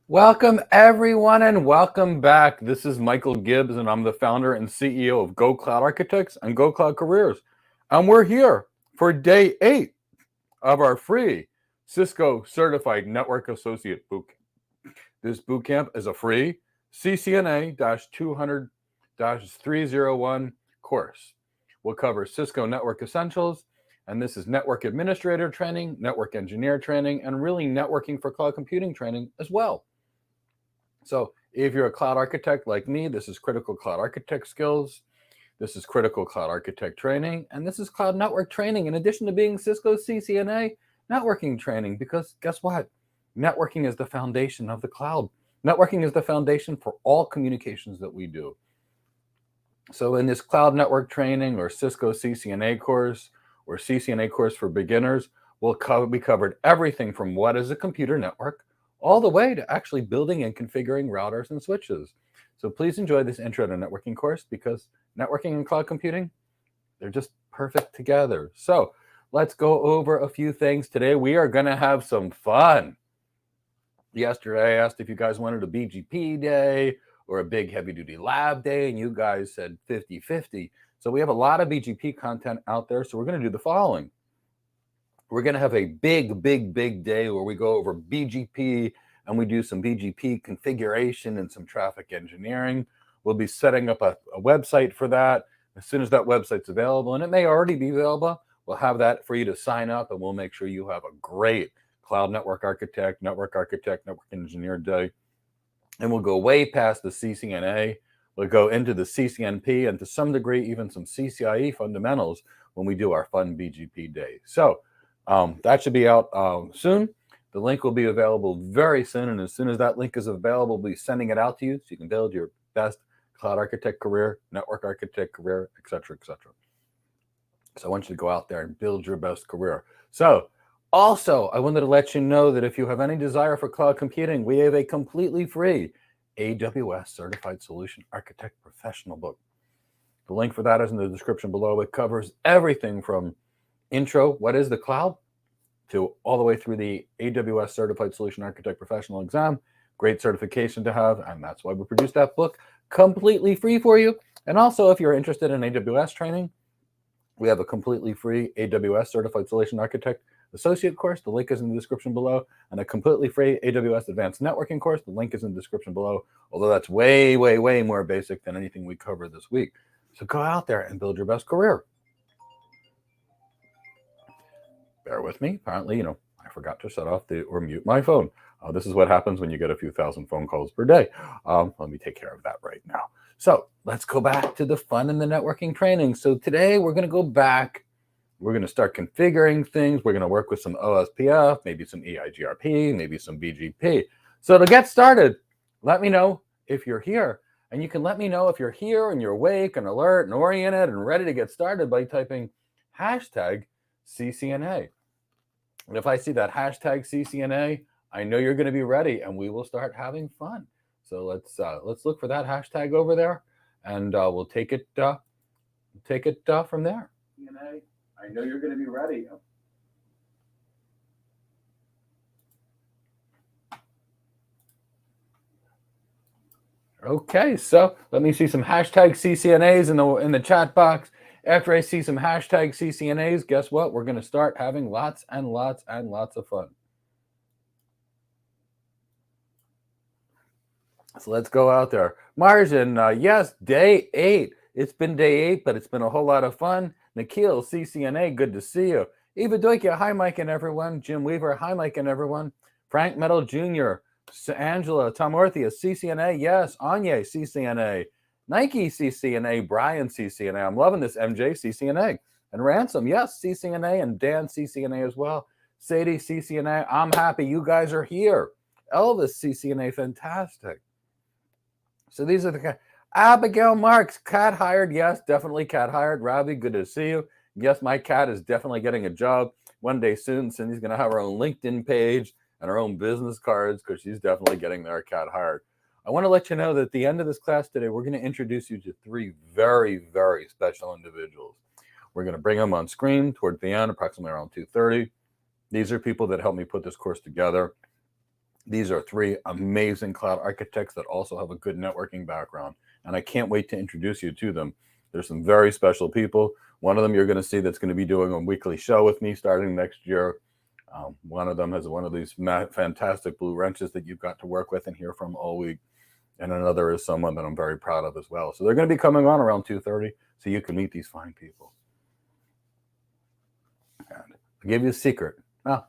Welcome, everyone, and welcome back. This is Michael Gibbs, and I'm the founder and CEO of Go Cloud Architects and Go Cloud Careers. And we're here for day 8 of our free Cisco Certified Network Associate Bootcamp. This bootcamp is a free CCNA-200-301 course. We'll cover Cisco Network Essentials, and this is network administrator training, network engineer training, and really networking for cloud computing training as well. So if you're a cloud architect like me, this is critical cloud architect skills. This is critical cloud architect training. And this is cloud network training in addition to being Cisco CCNA networking training. Because guess what? Networking is the foundation of the cloud. Networking is the foundation for all communications that we do. So in this cloud network training or Cisco CCNA course or CCNA course for beginners, we covered everything from what is a computer network all the way to actually building and configuring routers and switches. So please enjoy this intro to networking course because networking and cloud computing, they're just perfect together. So let's go over a few things. Today we are going to have some fun. Yesterday I asked if you guys wanted a BGP day or a big heavy duty lab day, and you guys said 50-50. So we have a lot of BGP content out there. So we're going to do the following. We're going to have a big day where we go over BGP and we do some BGP configuration and some traffic engineering. We'll be setting up a website for that. As soon as that website's available, and it may already be available, we'll have that for you to sign up, and we'll make sure you have a great cloud network architect, network engineer day. And we'll go way past the CCNA. We'll go into the CCNP and to some degree even some CCIE fundamentals when we do our fun BGP day. So that should be out soon. The link will be available very soon. And as soon as that link is available, we'll be sending it out to you so you can build your best cloud architect career, network architect career, et cetera, et cetera. So I want you to go out there and build your best career. So also, I wanted to let you know that if you have any desire for cloud computing, we have a completely free AWS Certified Solution Architect Professional book. The link for that is in the description below. It covers everything from intro, what is the cloud, to all the way through the AWS Certified Solution Architect Professional exam. Great certification to have, and that's why we produced that book completely free for you. And also, if you're interested in AWS training, we have a completely free AWS Certified Solution Architect Associate course. The link is in the description below, and a completely free AWS Advanced Networking course. The link is in the description below, although that's way more basic than anything we cover this week. So go out there and build your best career. Bear with me. Apparently, I forgot to shut off or mute my phone. This is what happens when you get a few thousand phone calls per day. Let me take care of that right now. So let's go back to the fun and the networking training. So today we're going to go back. We're going to start configuring things. We're going to work with some OSPF, maybe some EIGRP, maybe some BGP. So to get started, let me know if you're here. And you can let me know if you're here and you're awake and alert and oriented and ready to get started by typing hashtag CCNA. And if I see that hashtag CCNA, I know you're going to be ready, and we will start having fun. So let's look for that hashtag over there, and we'll take it from there. CCNA, I know you're going to be ready. Okay, so let me see some hashtag CCNAs in the chat box. After I see some hashtag CCNAs, guess what? We're going to start having lots and lots of fun. So let's go out there. Marjan, yes, day 8. It's been day 8, but it's been a whole lot of fun. Nikhil, CCNA, good to see you. Eva Doikia, hi, Mike and everyone. Jim Weaver, hi, Mike and everyone. Frank Metal Jr., Angela, Tom Orthia, CCNA, yes. Anya, CCNA. Nike, CCNA. Brian, CCNA. I'm loving this, MJ, CCNA. And Ransom, yes, CCNA. And Dan, CCNA as well. Sadie, CCNA. I'm happy you guys are here. Elvis, CCNA, fantastic. So these are the guys. Abigail Marks, cat hired. Yes, definitely cat hired. Ravi, good to see you. Yes, my cat is definitely getting a job one day soon. Cindy's going to have her own LinkedIn page and her own business cards because she's definitely getting their cat hired. I want to let you know that at the end of this class today, we're going to introduce you to 3 very special individuals. We're going to bring them on screen toward the end, approximately around 2:30. These are people that helped me put this course together. These are three amazing cloud architects that also have a good networking background, and I can't wait to introduce you to them. There's some very special people. One of them you're going to see that's going to be doing a weekly show with me starting next year. One of them has one of these fantastic blue wrenches that you've got to work with and hear from all week. And another is someone that I'm very proud of as well. So they're going to be coming on around 2:30 so you can meet these fine people. And I'll give you a secret. Well,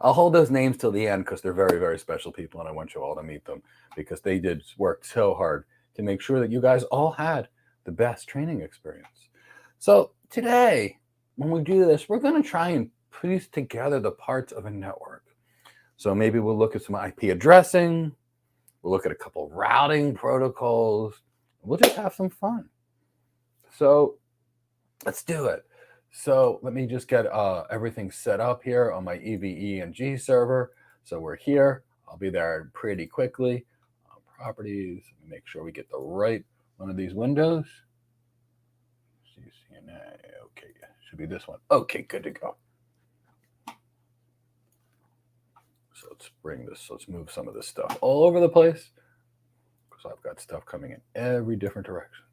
I'll hold those names till the end because they're very, very special people, and I want you all to meet them because they did work so hard to make sure that you guys all had the best training experience. So today, when we do this, we're going to try and piece together the parts of a network. So maybe we'll look at some IP addressing. We'll look at a couple routing protocols. We'll just have some fun. So let's do it. So let me just get everything set up here on my EVE and G server. So we're here. I'll be there pretty quickly. Properties, make sure we get the right one of these windows. CCNA, okay, should be this one. Okay, good to go. So let's bring this, let's move some of this stuff all over the place because I've got stuff coming in every different direction.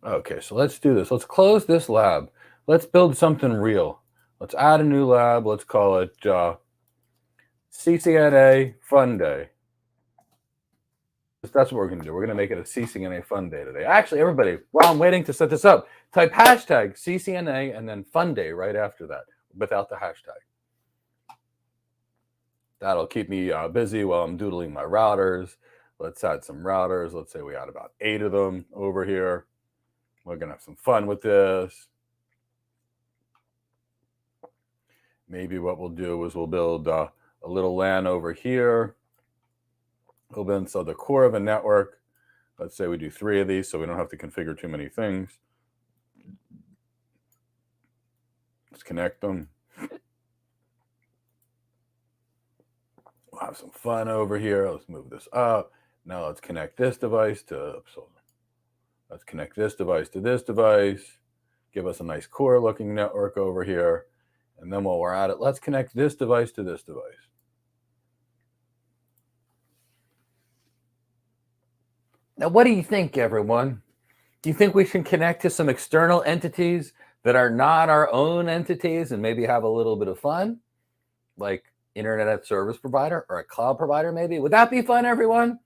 Okay, so let's do this. Let's close this lab. Let's build something real. Let's add a new lab. Let's call it CCNA Fun Day. That's what we're going to do. We're going to make it a CCNA Fun Day today. Actually, everybody, while I'm waiting to set this up, type hashtag CCNA and then Fun Day right after that without the hashtag. That'll keep me busy while I'm doodling my routers. Let's add some routers. Let's say we add about 8 of them over here. We're going to have some fun with this. Maybe what we'll do is we'll build a little LAN over here. So the core of a network, let's say we do 3 of these so we don't have to configure too many things. Let's connect them. We'll have some fun over here. Let's move this up. Now let's connect this device to, let's connect this device to this device. Give us a nice core looking network over here. And then while we're at it, let's connect this device to this device. Now, what do you think, everyone? Do you think we should connect to some external entities that are not our own entities and maybe have a little bit of fun? Like internet service provider or a cloud provider, maybe? Would that be fun, everyone?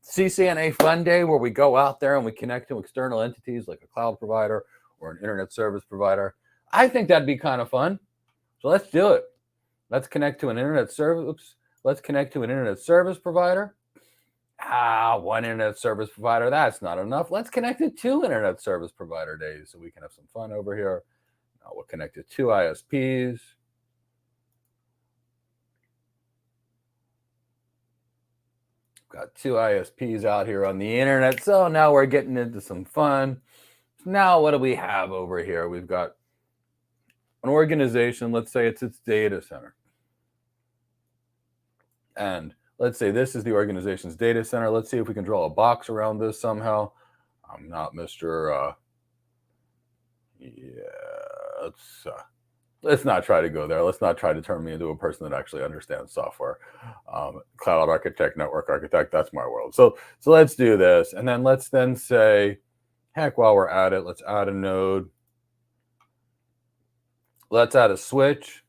CCNA Fun Day, where we go out there and we connect to external entities like a cloud provider or an internet service provider. I think that'd be kind of fun. So let's do it. Let's connect to an internet service. Let's connect to an internet service provider. One internet service provider, that's not enough. Let's connect to 2 internet service provider days so we can have some fun over here. Now we'll connect to 2 ISPs. Got 2 ISPs out here on the internet. So now we're getting into some fun. Now what do we have over here? We've got an organization. Let's say it's its data center. And let's say this is the organization's data center. Let's see if we can draw a box around this somehow. I'm not Mr. Let's not try to go there. Let's not try to turn me into a person that actually understands software. Cloud architect, network architect, that's my world. So let's do this. And then let's then say, heck, while we're at it, let's add a node. Let's add a switch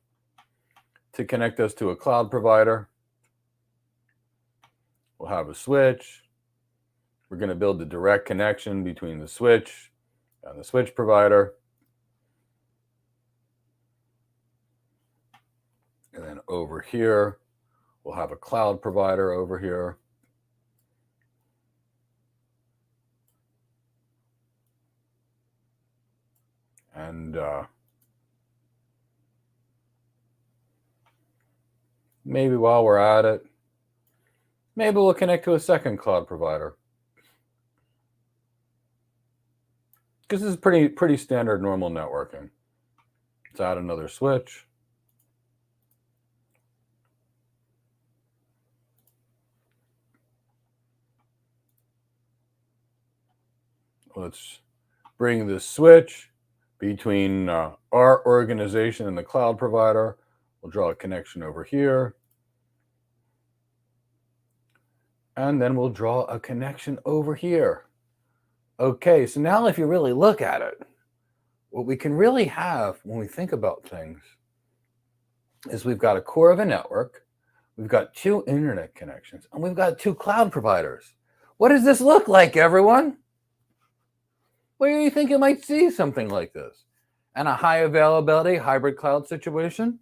to connect us to a cloud provider. We'll have a switch. We're going to build the direct connection between the switch and the switch provider. And then over here, we'll have a cloud provider over here. And maybe while we're at it, maybe we'll connect to a second cloud provider. Because this is pretty standard normal networking. Let's add another switch. Let's bring this switch between our organization and the cloud provider. We'll draw a connection over here. And then we'll draw a connection over here. Okay, so now if you really look at it, what we can really have when we think about things is we've got a core of a network, we've got 2 internet connections, and we've got 2 cloud providers. What does this look like, everyone? Where do you think you might see something like this? And a high availability hybrid cloud situation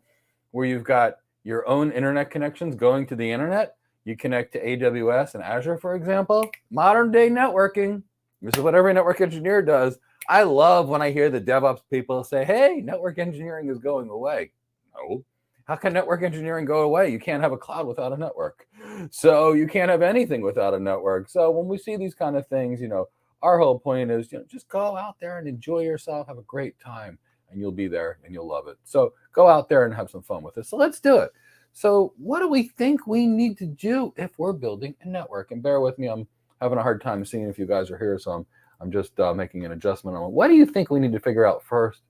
where you've got your own internet connections going to the internet. You connect to AWS and Azure, for example. Modern day networking. This is what every network engineer does. I love when I hear the DevOps people say, hey, network engineering is going away. No. How can network engineering go away? You can't have a cloud without a network. So you can't have anything without a network. So when we see these kind of things, our whole point is, just go out there and enjoy yourself, have a great time, and you'll be there and you'll love it. So go out there and have some fun with it. So let's do it. So what do we think we need to do if we're building a network? And bear with me, I'm having a hard time seeing if you guys are here, so I'm just making an adjustment on what do you think we need to figure out first?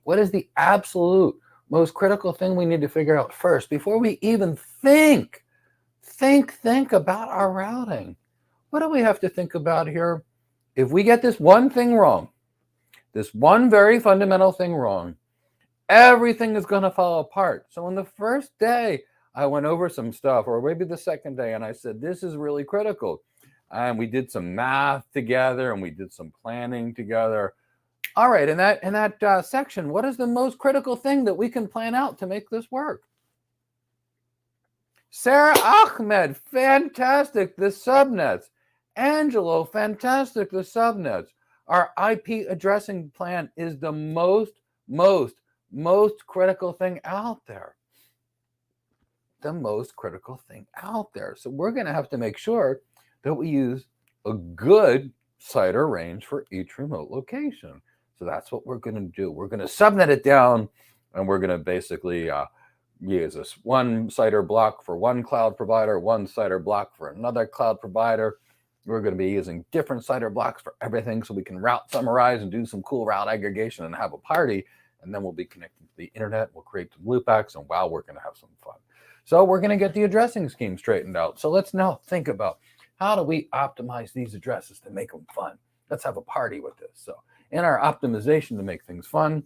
What is the absolute most critical thing we need to figure out first before we even think about our routing? What do we have to think about here? If we get this one thing wrong, this one very fundamental thing wrong, everything is going to fall apart. So on the first day, I went over some stuff, or maybe the second day, and I said, this is really critical. And we did some math together, and we did some planning together. All right, in that section, what is the most critical thing that we can plan out to make this work? Sarah Ahmed, fantastic, the subnets. Angelo, fantastic, the subnets. Our IP addressing plan is the most critical thing out there. The most critical thing out there. So we're going to have to make sure that we use a good CIDR range for each remote location. So that's what we're going to do. We're going to subnet it down, and we're going to basically use this one CIDR block for one cloud provider, one CIDR block for another cloud provider. We're going to be using different CIDR blocks for everything so we can route summarize and do some cool route aggregation and have a party. And then we'll be connected to the internet. We'll create some loopbacks, and wow, we're going to have some fun. So we're going to get the addressing scheme straightened out. So let's now think about how do we optimize these addresses to make them fun. Let's have a party with this. So in our optimization to make things fun,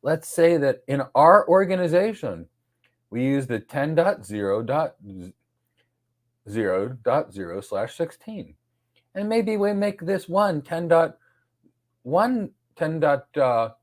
let's say that in our organization, we use the 10.0.0/16. And maybe we make this one 10.1, 10.0.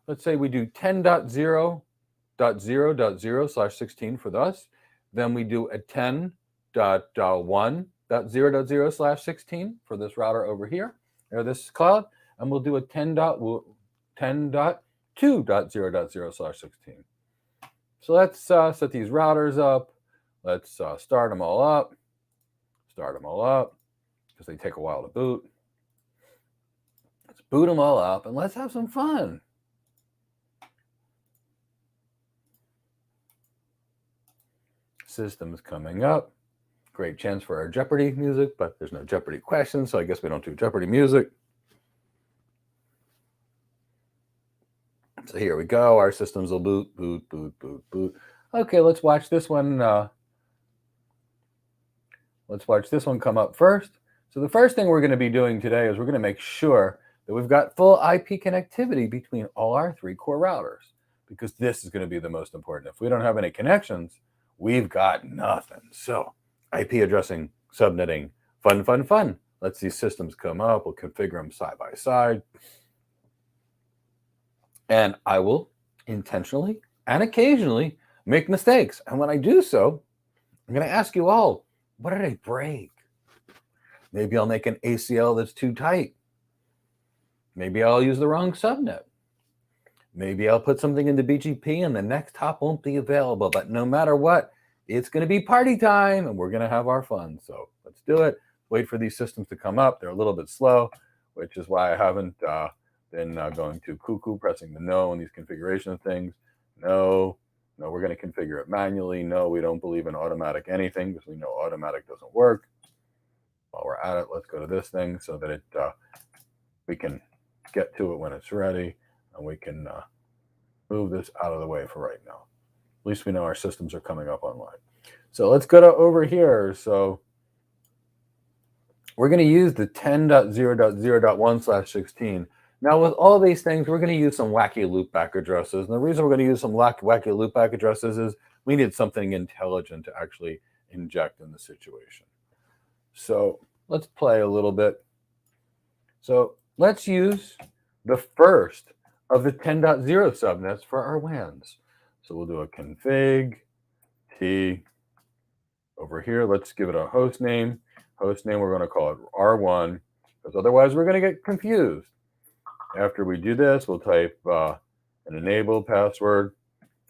Let's say we do 10.0.0.0/16 for this. Then we do a 10.1.0.0/16 for this router over here, or this cloud. And we'll do a 10.2.0.0/16. So let's set these routers up. Let's start them all up because they take a while to boot. Let's boot them all up and let's have some fun. Systems coming up. Great chance for our Jeopardy music, but there's no Jeopardy questions, so I guess we don't do Jeopardy music. So here we go. Our systems will boot. Okay, let's watch this one. Let's watch this one come up first. So the first thing we're going to be doing today is we're going to make sure that we've got full IP connectivity between all our 3 core routers, because this is going to be the most important. If we don't have any connections, we've got nothing. So IP addressing, subnetting, fun. Let's see systems come up. We'll configure them side by side. And I will intentionally and occasionally make mistakes. And when I do so, I'm going to ask you all, what did I break? Maybe I'll make an ACL that's too tight. Maybe I'll use the wrong subnet. Maybe I'll put something into BGP and the next hop won't be available. But no matter what, it's going to be party time and we're going to have our fun. So let's do it. Wait for these systems to come up. They're a little bit slow, which is why I haven't been going to cuckoo, pressing the no on these configuration things. No, we're going to configure it manually. No, we don't believe in automatic anything because we know automatic doesn't work. While we're at it, let's go to this thing so that we can get to it when it's ready, and we can move this out of the way for right now. At least we know our systems are coming up online. So let's go to over here. So we're going to use the 10.0.0.1/16. Now, with all these things, we're going to use some wacky loopback addresses. And the reason we're going to use some wacky loopback addresses is we need something intelligent to actually inject in the situation. So let's play a little bit. So let's use the first of the 10.0 subnets for our WANs. So we'll do a config t. Over here, let's give it a host name. Host name, we're going to call it R1, because otherwise we're going to get confused. After we do this, we'll type an enable password.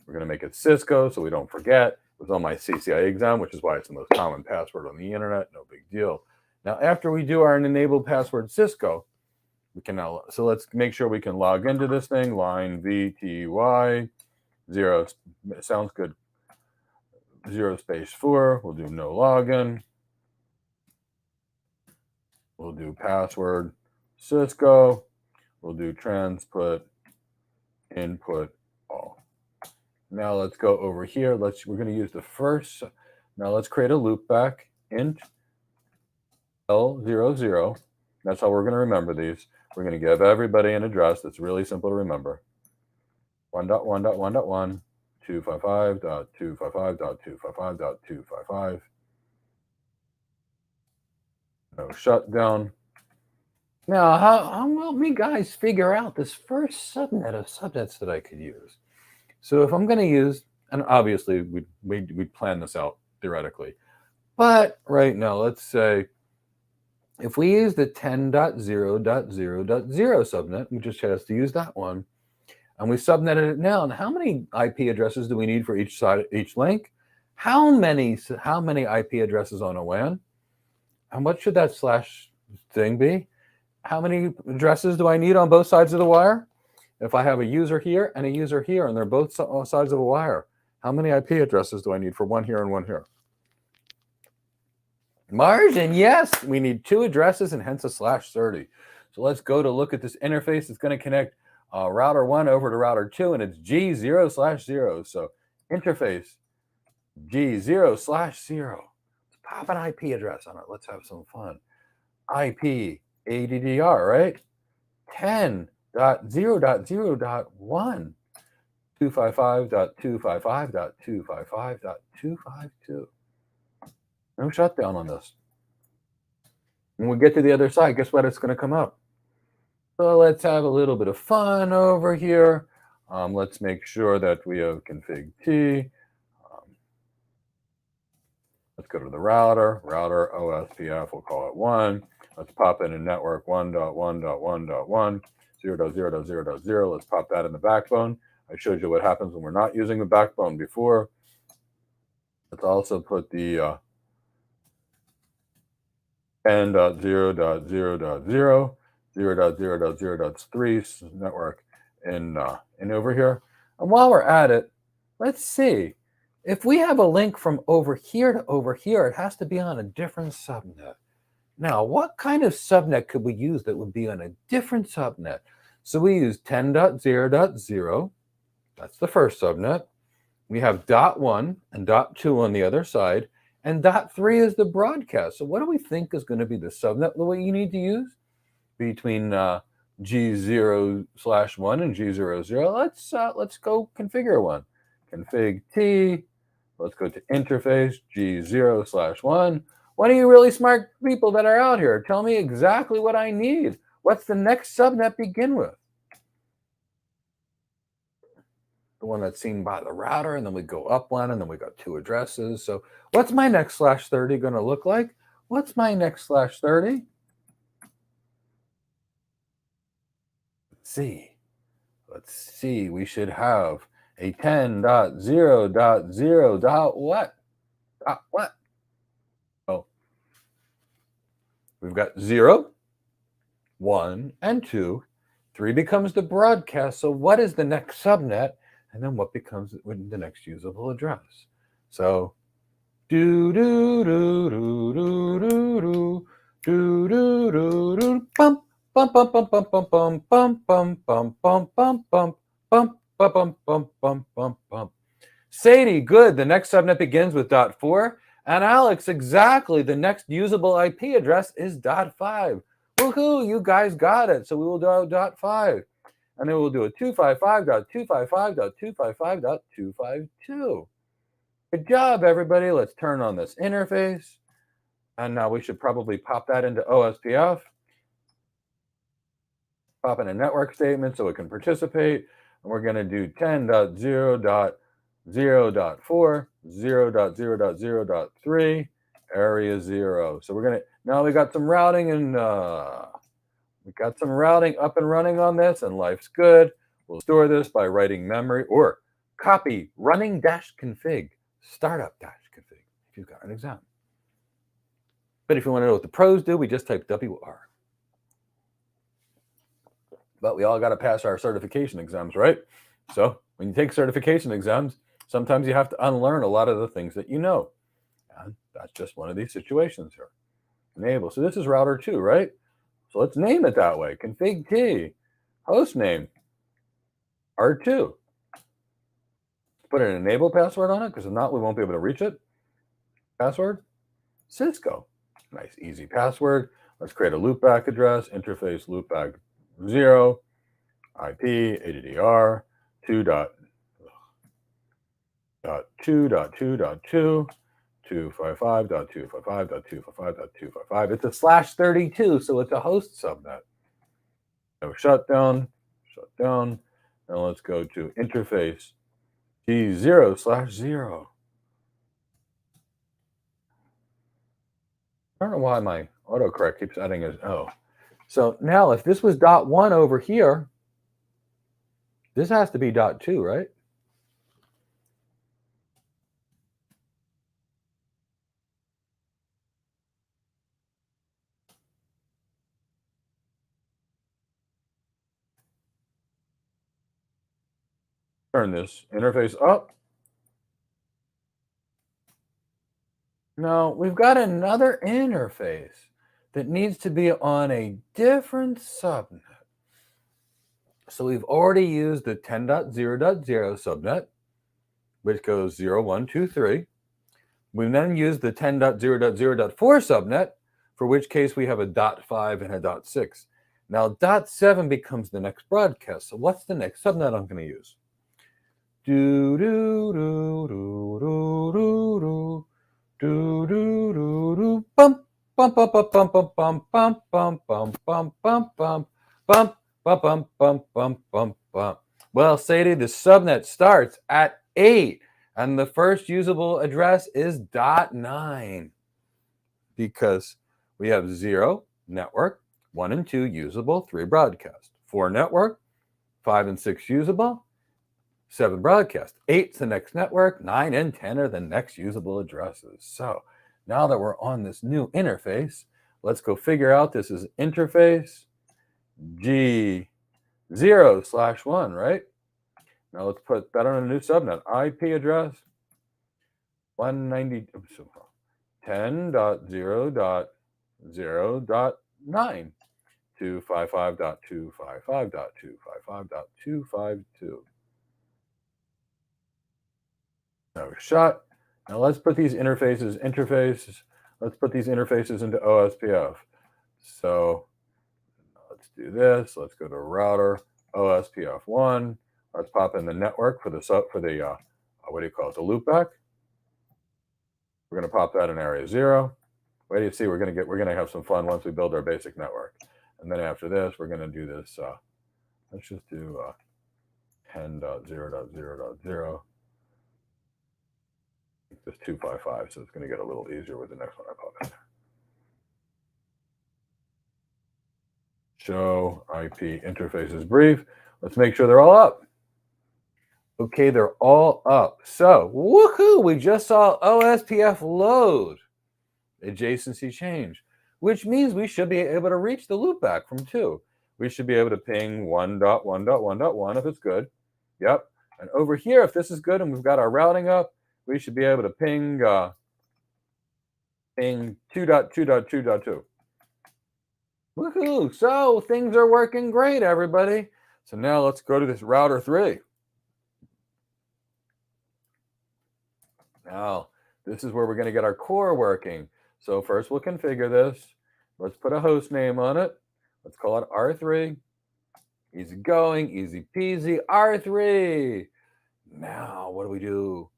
We're going to make it Cisco so we don't forget. It was on my CCIE exam, which is why it's the most common password on the internet. No big deal. Now, after we do our enable password Cisco, we can now, so let's make sure we can log into this thing. Line VTY 0, sounds good. 0 /4. We'll do no login. We'll do password Cisco. We'll do transput input all. Now let's go over here. We're going to use the first. Now let's create a loopback int L00. That's how we're going to remember these. We're going to give everybody an address that's really simple to remember. 1.1.1.1, 255.255.255.255. No shutdown. Now, how will me guys figure out this first subnet of subnets that I could use? So if I'm going to use, and obviously we'd plan this out theoretically, but right now, let's say if we use the 10.0.0.0 subnet, we just has to use that one, and we subnetted it now. And how many IP addresses do we need for each side, each link? How many IP addresses on a WAN? And what should that slash thing be? How many addresses do I need on both sides of the wire? If I have a user here and a user here, and they're both sides of a wire, how many IP addresses do I need for one here and one here? Margin, yes, we need 2 addresses and hence a /30. So let's go to look at this interface. It's going to connect router 1 over to router 2, and it's G0/0. So interface G0/0. Let's pop an IP address on it. Let's have some fun. IP ADDR, right? 10.0.0.1 255.255.255.252. No shutdown on this. When we get to the other side, guess what? It's going to come up. So let's have a little bit of fun over here. Let's make sure that we have config T. Let's go to the router OSPF, we'll call it 1. Let's pop in a network 1.1.1.1, 0.0.0.0. Let's pop that in the backbone. I showed you what happens when we're not using the backbone before. Let's also put the 10.0.0.0, 0.0.0.3 network in over here. And while we're at it, let's see. If we have a link from over here to over here, it has to be on a different subnet. Now, what kind of subnet could we use that would be on a different subnet? So we use 10.0.0. That's the first subnet. We have .1 and .2 on the other side, and .3 is the broadcast. So what do we think is going to be the subnet that you need to use between G0/1 and G00? Let's go configure one. Config T. Let's go to interface G0/1. One of you really smart people that are out here, tell me exactly what I need. What's the next subnet begin with? The one that's seen by the router, and then we go up one, and then we got 2 addresses. So what's my next /30 going to look like? What's my next /30? Let's see. We should have a 10.0.0. What? Oh, we've got 0, 1, and 2. 3 becomes the broadcast. So what is the next subnet? And then what becomes the next usable address? So do do do do do do do Do do do do bump bump bump bump bump bump bump bump bump bump bump bump bump bump bump bump bump bump bump. Sadie, good. The next subnet begins with .4. And Alex, exactly. The next usable IP address is .5. Woohoo! You guys got it. So we will do .5. And then we'll do a 255.255.255.252. Good job, everybody. Let's turn on this interface. And now we should probably pop that into OSPF. Pop in a network statement so it can participate. And we're going to do 10.0.0.4, 0.0.0.3, area 0. So we're going to, now we got some routing and we got some routing up and running on this, and life's good. We'll store this by writing memory or copy running -config, startup -config if you've got an exam. But if you want to know what the pros do, we just type WR. But we all got to pass our certification exams, right? So when you take certification exams, sometimes you have to unlearn a lot of the things that you know. And that's just one of these situations here. Enable. So this is router 2, right? So let's name it that way. Config T, host name, R2. Put an enable password on it, because if not, we won't be able to reach it. Password, Cisco. Nice, easy password. Let's create a loopback address, interface loopback 0, IP, ADDR, 2.2.2.2, 255.255.255.255. It's a /32, so it's a host subnet. No shutdown. Now let's go to interface G0/0. I don't know why my autocorrect keeps adding as O. So now if this was .1 over here, this has to be .2, right? Turn this interface up. No, we've got another interface that needs to be on a different subnet. So we've already used the 10.0.0 subnet, which goes 0, 1, 2, 3. We then used the 10.0.0.4 subnet, for which case we have a .5 and a .6. Now .7 becomes the next broadcast. So what's the next subnet I'm going to use? Do do do do do do do. Do do do do bump bump bump bump bump bump bump bump bump bump bump bump bump bump bump bump bump bump bump. Well, Sadie, the subnet starts at 8, and the first usable address is .9 because we have 0 network, 1 and 2 usable, 3 broadcast, 4 network, 5 and 6 usable, 7 broadcast, 8's the next network, 9 and 10 are the next usable addresses. So now that we're on this new interface, let's go figure out this is interface G0/1, right? Now let's put that on a new subnet. IP address 10.0.0.9, 255.255.255.252. No shot. Now let's put these interfaces let's put these interfaces into OSPF. So let's do this. Let's go to router OSPF1. Let's pop in the network for the what do you call it? The loopback. We're going to pop that in area 0. Wait till you see we're going to have some fun once we build our basic network. And then after this, we're going to do this. Let's just do 10.0.0.0. Just 255, so it's going to get a little easier with the next one I pop in. Show IP interfaces brief. Let's make sure they're all up. Okay, they're all up. So, woohoo, we just saw OSPF load, adjacency change, which means we should be able to reach the loopback from 2. We should be able to ping 1.1.1.1 if it's good. Yep. And over here, if this is good and we've got our routing up, we should be able to ping 2.2.2.2. Woohoo! So things are working great, everybody. So now let's go to this router 3. Now, this is where we're going to get our core working. So first we'll configure this. Let's put a host name on it. Let's call it R3. Easy going, easy peasy, R3. Now, what do we do?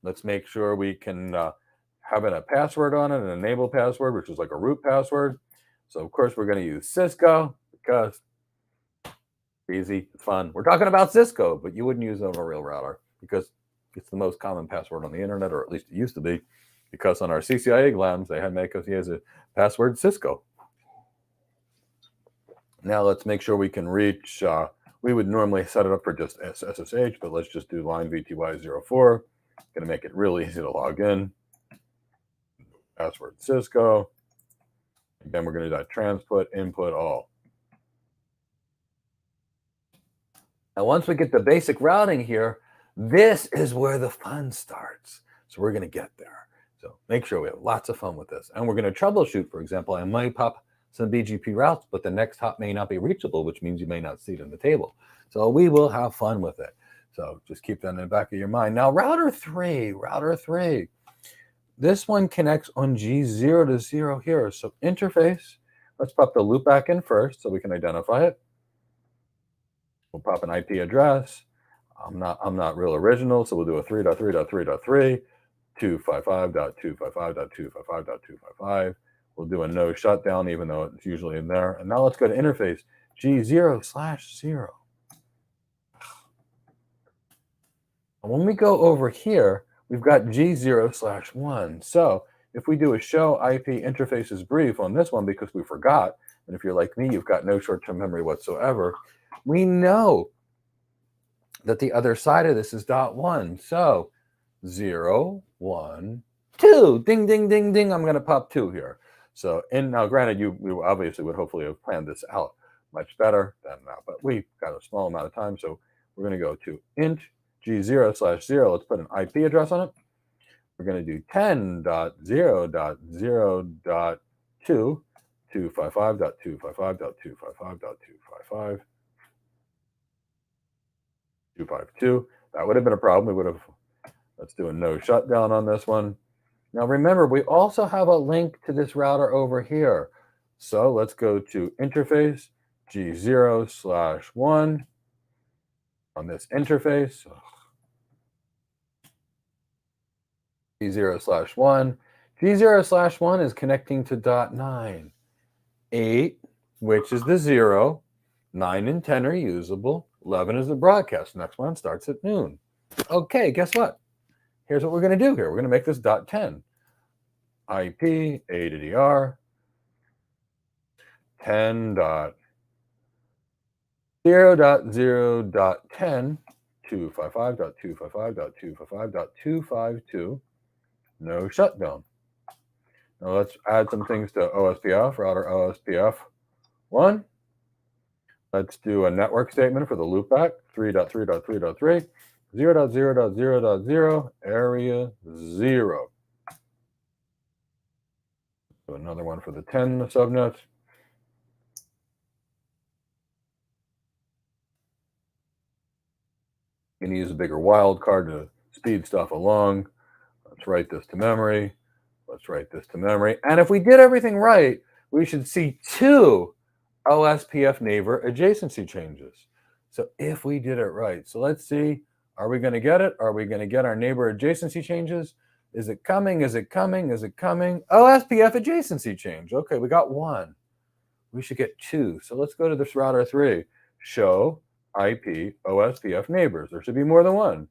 Let's make sure we can have a password on it, an enable password, which is like a root password. So of course we're going to use Cisco because easy, it's fun. We're talking about Cisco, but you wouldn't use it on a real router because it's the most common password on the internet, or at least it used to be, because on our CCIA exams they had make us use a password Cisco. Now let's make sure we can reach. We would normally set it up for just SSH, but let's just do line VTY04. Going to make it really easy to log in. Password Cisco. Again, we're going to do that transport input all. Now, once we get the basic routing here, this is where the fun starts. So we're going to get there. So make sure we have lots of fun with this. And we're going to troubleshoot. For example, I might pop some BGP routes, but the next hop may not be reachable, which means you may not see it in the table. So we will have fun with it. So just keep that in the back of your mind. Now, router 3. This one connects on G0 to 0 here. So interface, let's pop the loop back in first so we can identify it. We'll pop an IP address. I'm not real original, so we'll do a 3.3.3.3, 255.255.255.255. We'll do a no shutdown, even though it's usually in there. And now let's go to interface G0/0. And when we go over here, we've got G0/1. So if we do a show IP interfaces brief on this one because we forgot, and if you're like me, you've got no short-term memory whatsoever, we know that the other side of this is .1. So 0, 1, 2. Ding, ding, ding, ding. I'm going to pop 2 here. So, and now granted, you obviously would hopefully have planned this out much better than that, but we've got a small amount of time. So we're going to go to int G0/0. Let's put an IP address on it. We're going to do 10.0.0.2, 255.255.255.255. 252. That would have been a problem. We would have, let's do a no shutdown on this one. Now remember, we also have a link to this router over here. So let's go to interface G0/1 on this interface. G0/1. G0/1 is connecting to .9. 8, which is the 0. 9 and 10 are usable. 11 is the broadcast. Next one starts at noon. Okay, guess what? Here's what we're going to do here. We're going to make this .10. IP A to DR 10.0.0.10 255.255.255.252. No shutdown. Now let's add some things to OSPF, router OSPF 1. Let's do a network statement for the loopback, 3.3.3.3, 0.0.0.0, area 0. Do another one for the 10 subnet. You can use a bigger wildcard to speed stuff along. Let's write this to memory. Let's write this to memory. And if we did everything right, we should see 2 OSPF neighbor adjacency changes. So if we did it right, so let's see, are we going to get it? Are we going to get our neighbor adjacency changes? Is it coming? Is it coming? Is it coming? OSPF adjacency change. Okay, we got 1. We should get 2. So let's go to this router 3. Show IP OSPF neighbors. There should be more than 1.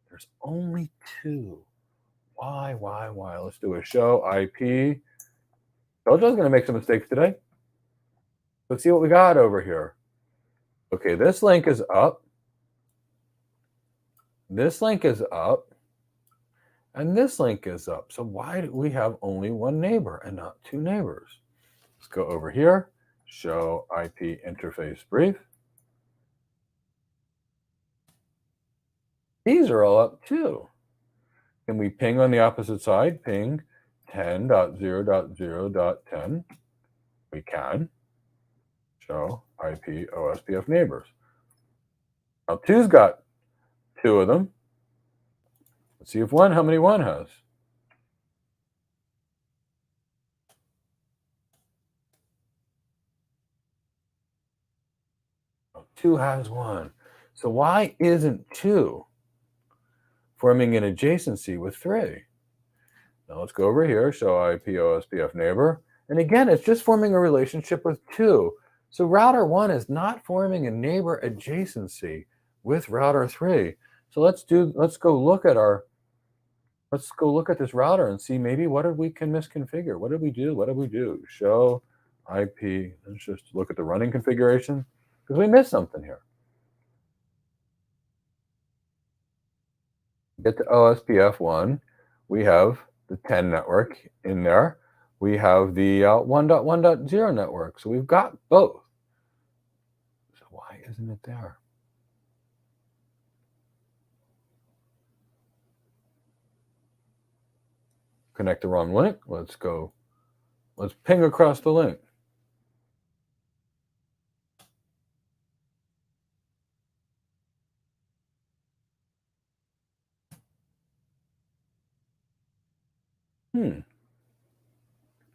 There's only 2. Why? Let's do a show IP. Told you I was going to make some mistakes today. Let's see what we got over here. Okay, this link is up. This link is up. And this link is up. So why do we have only 1 neighbor and not 2 neighbors? Let's go over here. Show IP interface brief. These are all up too. Can we ping on the opposite side? Ping 10.0.0.10. We can. show IP OSPF neighbors. Now 2's got 2 of them. Let's see if how many 1 has. Oh, 2 has 1. So why isn't 2 forming an adjacency with 3? Now let's go over here, show IP OSPF neighbor. And again, it's just forming a relationship with 2. So router 1 is not forming a neighbor adjacency with router 3. So let's go look at this router and see maybe what we can misconfigure. What did we do? Show IP. Let's just look at the running configuration because we missed something here. Get to OSPF 1. We have the 10 network in there. We have the 1.1.0 network. So we've got both. So why isn't it there? Connect the wrong link. Let's ping across the link.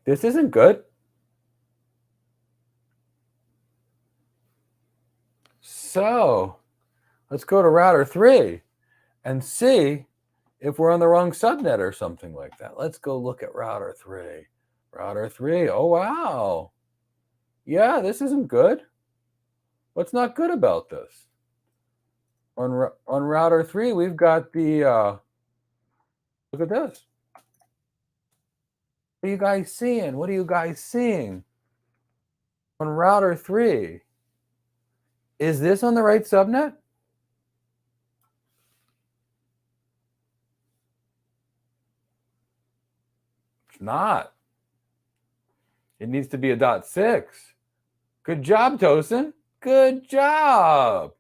This isn't good. So let's go to router 3 and see if we're on the wrong subnet or something like that. Let's go look at router 3. Router 3. Oh, wow. Yeah, this isn't good. What's not good about this? On router 3, we've got the, look at this. What are you guys seeing? What are you guys seeing? On router 3, is this on the right subnet? It's not. It needs to be a .6. Good job, Tosin. Good job.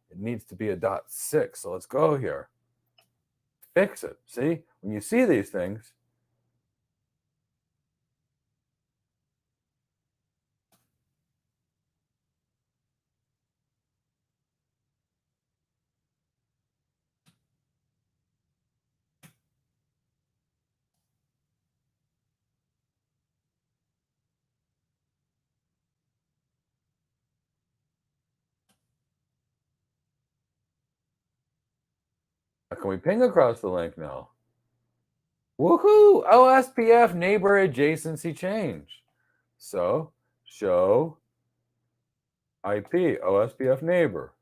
It needs to be a .6. So let's go here. Fix it. See, when you see these things, can we ping across the link now? Woohoo! OSPF neighbor adjacency change. So show IP OSPF neighbor.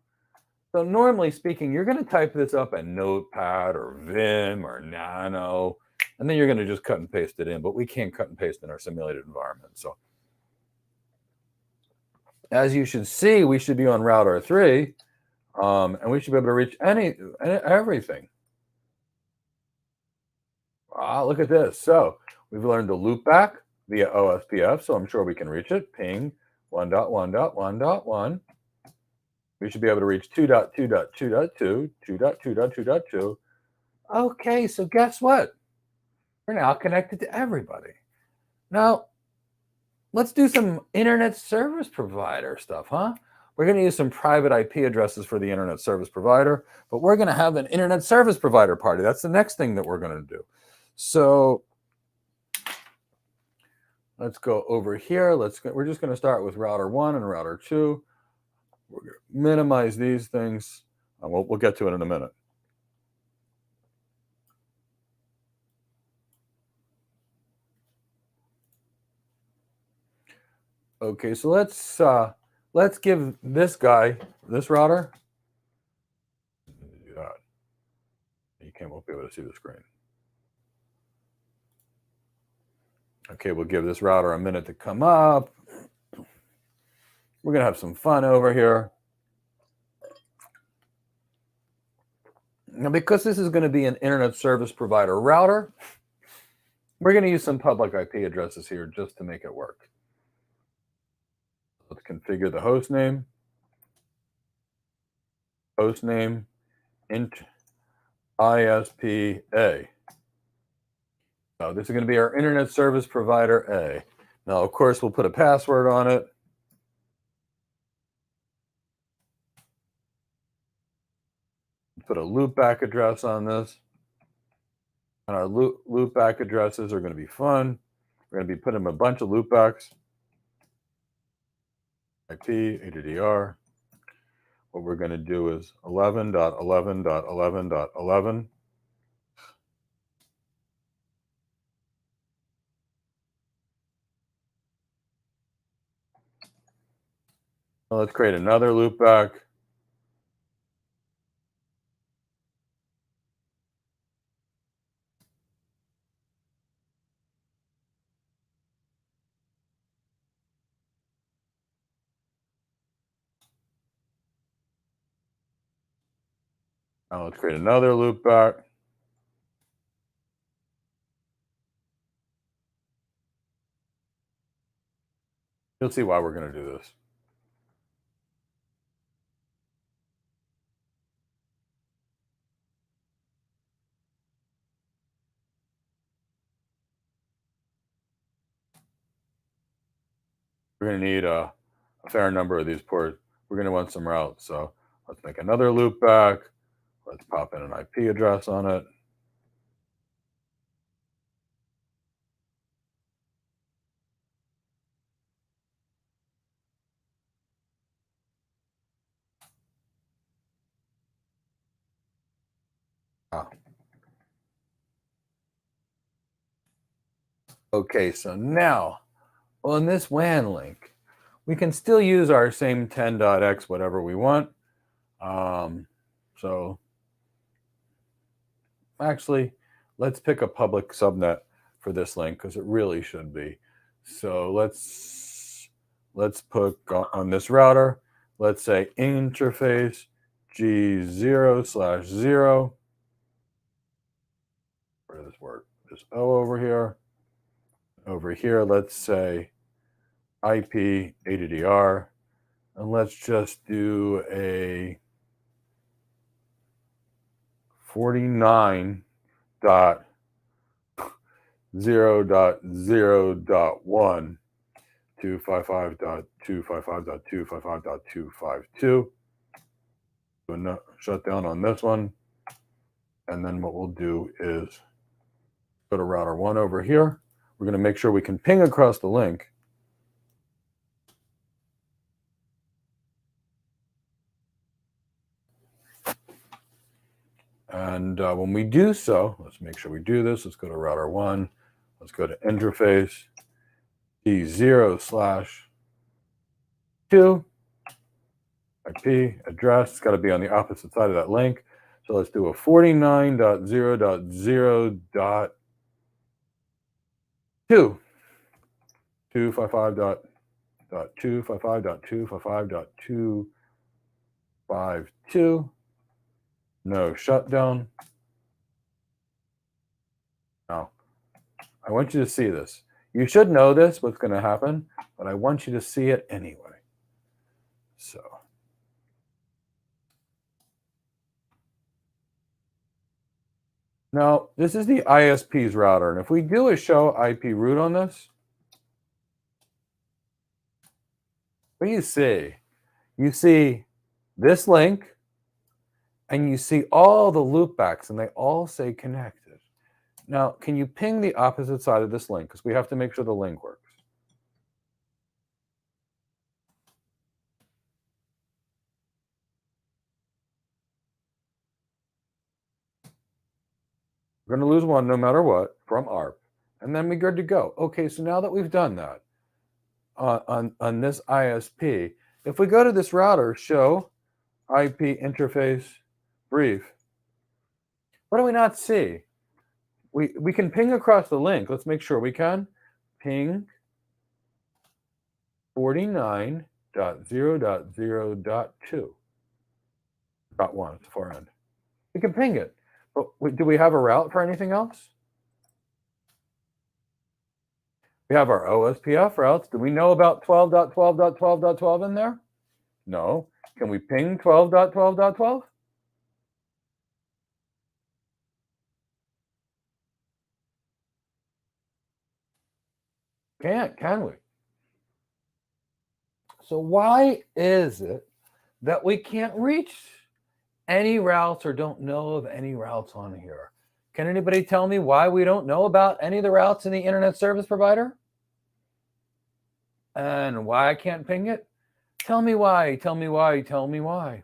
So normally speaking, you're going to type this up in Notepad or Vim or Nano, and then you're going to just cut and paste it in. But we can't cut and paste in our simulated environment. So as you should see, we should be on router 3, and we should be able to reach everything. Look at this. So we've learned to loop back via OSPF, so I'm sure we can reach it. Ping 1.1.1.1. We should be able to reach 2.2.2.2, 2.2.2.2. Okay, so guess what? We're now connected to everybody. Now, let's do some internet service provider stuff, huh? We're going to use some private IP addresses for the internet service provider, but we're going to have an internet service provider party. That's the next thing that we're going to do. So let's go over here. We're just going to start with router 1 and router 2. We're going to minimize these things. We'll get to it in a minute. Okay, so let's give this guy this router. Do that. Won't be able to see the screen. Okay, we'll give this router a minute to come up. We're gonna have some fun over here. Now, because this is going to be an internet service provider router, we're going to use some public IP addresses here just to make it work. Let's configure the host name int ISP-A. So this is going to be our internet service provider A. Now, of course, we'll put a password on it. put a loopback address on this. And our loopback addresses are going to be fun. We're going to be putting a bunch of loopbacks. IP, ADDR. What we're going to do is 11.11.11.11. Well, let's create another loopback. Now let's create another loopback. You'll see why we're going to do this. We're going to need a fair number of these ports. We're going to want some routes. So let's make another loopback. Let's pop in an IP address on it. Okay, so now on this WAN link, we can still use our same 10.x whatever we want. So actually, let's pick a public subnet for this link because it really should be. So let's put on this router, let's say interface G0/0. Where does this work? There's O over here. Over here, let's say IP ADDR, and let's just do a 49.0.0.1 255.255.255.252. Do a shutdown on this one, and then what we'll do is go to router 1 over here. We're going to make sure we can ping across the link. And when we do so, let's make sure we do this. Let's go to router 1. Let's go to interface D0/2 IP address. It's got to be on the opposite side of that link. So let's do a 49.0.0.2 255.255.255.252. No shutdown. Now, I want you to see this. You should know this, what's going to happen, but I want you to see it anyway. So now this is the ISP's router, and if we do a show IP route on this, what do you see? You see this link, and you see all the loopbacks, and they all say connected. Now, can you ping the opposite side of this link? Because we have to make sure the link works. We're going to lose one no matter what from ARP, and then we're good to go. Okay, so now that we've done that on this ISP, if we go to this router, show IP interface brief, what do we not see? We can ping across the link. Let's make sure we can. Ping 49.0.0.2. .1 at the far end. We can ping it. But do we have a route for anything else? We have our OSPF routes. Do we know about 12.12.12.12 in there? No. Can we ping 12.12.12? Can't, can we? So why is it that we can't reach any routes or don't know of any routes on here. Can anybody tell me why we don't know about any of the routes in the internet service provider? And why I can't ping it? Tell me why, tell me why, tell me why.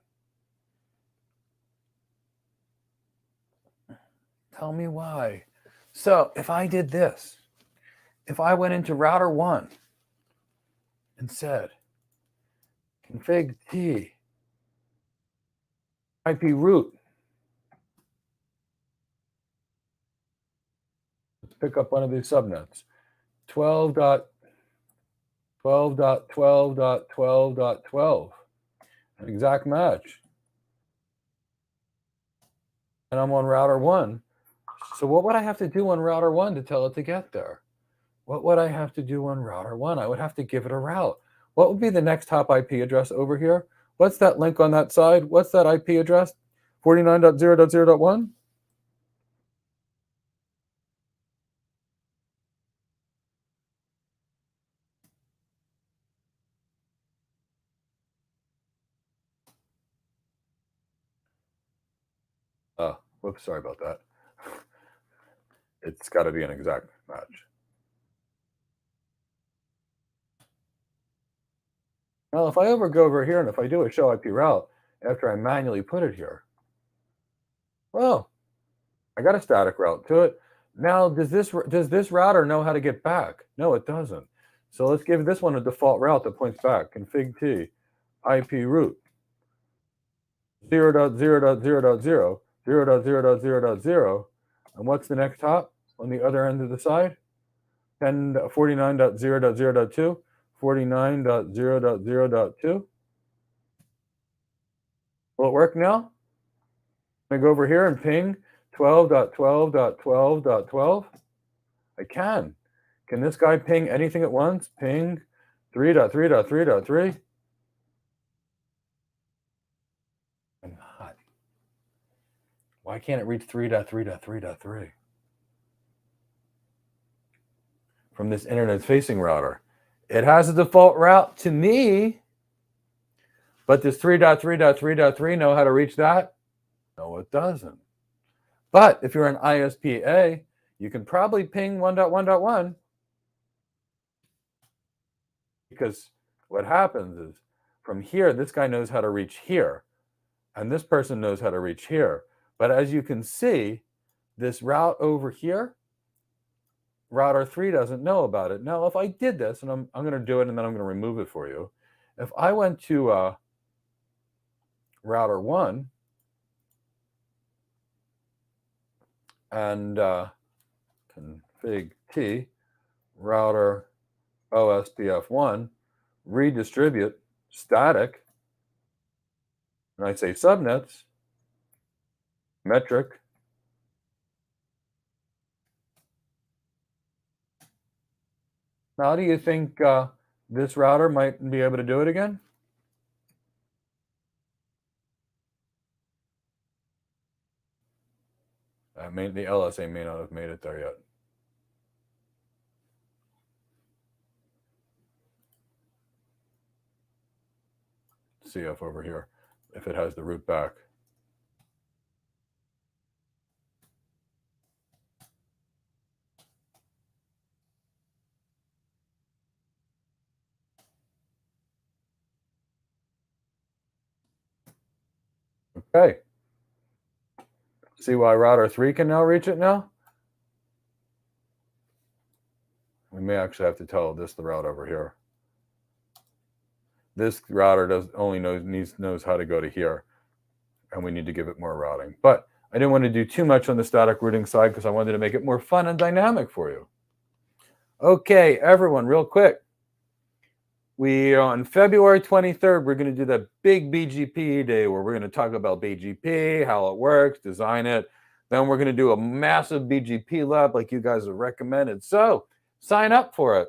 Tell me why. So if I did this, if I went into router 1 and said config T IP root, let's pick up one of these subnets, 12.12.12.12.12, an exact match. And I'm on router 1. So what would I have to do on router 1 to tell it to get there? What would I have to do on router 1? I would have to give it a route. What would be the next top IP address over here? What's that link on that side? What's that IP address? 49.0.0.1? Whoops, sorry about that. It's got to be an exact match. Now, if I go over here and if I do a show IP route after I manually put it here, well, I got a static route to it. Now, does this router know how to get back? No, it doesn't. So let's give this one a default route that points back. Config T, IP root, 0.0.0.0, 0.0.0.0. And what's the next hop on the other end of the side? 49.0.0.2, 49.0.0.2. Will it work now? I'm going to go over here and ping 12.12.12.12. I can. Can this guy ping anything at once? Ping 3.3.3.3. I'm not. Why can't it reach 3.3.3.3? From this internet facing router. It has a default route to me, but does 3.3.3.3 know how to reach that? No, it doesn't. But if you're an ISPA, you can probably ping 1.1.1, because what happens is from here, this guy knows how to reach here, and this person knows how to reach here. But as you can see, this route over here, router 3 doesn't know about it. Now, if I did this, and I'm going to do it, and then I'm going to remove it for you. If I went to router 1 and config T, router OSPF 1, redistribute static, and I say subnets, metric, now do you think this router might be able to do it again? The LSA may not have made it there yet. CF over here, if it has the root back. Okay. See why router 3 can now reach it now? We may actually have to tell this the route over here. This router knows how to go to here, and we need to give it more routing. But I didn't want to do too much on the static routing side because I wanted to make it more fun and dynamic for you. Okay, everyone, real quick. On February 23rd, we're going to do the big BGP day where we're going to talk about BGP, how it works, design it. Then we're going to do a massive BGP lab like you guys have recommended. So sign up for it.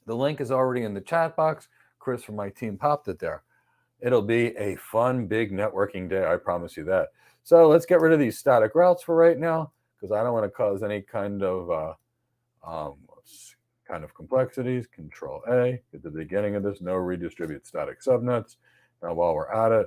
The link is already in the chat box. Chris from my team popped it there. It'll be a fun, big networking day. I promise you that. So let's get rid of these static routes for right now because I don't want to cause any kind of complexities. Control A at the beginning of this, no redistribute static subnets. Now, while we're at it,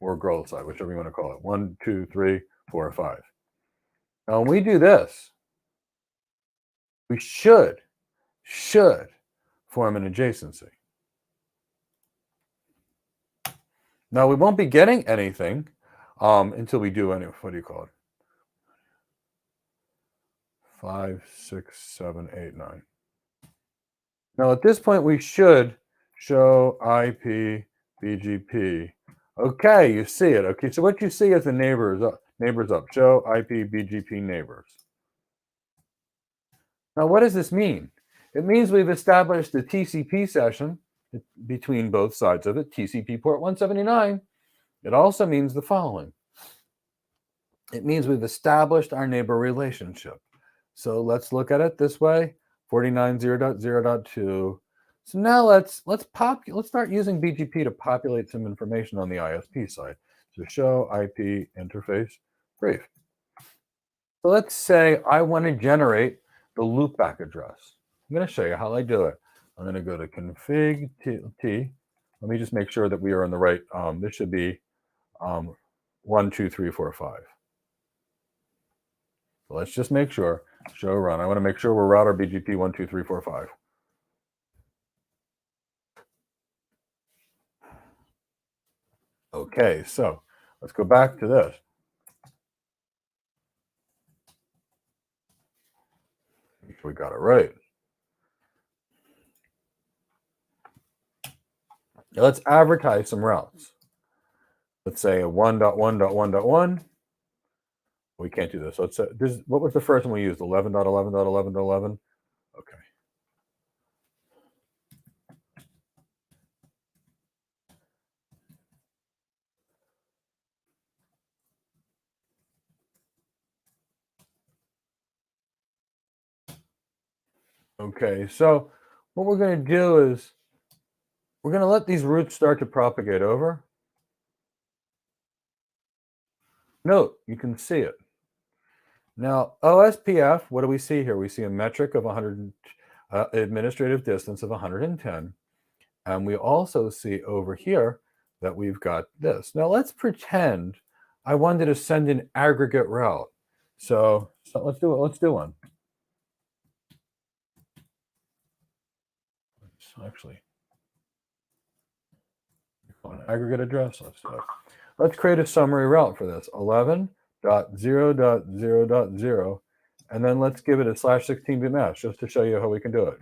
or growth side, whichever you want to call it. 1, 2, 3, 4, 5. Now, when we do this, we should form an adjacency. Now, we won't be getting anything until we do any, what do you call it? 5, 6, 7, 8, 9. Now, at this point, we should show IP BGP. Okay, you see it. Okay, so what you see is the neighbors up. Show IP BGP neighbors. Now, what does this mean? It means we've established the TCP session between both sides of it, TCP port 179. It also means the following. It means we've established our neighbor relationship. So let's look at it this way, 49.0.0.2. So now let's start using BGP to populate some information on the ISP side. So show IP interface brief. So let's say I want to generate the loopback address. I'm going to show you how I do it. I'm going to go to config T. Let me just make sure that we are in the right. This should be 1, 2, 3, 4, 5. So let's just make sure. Show run. I want to make sure we're router BGP 1, 2, 3, 4, 5. Okay, so let's go back to this. Make sure we got it right. Now let's advertise some routes. Let's say a 1.1.1.1. We can't do this. Let's say what was the first one we used? 11.11.11.11. Okay. Okay, so what we're going to do is we're going to let these routes start to propagate over. Note, you can see it. Now, OSPF, what do we see here? We see a metric of 100, administrative distance of 110. And we also see over here that we've got this. Now, let's pretend I wanted to send an aggregate route. So let's do it. Let's do one. Actually, an aggregate address. Let's create a summary route for this. 11.0.0.0, and then let's give it a /16-bit mask just to show you how we can do it.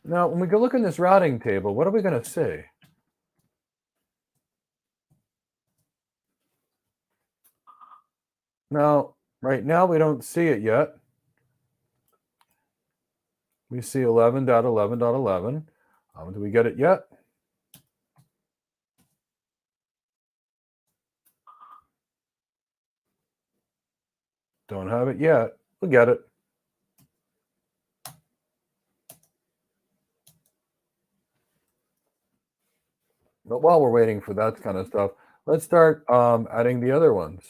Now, when we go look in this routing table, what are we going to see? Now, right now, we don't see it yet. We see 11.11.11. Do we get it yet? Don't have it yet. We'll get it. But while we're waiting for that kind of stuff, let's start adding the other ones.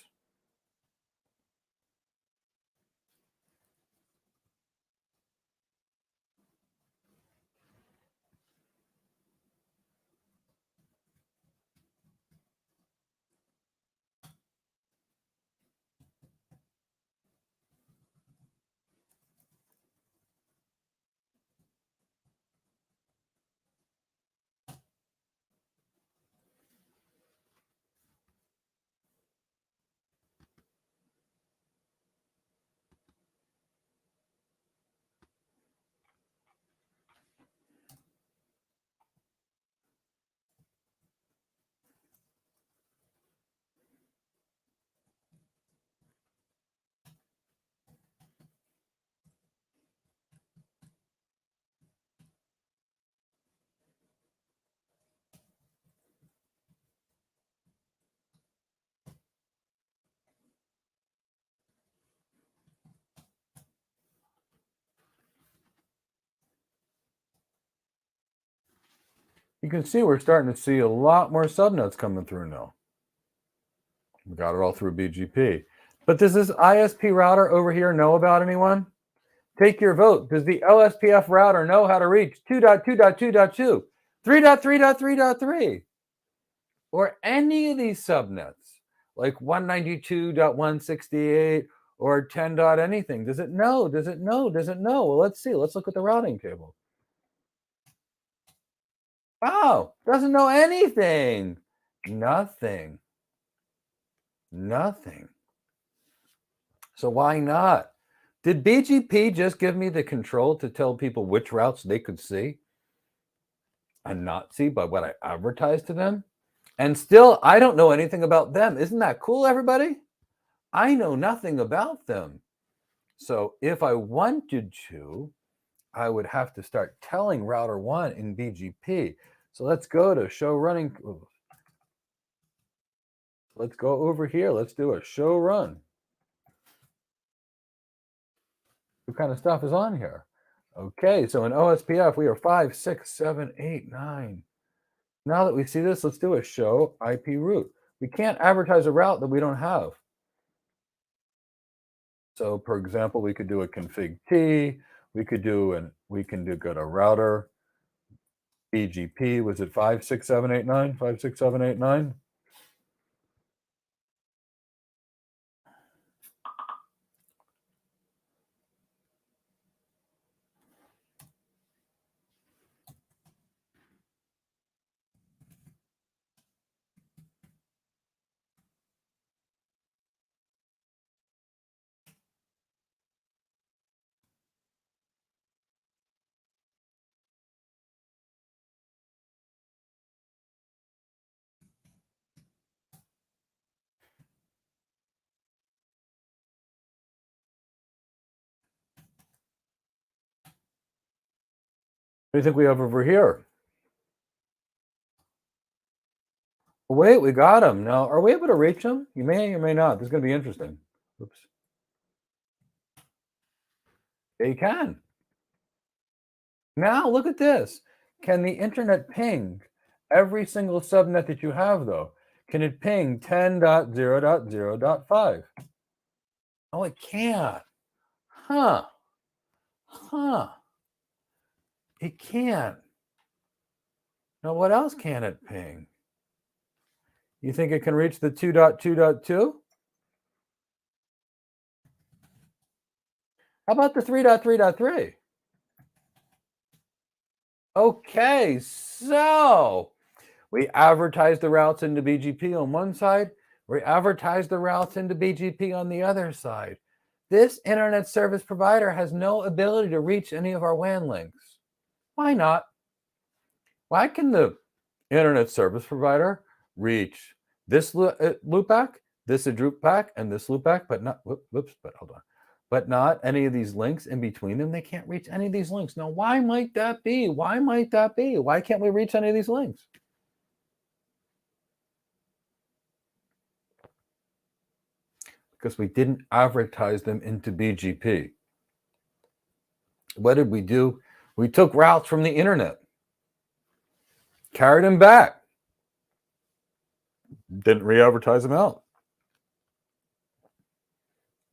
You can see we're starting to see a lot more subnets coming through now. We got it all through BGP. But does this ISP router over here know about anyone? Take your vote. Does the OSPF router know how to reach 2.2.2.2, 3.3.3.3, or any of these subnets, like 192.168 or 10. Anything? Does it know? Does it know? Does it know? Well, let's see. Let's look at the routing table. Oh, doesn't know anything. Nothing. Nothing. So why not? Did BGP just give me the control to tell people which routes they could see and not see by what I advertised to them? And still, I don't know anything about them. Isn't that cool, everybody? I know nothing about them. So if I wanted to, I would have to start telling router 1 in BGP. So let's go to show running. Let's go over here. Let's do a show run. What kind of stuff is on here? Okay, so in OSPF, we are 5, 6, 7, 8, 9. Now that we see this, let's do a show IP route. We can't advertise a route that we don't have. So for example, we could do a config T, we can do go to router BGP. Was it 5, 6, 7, 8, 9? 5, 6, 7, 8, 9? What do you think we have over here? Wait, we got them. Now, are we able to reach them? You may or may not. This is going to be interesting. Oops. Yeah, you can. Now, look at this. Can the internet ping every single subnet that you have, though? Can it ping 10.0.0.5? Oh, it can't. Huh. It can't. Now, what else can it ping? You think it can reach the 2.2.2? How about the 3.3.3? Okay, so we advertise the routes into BGP on one side. We advertise the routes into BGP on the other side. This internet service provider has no ability to reach any of our WAN links. Why not? Why can the internet service provider reach this loopback, this loopback, and this loopback, but not, but not any of these links in between them? They can't reach any of these links. Now, why might that be? Why might that be? Why can't we reach any of these links? Because we didn't advertise them into BGP. What did we do? We took routes from the internet, carried them back, didn't re-advertise them out.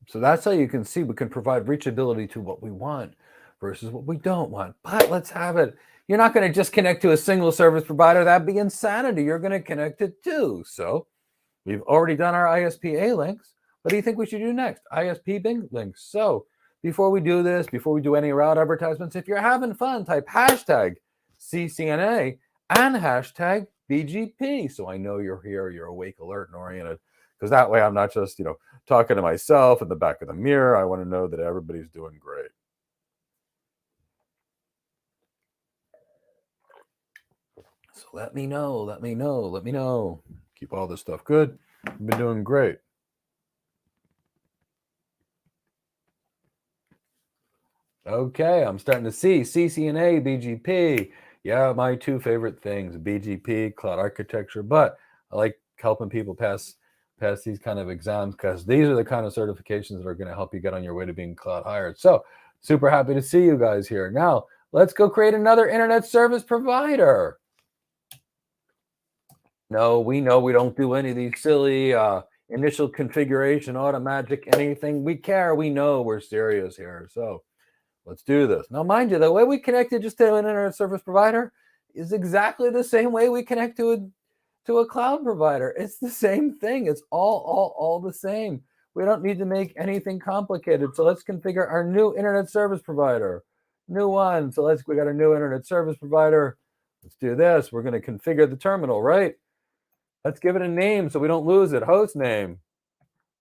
So that's how you can see we can provide reachability to what we want versus what we don't want. But let's have it. You're not going to just connect to a single service provider. That'd be insanity. You're going to connect to two. So we've already done our ISP-A links. What do you think we should do next? ISP links. So before we do this, before we do any route advertisements, if you're having fun, type hashtag CCNA and hashtag BGP. So I know you're here, you're awake, alert, and oriented. Because that way I'm not just, talking to myself in the back of the mirror. I want to know that everybody's doing great. So let me know. Keep all this stuff good. You've been doing great. Okay, I'm starting to see CCNA, BGP. Yeah, my two favorite things, BGP, cloud architecture. But I like helping people pass these kind of exams because these are the kind of certifications that are going to help you get on your way to being cloud hired. So super happy to see you guys here. Now, let's go create another internet service provider. No, we know we don't do any of these silly initial configuration, automatic, anything. We care. We know we're serious here. So Let's do this. Now, mind you, the way we connected just to an internet service provider is exactly the same way we connect to a cloud provider. It's the same thing. It's all the same. We don't need to make anything complicated. So let's configure our new internet service provider. New one. So we got a new internet service provider. Let's do this. We're going to configure the terminal, right? Let's give it a name so we don't lose it. Host name.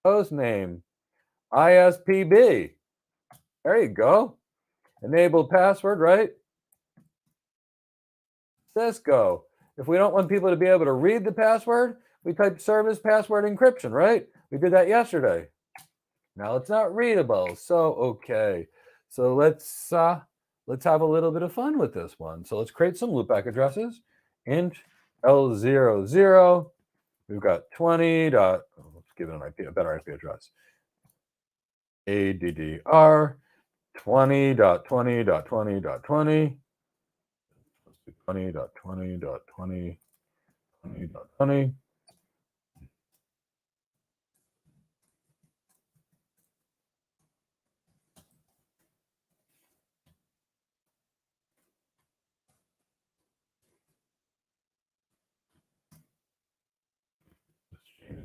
Host name. ISPB. There you go. Enabled password, right? Cisco. If we don't want people to be able to read the password, we type service password encryption, right? We did that yesterday. Now it's not readable. So, okay. So let's have a little bit of fun with this one. So let's create some loopback addresses. Int L00. We've got 20. Let's give it a better IP address. ADDR 20.20.20.20. 20.20.20.20.20.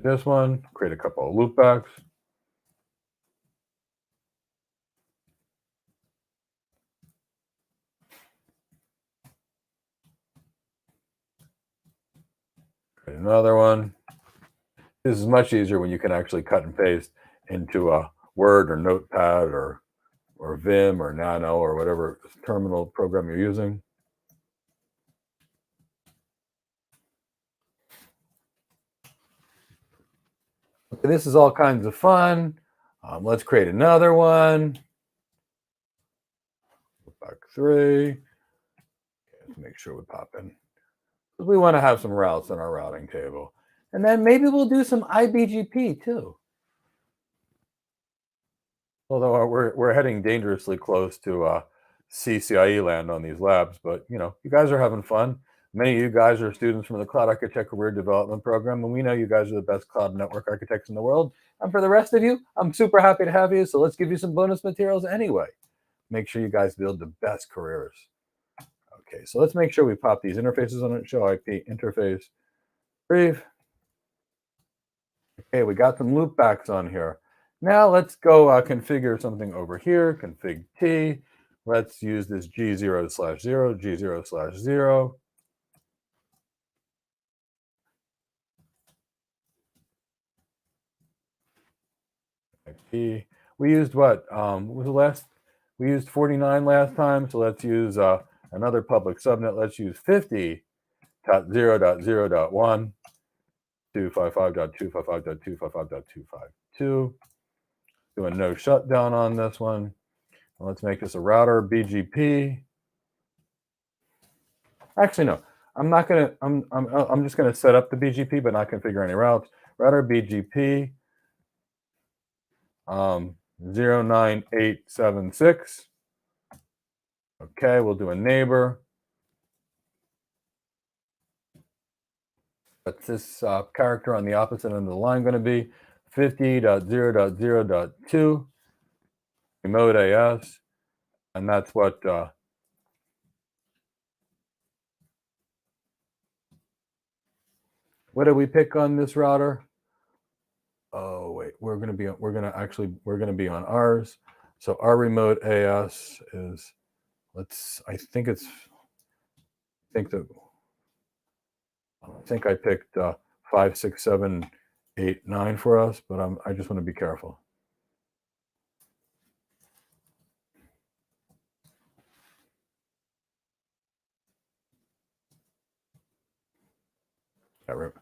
This one, create a couple of loopbacks. Create another one. This is much easier when you can actually cut and paste into a Word or Notepad or Vim or Nano or whatever terminal program you're using. Okay, this is all kinds of fun. Let's create another one. Back 3. Okay, let's make sure we pop in. We want to have some routes in our routing table. And then maybe we'll do some IBGP too. Although we're heading dangerously close to CCIE land on these labs, but you guys are having fun. Many of you guys are students from the Cloud Architect Career Development Program, and we know you guys are the best cloud network architects in the world. And for the rest of you, I'm super happy to have you. So let's give you some bonus materials anyway. Make sure you guys build the best careers. Okay, so let's make sure we pop these interfaces on it. Show IP interface brief. Okay, we got some loopbacks on here. Now let's go configure something over here. Config T. Let's use this G0/0, G0/0. IP. We used what? What was the last? We used 49 last time, so let's use another public subnet. Let's use 50.0.0.1, 255.255.255.252. Do a no shutdown on this one. Let's make this a router BGP. Actually, no. I'm not gonna. I'm just gonna set up the BGP, but not configure any routes. Router BGP 09876. Okay, we'll do a neighbor. What's this character on the opposite end of the line going to be? 50.0.0.2 remote AS, and that's what. What did we pick on this router? Oh wait, we're gonna be on ours. So our remote AS is, I think I picked 5, 6, 7, 8, 9 for us, but I just want to be careful. Yeah, right.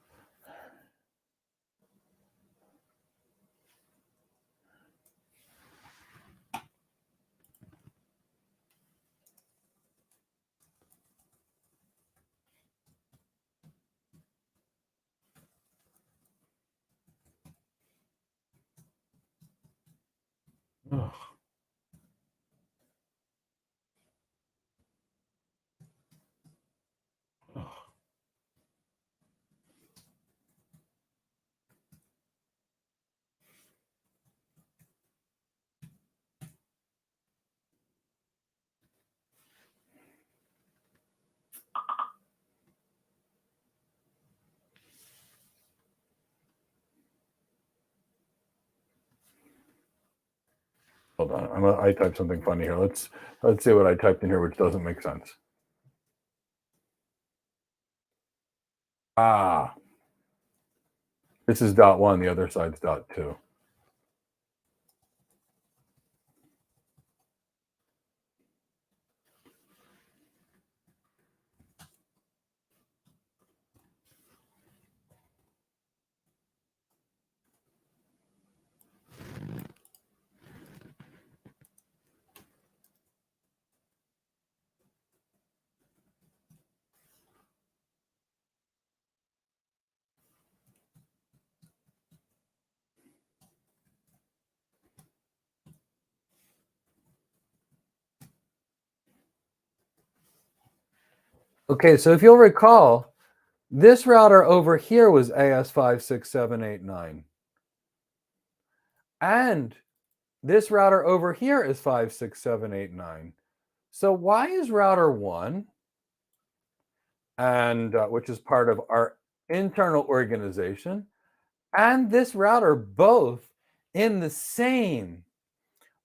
Oh. Hold on, I typed something funny here. Let's see what I typed in here, which doesn't make sense. Ah, this is dot one. The other side's dot two. Okay, so if you'll recall, this router over here was AS56789. And this router over here is 56789. So why is router 1, and which is part of our internal organization, and this router both in the same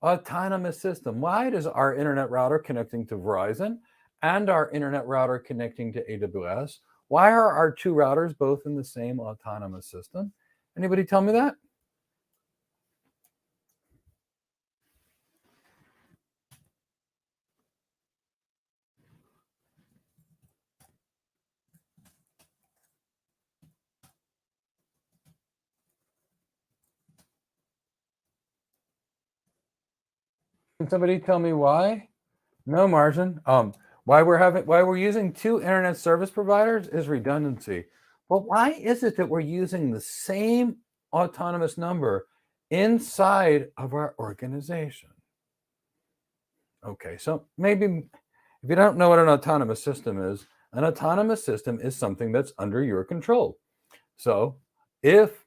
autonomous system? Why does our internet router connecting to Verizon and our internet router connecting to AWS, why are our two routers both in the same autonomous system? Anybody tell me that? Can somebody tell me why? No, Margin. Why we're using two internet service providers is redundancy. But why is it that we're using the same autonomous number inside of our organization? Okay, so maybe if you don't know what an autonomous system is something that's under your control. So if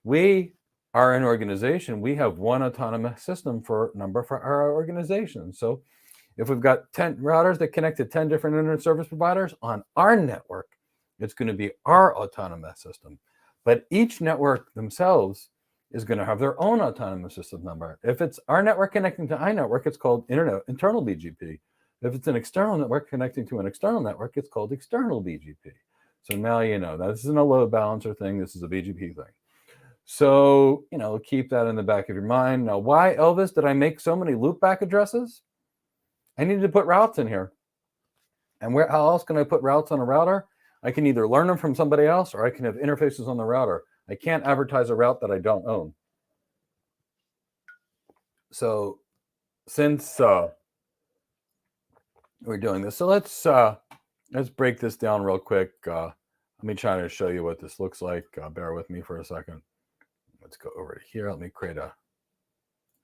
we are an organization, we have one autonomous system for our organization. So if we've got 10 routers that connect to 10 different internet service providers on our network, it's going to be our autonomous system. But each network themselves is going to have their own autonomous system number. If it's our network connecting to iNetwork, it's called internal BGP. If it's an external network connecting to an external network, it's called external BGP. So now you know. This isn't a load balancer thing. This is a BGP thing. So, keep that in the back of your mind. Now, why, Elvis, did I make so many loopback addresses? I needed to put routes in here. And how else can I put routes on a router? I can either learn them from somebody else or I can have interfaces on the router. I can't advertise a route that I don't own. So since we're doing this, so let's break this down real quick. Let me try to show you what this looks like. Bear with me for a second. Let's go over to here. Let me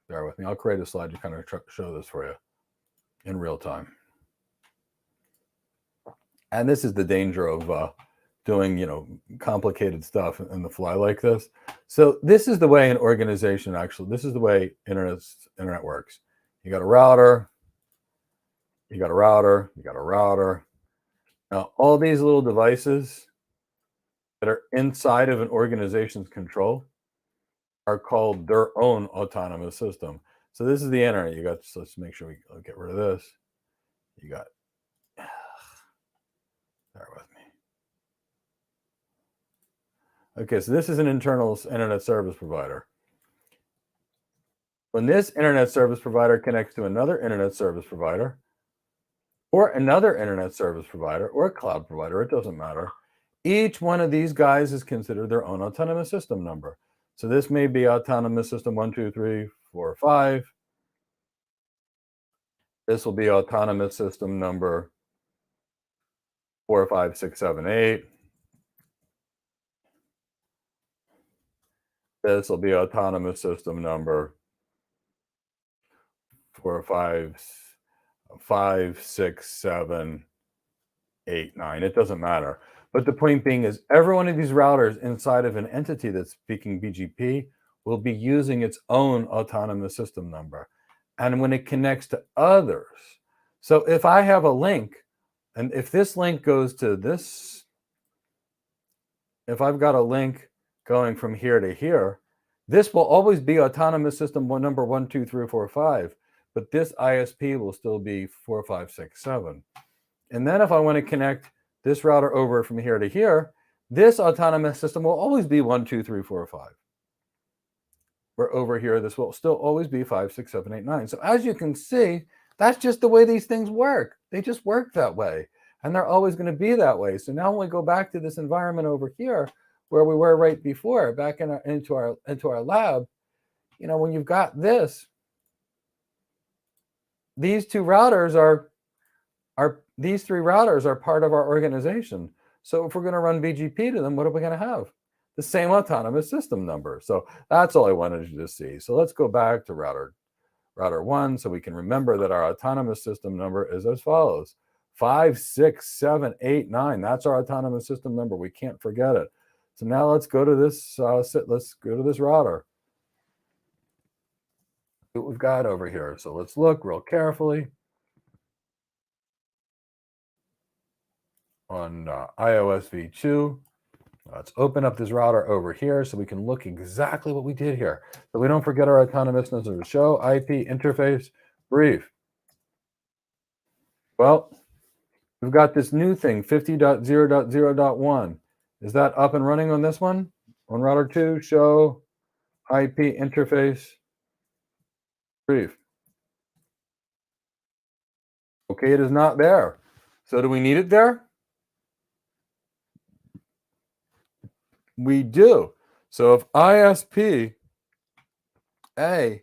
bear with me. I'll create a slide to kind of show this for you in real time. And this is the danger of doing, complicated stuff in the fly like this. So this is the way an organization this is the way internet works. You got a router, you got a router, you got a router. Now, all these little devices that are inside of an organization's control are called their own autonomous system. So this is the internet. You got, so let's make sure we get rid of this. You got, bear with me. Okay, so this is an internal internet service provider. When this internet service provider connects to another internet service provider, or another internet service provider, or a cloud provider, it doesn't matter. Each one of these guys is considered their own autonomous system number. So this may be autonomous system 1, 2, 3, 4, 5. This will be autonomous system number 4, 5, 6, 7, 8. This will be autonomous system number 4, 5, 6, 7, 8, 9. It doesn't matter. But the point being is every one of these routers inside of an entity that's speaking BGP will be using its own autonomous system number. And when it connects to others, so if I have a link, and if this link goes to this, if I've got a link going from here to here, This will always be autonomous system number 1, 2, 3, 4, 5, but this ISP will still be 4, 5, 6, 7. And then if I want to connect this router over from here to here, this autonomous system will always be 1, 2, 3, 4, 5. Where over here, this will still always be 5, 6, 7, 8, 9. So as you can see, that's just the way these things work. They just work that way. And they're always going to be that way. So now when we go back to this environment over here, where we were right before, back into our lab, when you've got this, these two routers these three routers are part of our organization. So if we're going to run BGP to them, what are we going to have? The same autonomous system number. So that's all I wanted you to see. So let's go back to router 1 so we can remember that our autonomous system number is as follows: 5, 6, 7, 8, 9. That's our autonomous system number. We can't forget it. So now let's go to this. Let's go to this router. See what we've got over here. So let's look real carefully on iOS v2. Let's open up this router over here so we can look exactly what we did here. So we don't forget our autonomousness of the show, IP, interface, brief. Well, we've got this new thing, 50.0.0.1. Is that up and running on this one? On router 2, show, IP, interface, brief. Okay, it is not there. So do we need it there? We do. So if ISP A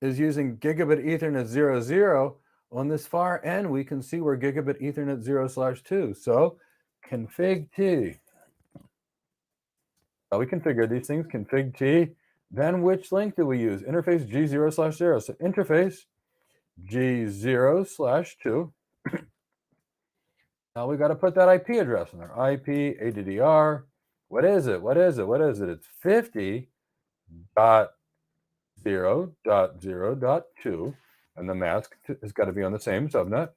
is using gigabit Ethernet 00, on this far end, we can see we're gigabit Ethernet 0/2. So config T. We configure these things, config T. Then which link do we use? Interface G0/0. So interface G0/2. Now we got to put that IP address in there. IP, ADDR. What is it? It's 50.0.0.2. And the mask has got to be on the same subnet.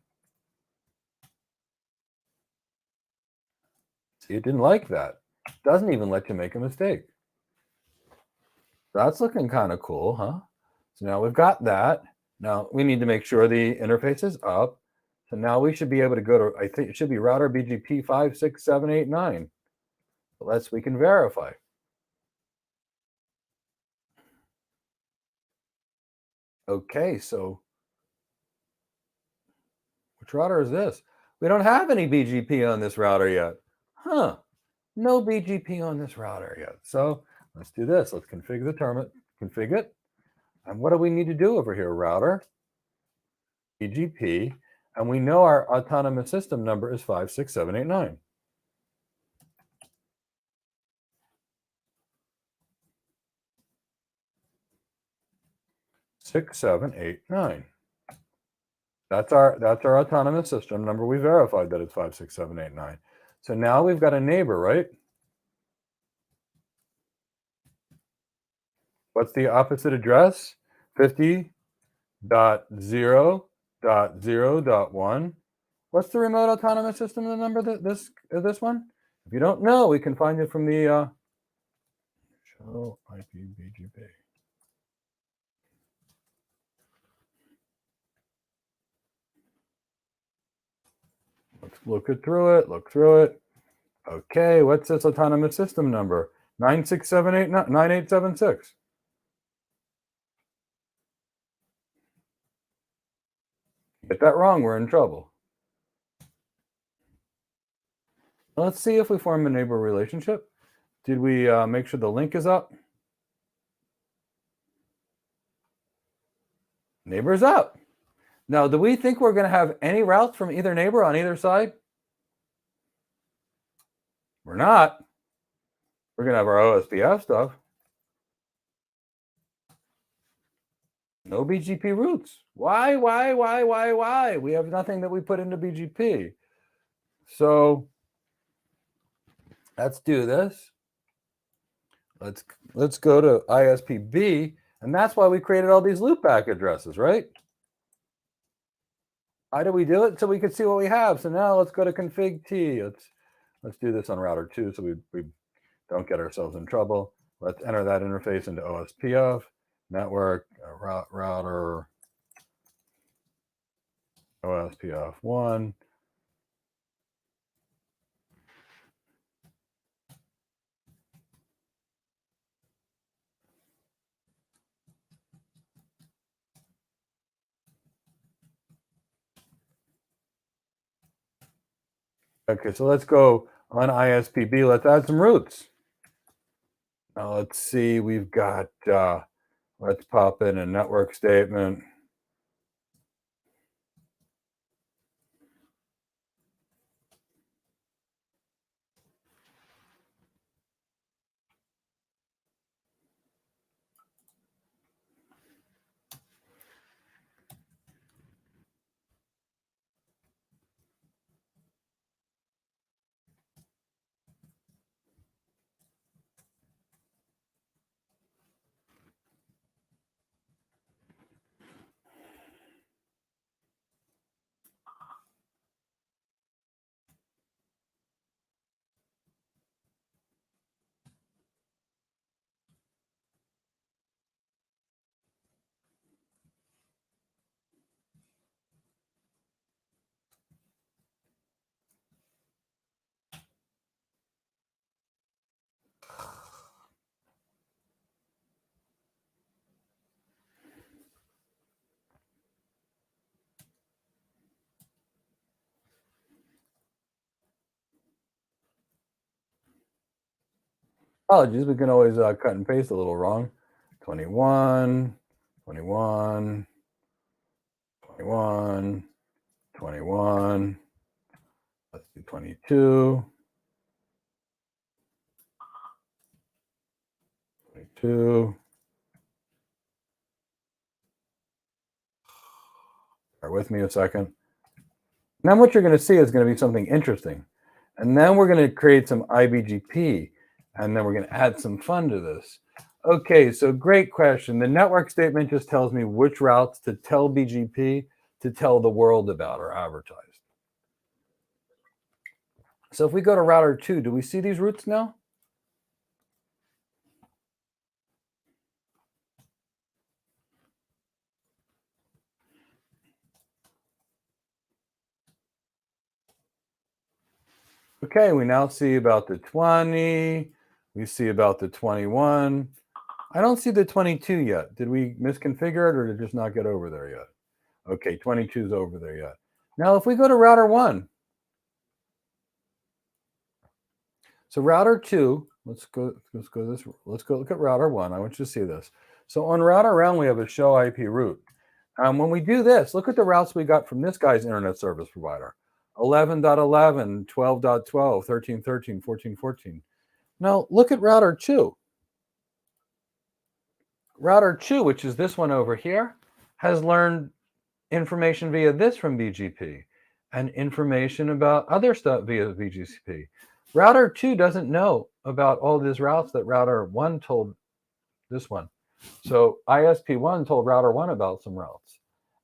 See, it didn't like that. It doesn't even let you make a mistake. That's looking kind of cool, huh? So now we've got that. Now we need to make sure the interface is up. So now we should be able to go to, I think it should be router BGP 5, 6, 7, 8, 9. We can verify. Okay, so which router is this? We don't have any BGP on this router yet. Huh, no BGP on this router yet. So let's do this. Let's configure the terminal, configure it. And what do we need to do over here? Router, BGP, and we know our autonomous system number is 5, 6, 7, 8, 9. Six, 7, 8, 9. That's our autonomous system number. We verified that it's 5, 6, 7, 8, 9. So now we've got a neighbor, right? What's the opposite address? 50.0.0.1. What's the remote autonomous system number? This one? If you don't know, we can find it from the show IP BGP. Let's look through it. Okay, what's this autonomous system number? 967899876. Get that wrong, we're in trouble. Let's see if we form a neighbor relationship. Did we make sure the link is up? Neighbor's up. Now, do we think we're going to have any routes from either neighbor on either side? We're not. We're going to have our OSPF stuff. No BGP routes. Why? We have nothing that we put into BGP. So let's do this. Let's go to ISPB, and that's why we created all these loopback addresses, right? Why do we do it? So we could see what we have. So now let's go to config T. Let's do this on router 2 so we don't get ourselves in trouble. Let's enter that interface into OSPF, network, router, OSPF 1. Okay, so let's go on ISPB. Let's add some routes. Now let's see, we've got, let's pop in a network statement. Apologies, we can always cut and paste a little wrong. 21, 21, 21, 21. Let's do 22, 22. Bear with me a second. Now what you're going to see is going to be something interesting. And then we're going to create some IBGP, and then we're going to add some fun to this. Okay, so great question. The network statement just tells me which routes to tell BGP to tell the world about or advertise. So if we go to router 2, do we see these routes now? Okay, we now see about the 20. We see about the 21. I don't see the 22 yet. Did we misconfigure it or did it just not get over there yet? Okay, 22 is over there yet. Now, if we go to router 1, so router 2, let's go look at router 1. I want you to see this. So on router 1, we have a show IP route. When we do this, look at the routes we got from this guy's internet service provider. 11.11, 12.12, 13.13, 14.14. Now, look at router 2. Router 2, which is this one over here, has learned information via this from BGP and information about other stuff via BGP. Router 2 doesn't know about all these routes that router 1 told this one. So ISP1 told router 1 about some routes.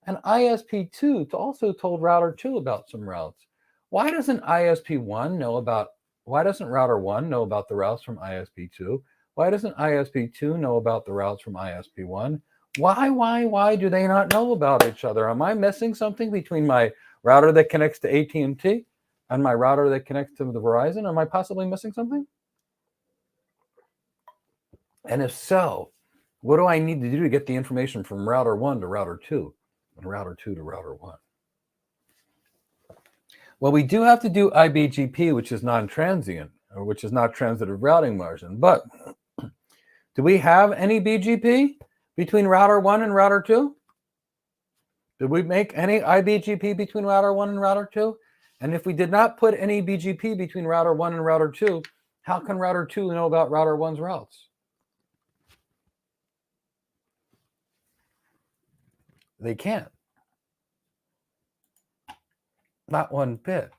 And ISP2 also told router 2 about some routes. Why doesn't ISP1 know about, why doesn't router 1 know about the routes from ISP2? Why doesn't ISP2 know about the routes from ISP1? Why do they not know about each other? Am I missing something between my router that connects to AT&T and my router that connects to the Verizon? Am I possibly missing something? And if so, what do I need to do to get the information from router 1 to router 2 and router 2 to router 1? Well, we do have to do IBGP, which is non-transient, or which is not transitive routing margin. But do we have any BGP between router 1 and router 2? Did we make any IBGP between router 1 and router 2? And if we did not put any BGP between router 1 and router 2, how can router 2 know about router 1's routes? They can't. Not one bit.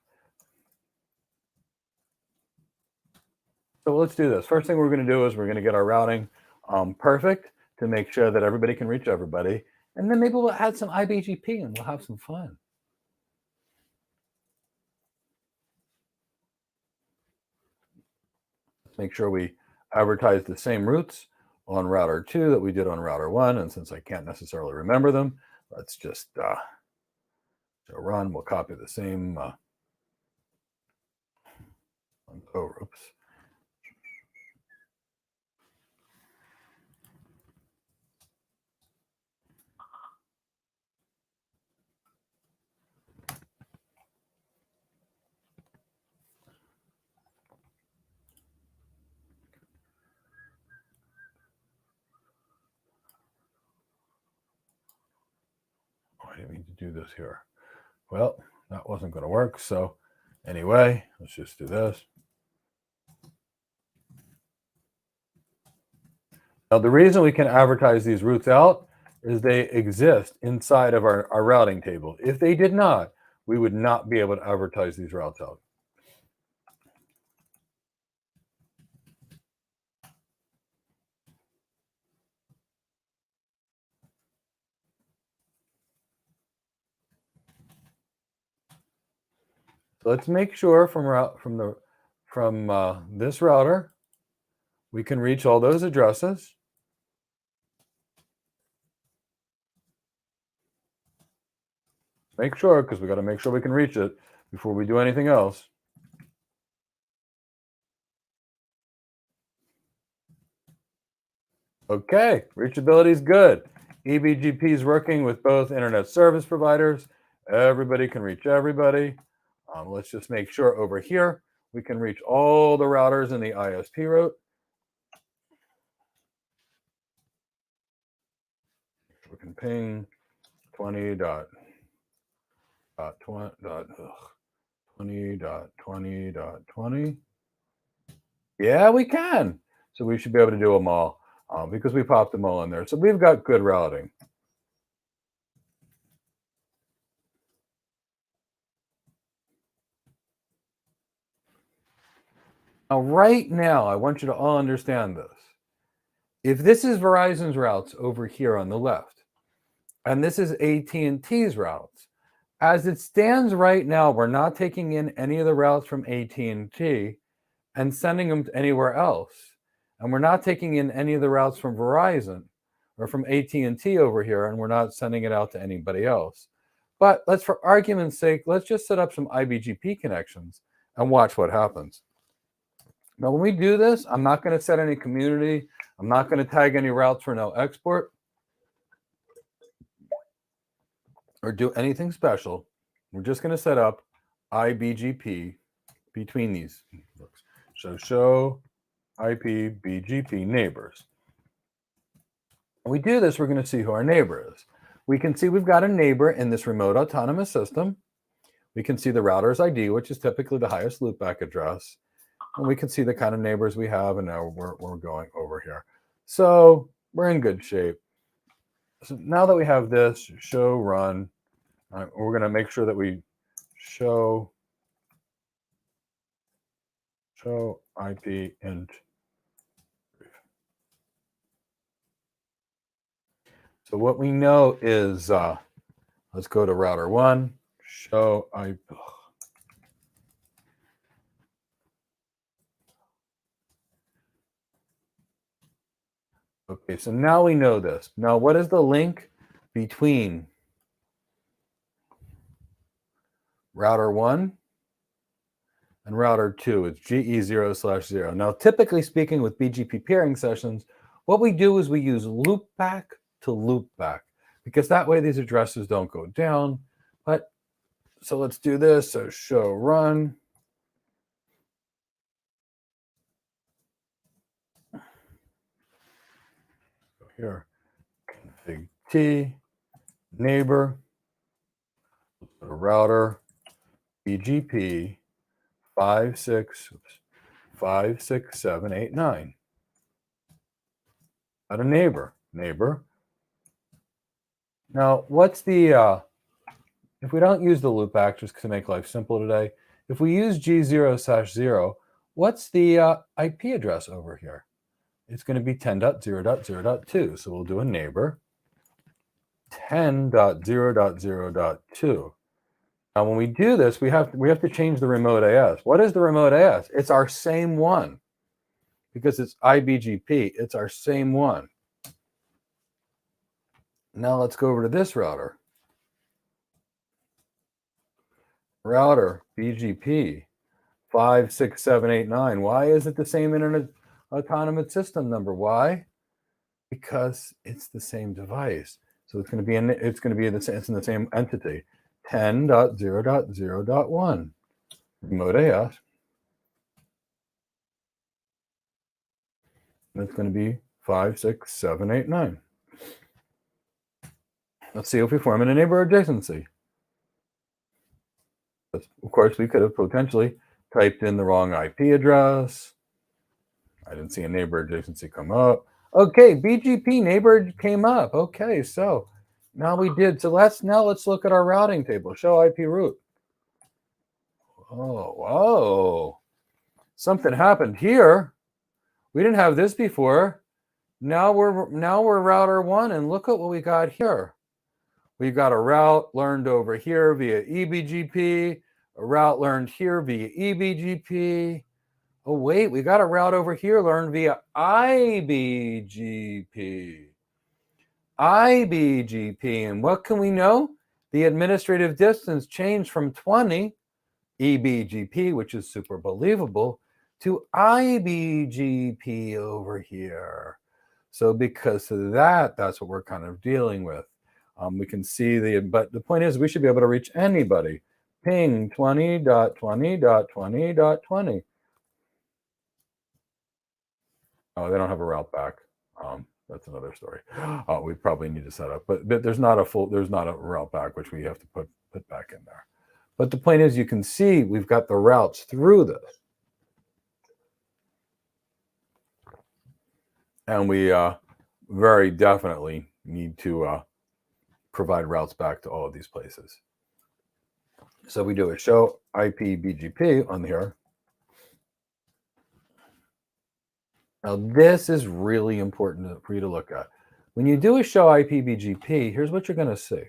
So let's do this. First thing we're going to do is we're going to get our routing perfect to make sure that everybody can reach everybody. And then maybe we'll add some IBGP and we'll have some fun. Let's make sure we advertise the same routes on router 2 that we did on router 1. And since I can't necessarily remember them, let's just run. We'll copy the same. Oops. I didn't mean to do this here. Well, that wasn't going to work. So anyway, let's just do this. Now, the reason we can advertise these routes out is they exist inside of our routing table. If they did not, we would not be able to advertise these routes out. So let's make sure from this router, we can reach all those addresses. Make sure, because we got to make sure we can reach it before we do anything else. Okay, reachability is good. eBGP is working with both internet service providers. Everybody can reach everybody. Let's just make sure over here we can reach all the routers in the ISP route. We can ping 20.20.20.20. Yeah, we can. So we should be able to do them all because we popped them all in there. So we've got good routing. Now, right now, I want you to all understand this. If this is Verizon's routes over here on the left, and this is AT&T's routes, as it stands right now, we're not taking in any of the routes from AT&T and sending them to anywhere else. And we're not taking in any of the routes from Verizon or from AT&T over here, and we're not sending it out to anybody else. But let's, for argument's sake, let's just set up some IBGP connections and watch what happens. Now, when we do this, I'm not going to set any community. I'm not going to tag any routes for no export or do anything special. We're just going to set up IBGP between these. So show IP BGP neighbors. When we do this, we're going to see who our neighbor is. We can see we've got a neighbor in this remote autonomous system. We can see the router's ID, which is typically the highest loopback address. And we can see the kind of neighbors we have, and now we're going over here. So we're in good shape. So now that we have this, show run, we're going to make sure that we show IP int. So what we know is, let's go to router 1, show IP. Okay, so now we know this. Now, what is the link between router 1 and router 2? It's GE0/0. Now, typically speaking with BGP peering sessions, what we do is we use loopback to loopback because that way these addresses don't go down. But so let's do this. So show run. Here, config T, neighbor, router, BGP 56789. At a neighbor. Now, what's the, if we don't use the loopback, just to make life simple today, if we use G0/0, what's the IP address over here? It's going to be 10.0.0.2. So we'll do a neighbor 10.0.0.2. Now, when we do this, we have to change the remote AS. What is the remote AS? It's our same one. because it's IBGP. It's our same one. Now let's go over to this router. Router BGP 56789. Why is it the same Internet Autonomous System number? Why? Because it's the same device. So it's going to be in the same entity. 10.0.0.1. Remote AS. That's going to be 56789. Let's see if we form an neighbor adjacency. Of course, we could have potentially typed in the wrong IP address. I didn't see a neighbor adjacency come up. Okay, BGP neighbor came up. Okay, so now we did. So let's look at our routing table. Show IP route. Oh, whoa. Something happened here. We didn't have this before. Now we're router 1, and look at what we got here. We've got a route learned over here via EBGP, a route learned here via EBGP. Oh, wait, we got a route over here learned via IBGP. IBGP, and what can we know? The administrative distance changed from 20, EBGP, which is super believable, to IBGP over here. So because of that, that's what we're kind of dealing with. We can see but the point is we should be able to reach anybody. Ping 20.20.20.20. Oh, they don't have a route back. That's another story. We probably need to set up, but there's not a route back, which we have to put back in there. But the point is, you can see we've got the routes through this. And we very definitely need to provide routes back to all of these places. So we do a show IP BGP on here. Now this is really important for you to look at. When you do a show IP BGP, here's what you're going to see.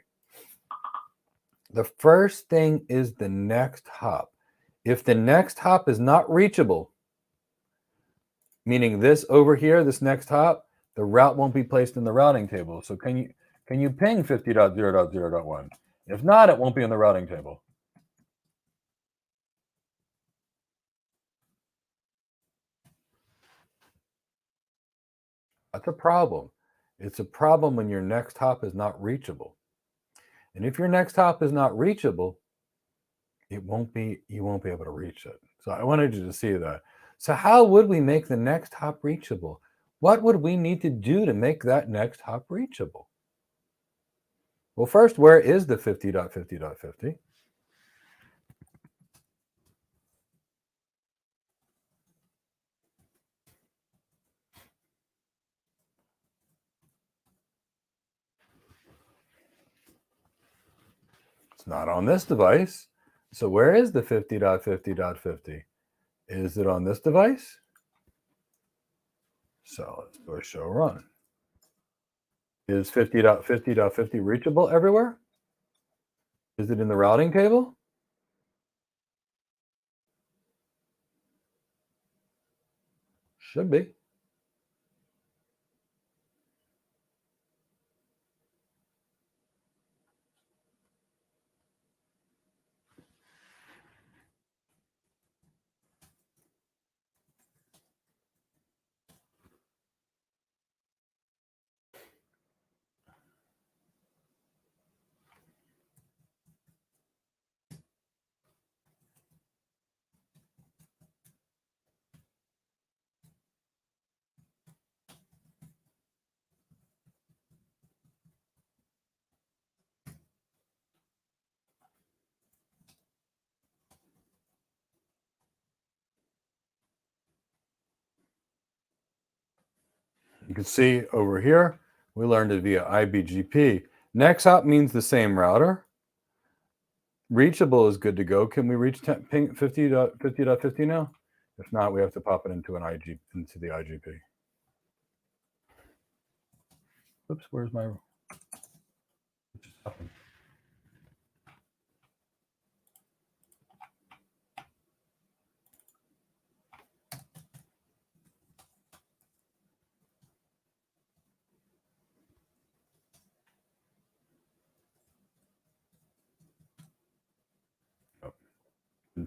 The first thing is the next hop. If the next hop is not reachable, meaning this over here, this next hop, the route won't be placed in the routing table. So can you ping 50.0.0.1? If not, it won't be in the routing table. That's a problem. It's a problem when your next hop is not reachable. And if your next hop is not reachable, you won't be able to reach it. So I wanted you to see that. So how would we make the next hop reachable? What would we need to do to make that next hop reachable? Well, first, where is the 50.50.50? It's not on this device. So where is the 50.50.50? Is it on this device? So let's go show run. Is 50.50.50 reachable everywhere? Is it in the routing table? Should be. You can see over here, we learned it via IBGP. Next hop means the same router. Reachable is good to go. Can we reach 50.50.50 now? If not, we have to pop it into the IGP. Oops, where's my... What just happened?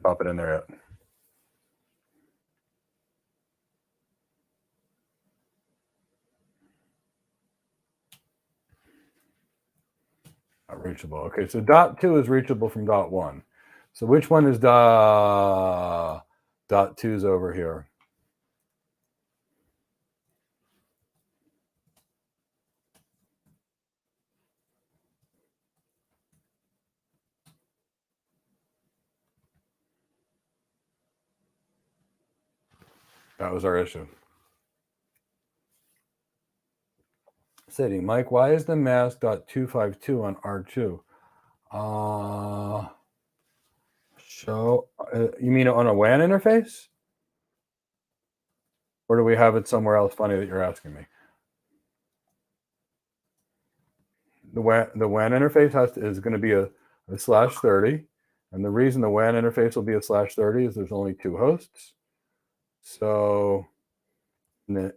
Pop it in there yet. Not reachable. Okay, so dot 2 is reachable from dot 1. So which one is dot 2's over here? That was our issue. City, Mike, why is the mask .252 on R2? You mean on a WAN interface? Or do we have it somewhere else funny that you're asking me? The WAN interface is going to be a /30. And the reason the WAN interface will be a /30 is there's only 2 hosts. So that's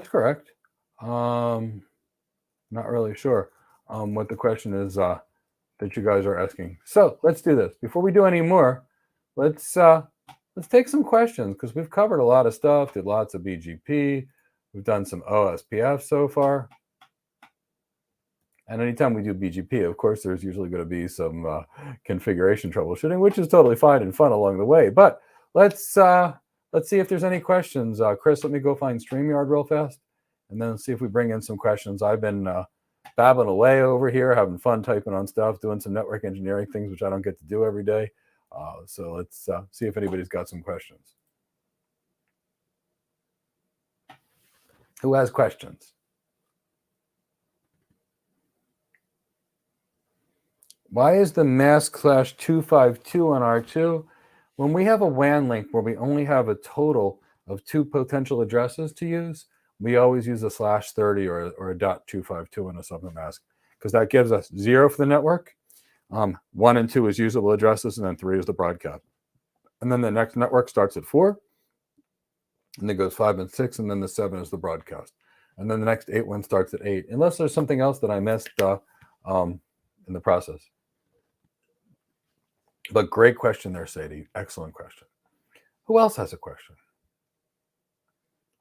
correct. Not really sure what the question is that you guys are asking. So let's do this. Before we do any more, let's take some questions, because we've covered a lot of stuff, did lots of BGP. We've done some OSPF so far. And anytime we do BGP, of course, there's usually going to be some configuration troubleshooting, which is totally fine and fun along the way. But let's see if there's any questions. Chris, let me go find StreamYard real fast, and then see if we bring in some questions. I've been babbling away over here, having fun typing on stuff, doing some network engineering things, which I don't get to do every day. So let's see if anybody's got some questions. Who has questions? Why is the mask /252 on R2? When we have a WAN link where we only have a total of 2 potential addresses to use, we always use a /30 or a .252 on a subnet mask, because that gives us 0 for the network. 1 and 2 is usable addresses, and then 3 is the broadcast. And then the next network starts at 4, and then goes 5 and 6, and then the 7 is the broadcast. And then the next 8 one starts at 8, unless there's something else that I missed in the process. But great question there, Sadie. Excellent question. Who else has a question?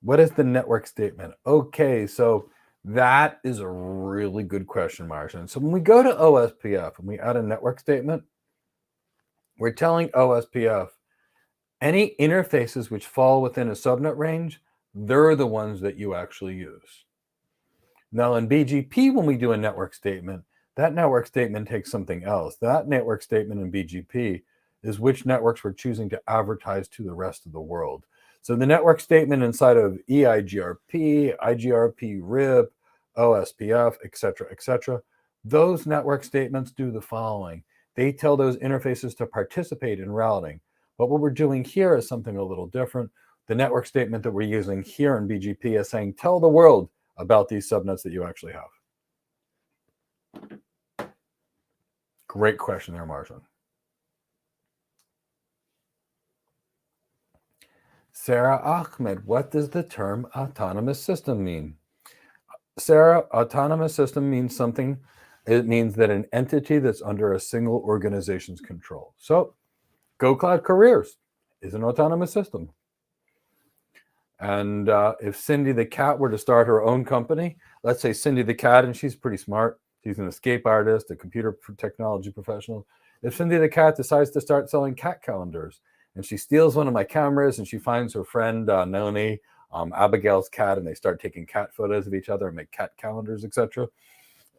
What is the network statement? Okay, so that is a really good question, Martian. So when we go to OSPF and we add a network statement, we're telling OSPF any interfaces which fall within a subnet range, they're the ones that you actually use. Now in BGP, when we do a network statement, that network statement takes something else. That network statement in BGP is which networks we're choosing to advertise to the rest of the world. So the network statement inside of EIGRP, IGRP, RIP, OSPF, etc., those network statements do the following. They tell those interfaces to participate in routing. But what we're doing here is something a little different. The network statement that we're using here in BGP is saying, tell the world about these subnets that you actually have. Great question there, Martin. Sarah Ahmed, what does the term autonomous system mean? Sarah, autonomous system means something. It means that an entity that's under a single organization's control. So, GoCloud Careers is an autonomous system. And if Cindy the cat were to start her own company, let's say Cindy the cat, and she's pretty smart. She's an escape artist, a computer technology professional. If Cindy the cat decides to start selling cat calendars, and she steals one of my cameras, and she finds her friend Noni, Abigail's cat, and they start taking cat photos of each other and make cat calendars, etc.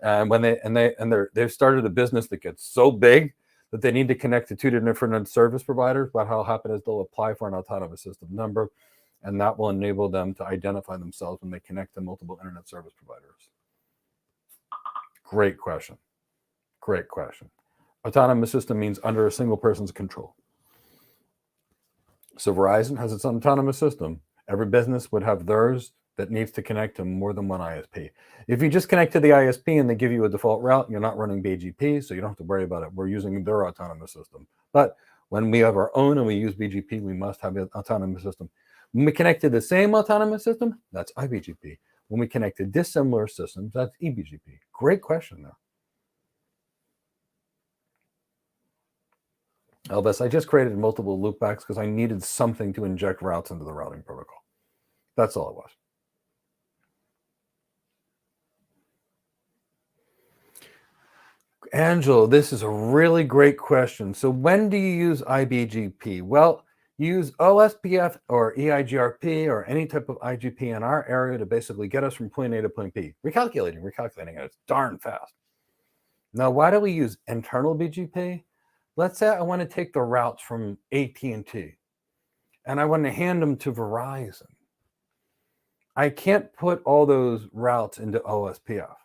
And when they've started a business that gets so big that they need to connect to 2 different service providers, what will happen is they'll apply for an autonomous system number, and that will enable them to identify themselves when they connect to multiple internet service providers. Great question. Great question. Autonomous system means under a single person's control. So Verizon has its own autonomous system. Every business would have theirs that needs to connect to more than one ISP. If you just connect to the ISP and they give you a default route, you're not running BGP, so you don't have to worry about it. We're using their autonomous system. But when we have our own and we use BGP, we must have an autonomous system. When we connect to the same autonomous system, that's IBGP. When we connect to dissimilar systems, that's eBGP. Great question, though. Elvis, I just created multiple loopbacks because I needed something to inject routes into the routing protocol. That's all it was. Angelo, this is a really great question. So when do you use IBGP? Well, use OSPF or EIGRP or any type of IGP in our area to basically get us from point A to point B. Recalculating, and it's darn fast. Now, why do we use internal BGP? Let's say I want to take the routes from AT&T and I want to hand them to Verizon. I can't put all those routes into OSPF.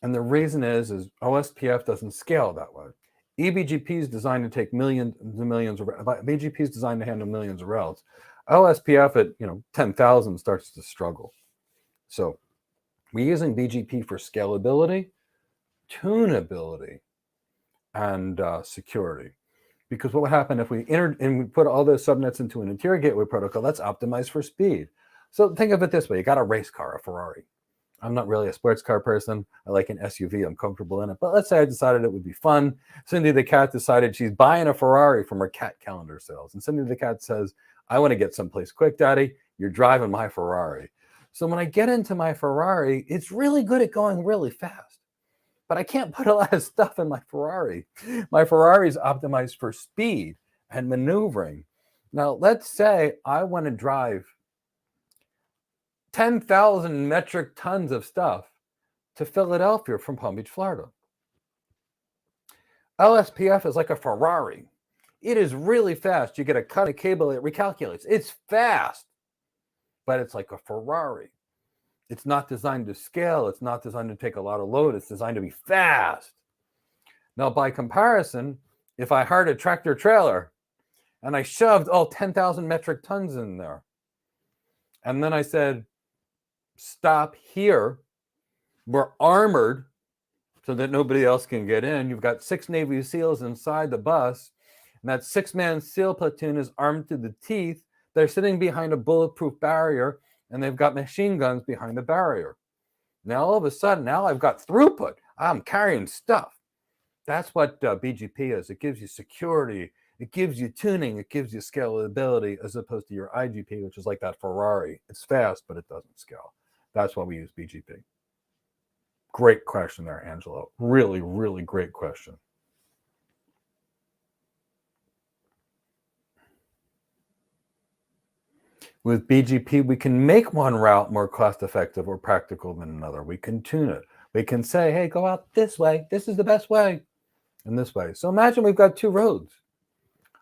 And the reason is OSPF doesn't scale that way. eBGP is designed to take millions and millions of BGP is designed to handle millions of routes. OSPF at 10,000 starts to struggle. So we're using BGP for scalability, tunability, and security. Because what would happen if we put all those subnets into an interior gateway protocol that's optimized for speed? So think of it this way: you got a race car, a Ferrari. I'm not really a sports car person. I like an SUV. I'm comfortable in it. But let's say I decided it would be fun. Cindy the cat decided she's buying a Ferrari from her cat calendar sales. And Cindy the cat says, I want to get someplace quick, Daddy. You're driving my Ferrari. So when I get into my Ferrari, it's really good at going really fast. But I can't put a lot of stuff in my Ferrari. My Ferrari is optimized for speed and maneuvering. Now, let's say I want to drive 10,000 metric tons of stuff to Philadelphia from Palm Beach, Florida. OSPF is like a Ferrari. It is really fast. You get a cut of cable, it recalculates. It's fast, but it's like a Ferrari. It's not designed to scale. It's not designed to take a lot of load. It's designed to be fast. Now, by comparison, if I hired a tractor trailer and I shoved all 10,000 metric tons in there, and then I said, stop here. We're armored so that nobody else can get in. You've got 6 Navy SEALs inside the bus, and that 6-man SEAL platoon is armed to the teeth. They're sitting behind a bulletproof barrier, and they've got machine guns behind the barrier. Now, all of a sudden, now I've got throughput. I'm carrying stuff. That's what BGP is. It gives you security. It gives you tuning. It gives you scalability as opposed to your IGP, which is like that Ferrari. It's fast, but it doesn't scale. That's why we use BGP. Great question there, Angelo. Really, really great question. With BGP, we can make one route more cost-effective or practical than another. We can tune it. We can say, hey, go out this way. This is the best way. And this way. So imagine we've got 2 roads.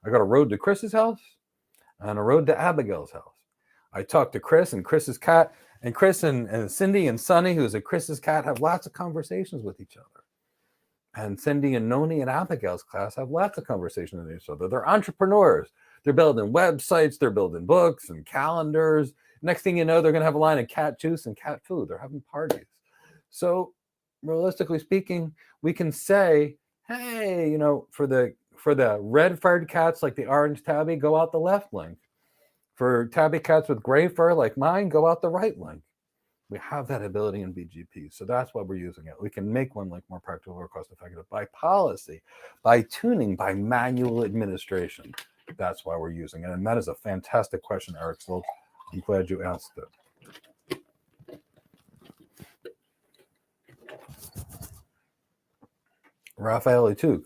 I got a road to Chris's house and a road to Abigail's house. I talked to Chris and Chris's cat, and Chris and Cindy and Sonny, who's a Chris's cat, have lots of conversations with each other. And Cindy and Noni and Abigail's class have lots of conversations with each other. They're entrepreneurs. They're building websites. They're building books and calendars. Next thing you know, they're going to have a line of cat juice and cat food. They're having parties. So realistically speaking, we can say, hey, for the red furred cats like the orange tabby, go out the left link. For tabby cats with gray fur like mine, go out the right link. We have that ability in BGP. So that's why we're using it. We can make one like more practical or cost effective by policy, by tuning, by manual administration. That's why we're using it. And that is a fantastic question, Eric. So I'm glad you asked it. Raphael Etuk,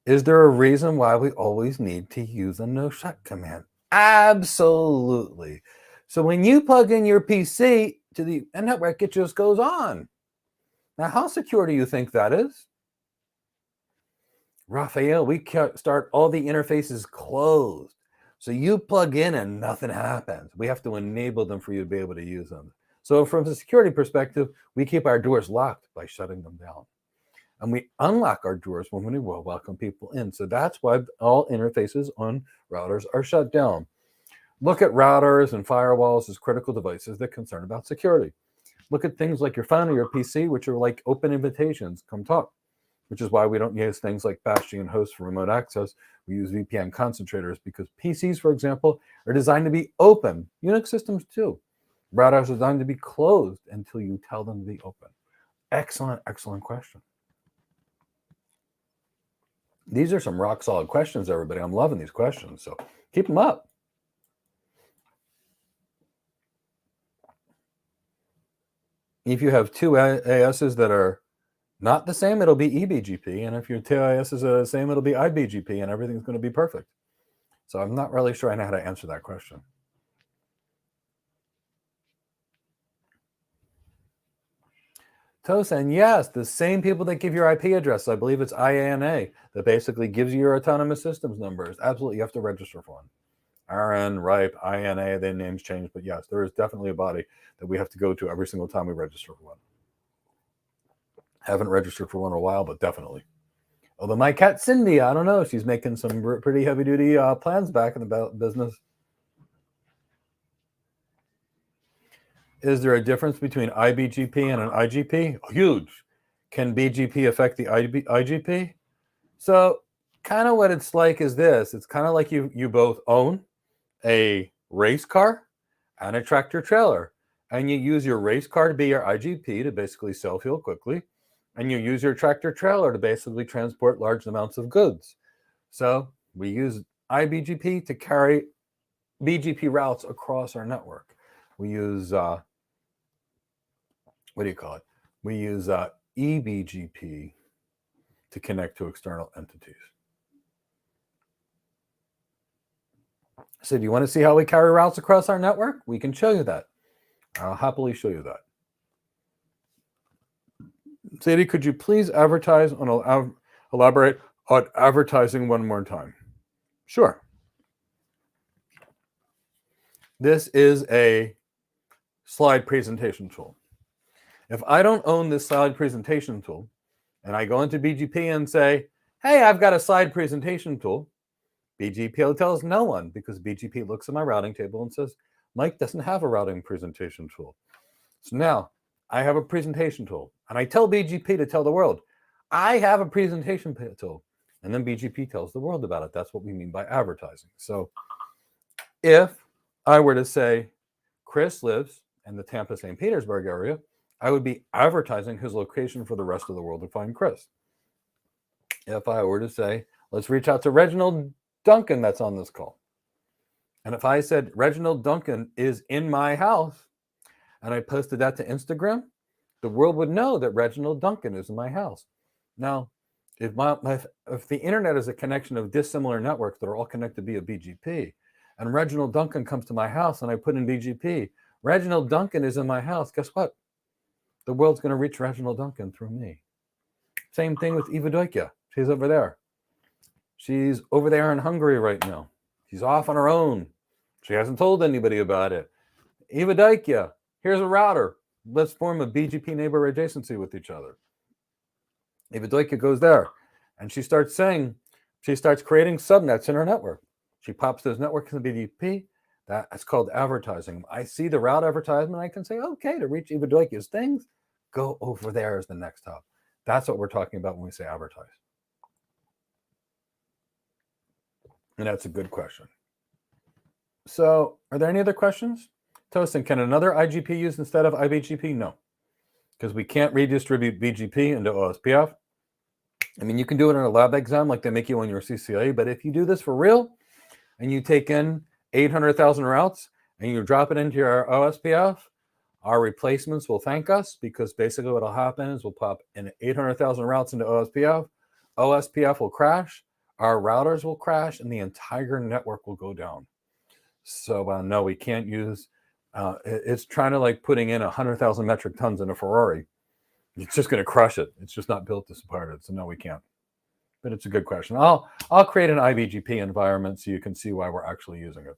is there a reason why we always need to use a no-shut command? Absolutely. So when you plug in your PC to the network, it just goes on. Now, how secure do you think that is? Raphael, we start all the interfaces closed. So you plug in and nothing happens. We have to enable them for you to be able to use them. So from a security perspective, we keep our doors locked by shutting them down. And we unlock our doors when we will welcome people in. So that's why all interfaces on routers are shut down. Look at routers and firewalls as critical devices that concern about security. Look at things like your phone or your PC, which are like open invitations. Come talk. Which is why we don't use things like Bastion hosts for remote access. We use VPN concentrators because PCs, for example, are designed to be open. Unix systems too. Routers are designed to be closed until you tell them to be open. Excellent, excellent question. These are some rock solid questions, everybody. I'm loving these questions, so keep them up. If you have two ASs that are not the same, it'll be eBGP. And if your two ASs are the same, it'll be IBGP, and everything's going to be perfect. So I'm not really sure I know how to answer that question. Tosin, yes, the same people that give your IP address. I believe it's IANA that basically gives you your autonomous systems numbers. Absolutely, you have to register for one. RN, RIPE, IANA, their names change, but yes, there is definitely a body that we have to go to every single time we register for one. Haven't registered for one in a while, but definitely. Although my cat Cindy, I don't know, she's making some pretty heavy-duty plans back in the business. Is there a difference between IBGP and an IGP? Huge. Can BGP affect the IGP? So kind of what it's like is this. It's kind of like you both own a race car and a tractor trailer. And you use your race car to be your IGP to basically sell fuel quickly. And you use your tractor trailer to basically transport large amounts of goods. So we use IBGP to carry BGP routes across our network. We use, what do you call it? We use eBGP to connect to external entities. So do you want to see how we carry routes across our network? We can show you that. I'll happily show you that. Sadie, could you please elaborate on advertising one more time? Sure. This is a slide presentation tool. If I don't own this slide presentation tool, and I go into BGP and say, hey, I've got a slide presentation tool, BGP tells no one, because BGP looks at my routing table and says, Mike doesn't have a routing presentation tool. So now I have a presentation tool, and I tell BGP to tell the world, I have a presentation tool. And then BGP tells the world about it. That's what we mean by advertising. So if I were to say, Chris lives in the Tampa, St. Petersburg area, I would be advertising his location for the rest of the world to find Chris. If I were to say, let's reach out to Reginald Duncan that's on this call. And if I said, Reginald Duncan is in my house, and I posted that to Instagram, the world would know that Reginald Duncan is in my house. Now, if the internet is a connection of dissimilar networks that are all connected via BGP, and Reginald Duncan comes to my house and I put in BGP, Reginald Duncan is in my house, guess what? The world's going to reach Reginald Duncan through me. Same thing with Eva Doikya. She's over there. She's over there in Hungary right now. She's off on her own. She hasn't told anybody about it. Eva Doikya, here's a router. Let's form a BGP neighbor adjacency with each other. Eva Doikya goes there, and she starts creating subnets in her network. She pops those networks in BGP. That's called advertising. I see the route advertisement. I can say, okay, to reach Eva Doikya's things, go over there as the next hop. That's what we're talking about when we say advertise. And that's a good question. So are there any other questions? Tosin, can another IGP use instead of IBGP? No, because we can't redistribute BGP into OSPF. I mean, you can do it in a lab exam like they make you on your CCNA, but if you do this for real and you take in 800,000 routes and you drop it into your OSPF, our replacements will thank us, because basically what will happen is we'll pop in 800,000 routes into OSPF. OSPF will crash, our routers will crash, and the entire network will go down. So no, we can't use, it's trying to like putting in 100,000 metric tons in a Ferrari. It's just going to crush it. It's just not built to support it. So no, we can't. But it's a good question. I'll create an IBGP environment so you can see why we're actually using it,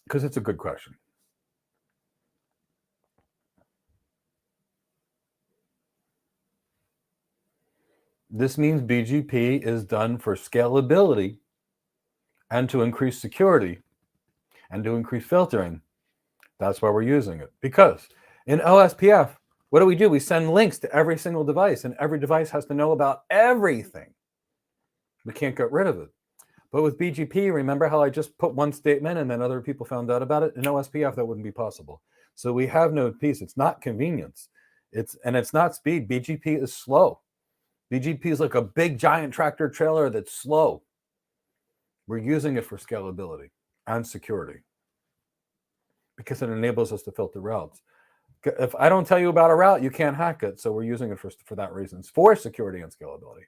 because it's a good question. This means BGP is done for scalability and to increase security and to increase filtering. That's why we're using it. Because in OSPF, what do? We send links to every single device, and every device has to know about everything. We can't get rid of it. But with BGP, remember how I just put one statement and then other people found out about it? In OSPF, that wouldn't be possible. So we have no peace. It's not convenience. It's not speed. BGP is slow. BGP is like a big giant tractor trailer that's slow. We're using it for scalability and security because it enables us to filter routes. If I don't tell you about a route, you can't hack it. So we're using it for that reason. It's for security and scalability.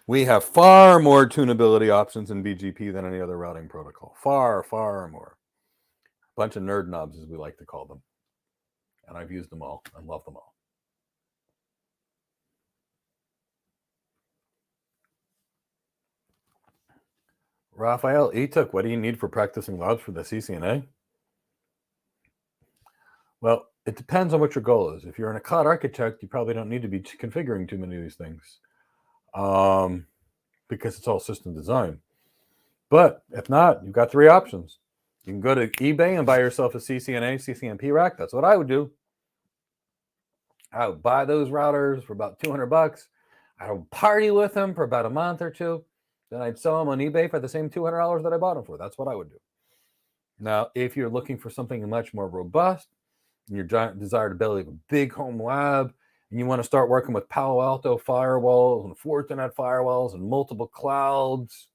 We have far more tunability options in BGP than any other routing protocol. Far, far more. A bunch of nerd knobs, as we like to call them. And I've used them all and love them all. Raphael Etuk, what do you need for practicing labs for the CCNA? Well, it depends on what your goal is. If you're an cloud architect, you probably don't need to be configuring too many of these things because it's all system design. But if not, you've got three options. You can go to eBay and buy yourself a CCNA, CCNP rack. That's what I would do. I would buy those routers for about $200. I would party with them for about a month or two. Then I'd sell them on eBay for the same $200 that I bought them for. That's what I would do. Now, if you're looking for something much more robust, and your desire to build a big home lab, and you want to start working with Palo Alto firewalls and Fortinet firewalls and multiple clouds,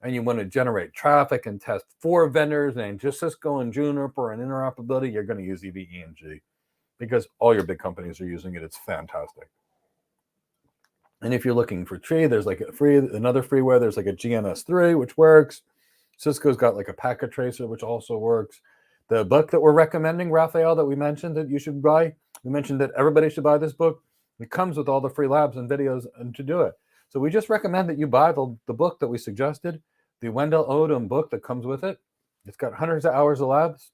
and you want to generate traffic and test 4 vendors and just Cisco and Juniper and interoperability, you're going to use EVE-NG because all your big companies are using it. It's fantastic. And if you're looking for tree, there's like another freeware. There's like a GNS3, which works. Cisco's got like a packet tracer, which also works. The book that we're recommending, Raphael, that we mentioned that you should buy, we mentioned that everybody should buy this book. It comes with all the free labs and videos and to do it. So we just recommend that you buy the book that we suggested, the Wendell Odom book that comes with it. It's got hundreds of hours of labs,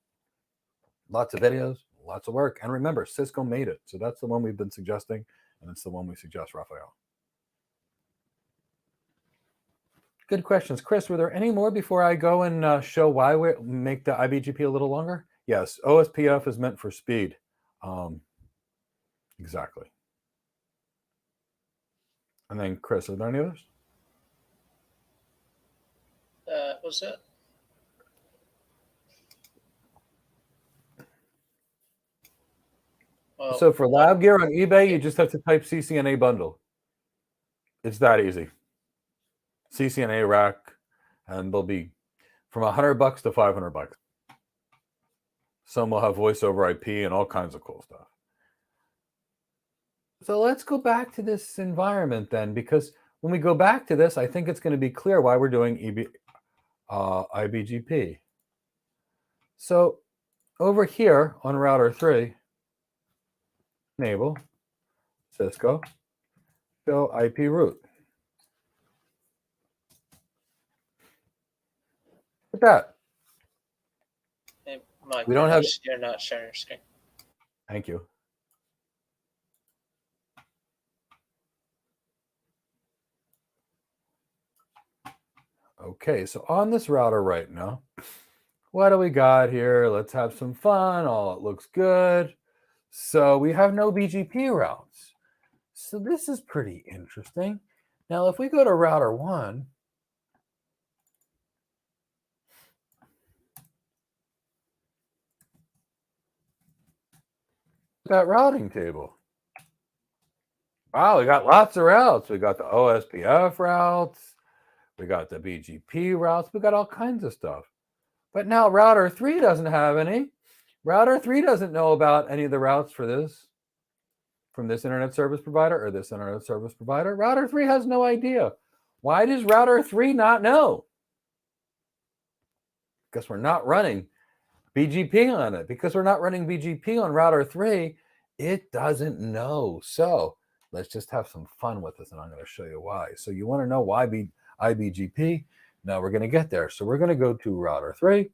lots of videos, lots of work. And remember, Cisco made it. So that's the one we've been suggesting, and it's the one we suggest, Raphael. Good questions. Chris, were there any more before I go and show why we make the IBGP a little longer? Yes, OSPF is meant for speed. Exactly. And then, Chris, are there any others? What's that? Well, so for lab gear on eBay, you just have to type CCNA bundle. It's that easy. CCNA rack, and they'll be from $100 to $500. Some will have voice over IP and all kinds of cool stuff. So let's go back to this environment then, because when we go back to this, I think it's going to be clear why we're doing IBGP. So over here on router 3, enable Cisco show IP route. Look at that. hey, Mike, We don't have. You're not sharing your screen. Thank you. Okay, so on this router right now, what do we got here? Let's have some fun. All it looks good. So we have no BGP routes. So this is pretty interesting. Now, if we go to router 1, that routing table. Wow, we got lots of routes. We got the OSPF routes. We got the BGP routes. We got all kinds of stuff. But now router 3 doesn't have any. Router 3 doesn't know about any of the routes for this from this internet service provider or this internet service provider. Router 3 has no idea. Why does router 3 not know? Because we're not running BGP on it. Because we're not running BGP on router 3, it doesn't know. So let's just have some fun with this, and I'm going to show you why. So you want to know why IBGP? Now we're going to get there. So we're going to go to router 3.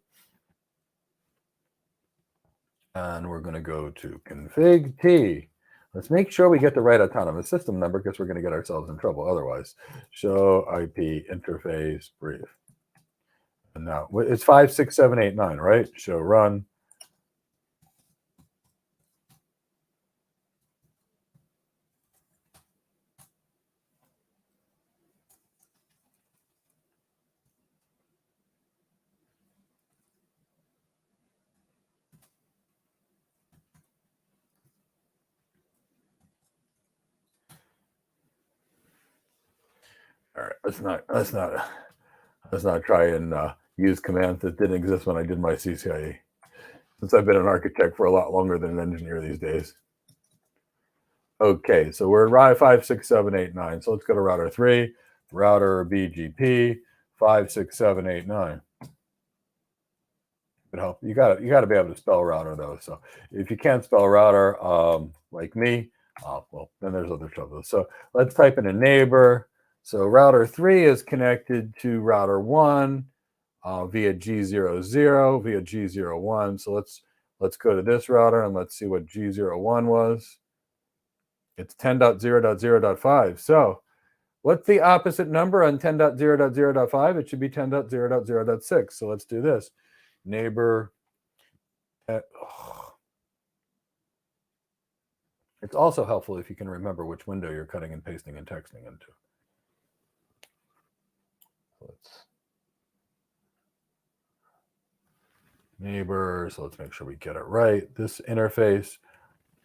And we're going to go to config T. Let's make sure we get the right autonomous system number because we're going to get ourselves in trouble otherwise. Show IP interface brief. And now it's 56789, right? Show run. All right, let's not try and use commands that didn't exist when I did my CCIE, since I've been an architect for a lot longer than an engineer these days. Okay, so we're at router 5, 6, 7, 8, 9. So let's go to router 3, router BGP 5, 6, 7, 8, 9. But help you got to be able to spell router though. So if you can't spell router, like me, well, then there's other trouble. So let's type in a neighbor. So router 3 is connected to router 1 via G00 via G01. So let's go to this router and let's see what G01 was. It's 10.0.0.5. So what's the opposite number on 10.0.0.5? It should be 10.0.0.6. So let's do this. Neighbor. It's also helpful if you can remember which window you're cutting and pasting and texting into. Neighbor. So let's make sure we get it right. This interface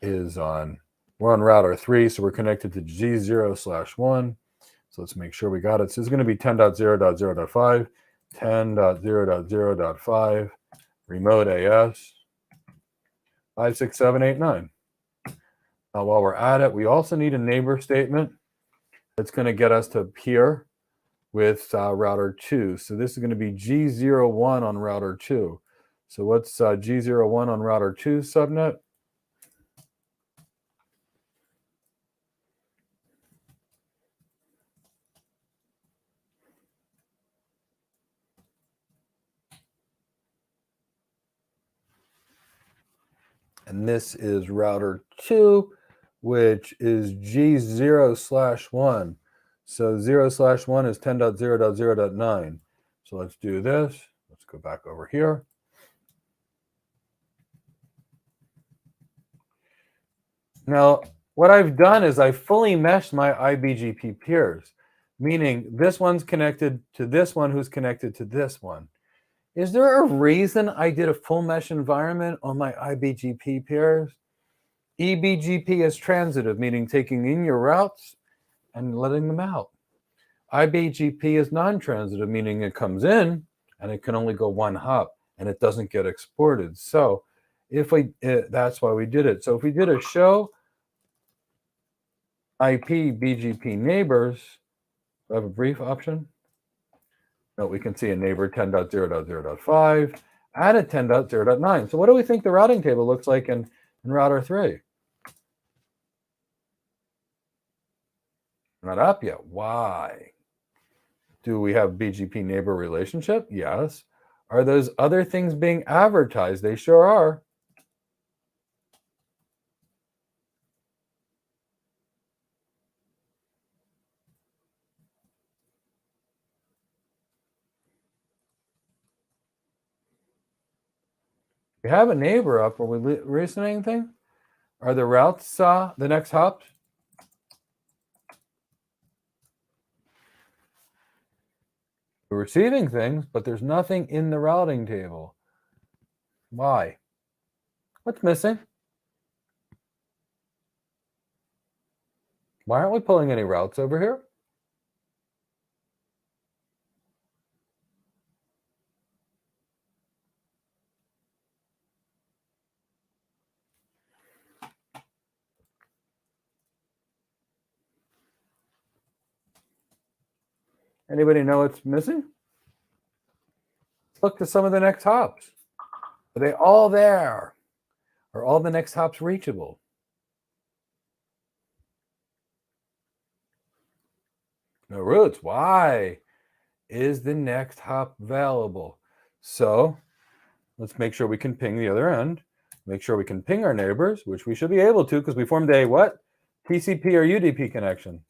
is we're on router 3, so we're connected to G0/1. So let's make sure we got it. So it's going to be 10.0.0.5, 10.0.0.5, remote AS, 5, 6, 7, 8, 9. Now, while we're at it, we also need a neighbor statement that's going to get us to peer with router 2. So this is going to be G01 on router 2. So what's G01 on router 2 subnet? And this is router 2, which is G0/1. So 0/1 is 10.0.0.9. So let's do this. Let's go back over here. Now, what I've done is I fully meshed my IBGP peers, meaning this one's connected to this one who's connected to this one. Is there a reason I did a full mesh environment on my IBGP peers? eBGP is transitive, meaning taking in your routes and letting them out. IBGP is non-transitive, meaning it comes in and it can only go one hop and it doesn't get exported. So that's why we did it. So if we did a show IP BGP neighbors, do I have a brief option? No, we can see a neighbor 10.0.0.5, add a 10.0.9. So what do we think the routing table looks like in router 3? Not up yet. Why? Do we have BGP neighbor relationship? Yes. Are those other things being advertised? They sure are. We have a neighbor up. Are we listening anything? Are the routes the next hops? We're receiving things, but there's nothing in the routing table. Why? What's missing? Why aren't we pulling any routes over here? Anybody know what's missing? Let's look to some of the next hops. Are they all there? Are all the next hops reachable? No routes. Why? Is the next hop available? So let's make sure we can ping the other end. Make sure we can ping our neighbors, which we should be able to because we formed a what? TCP or UDP connection.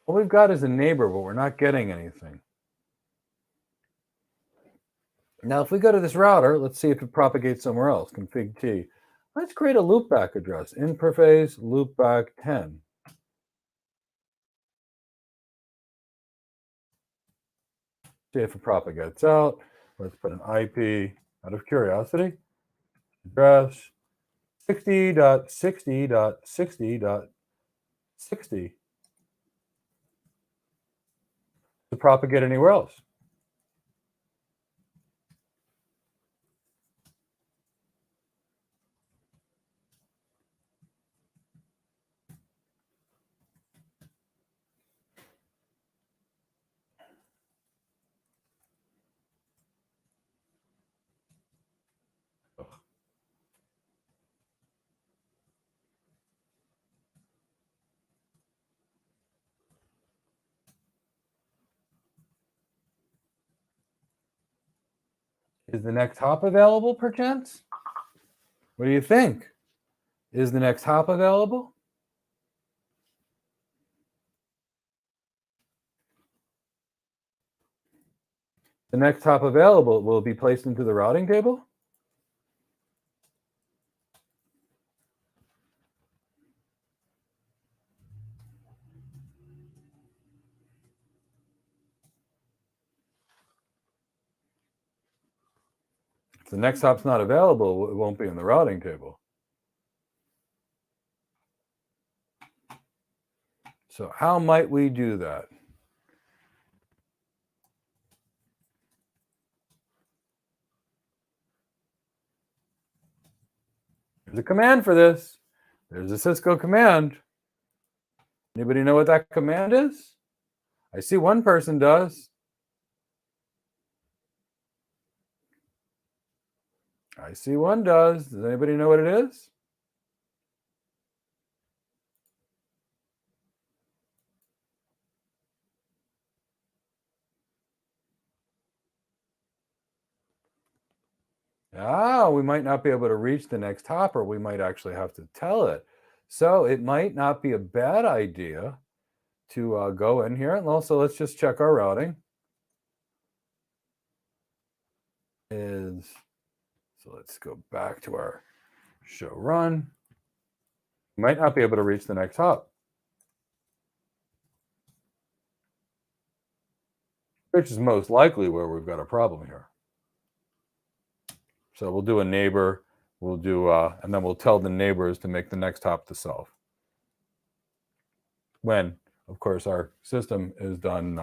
All we've got is a neighbor, but we're not getting anything. Now, if we go to this router, let's see if it propagates somewhere else. Config T. Let's create a loopback address. Interface loopback 10. See if it propagates out. Let's put an IP out of curiosity. Address 60.60.60.60 to propagate anywhere else. Is the next hop available, perchance? What do you think? Is the next hop available? The next hop available will be placed into the routing table. If the next hop's not available, it won't be in the routing table. So how might we do that? There's a command for this. There's a Cisco command. Anybody know what that command is? I see one person does. I see one does. Does anybody know what it is? We might not be able to reach the next hop, or we might actually have to tell it. So it might not be a bad idea to go in here. And also, let's just check our routing. So let's go back to our show run. You might not be able to reach the next hop, which is most likely where we've got a problem here. So we'll do a neighbor, we'll do, and then we'll tell the neighbors to make the next hop to self. When, of course, our system is done.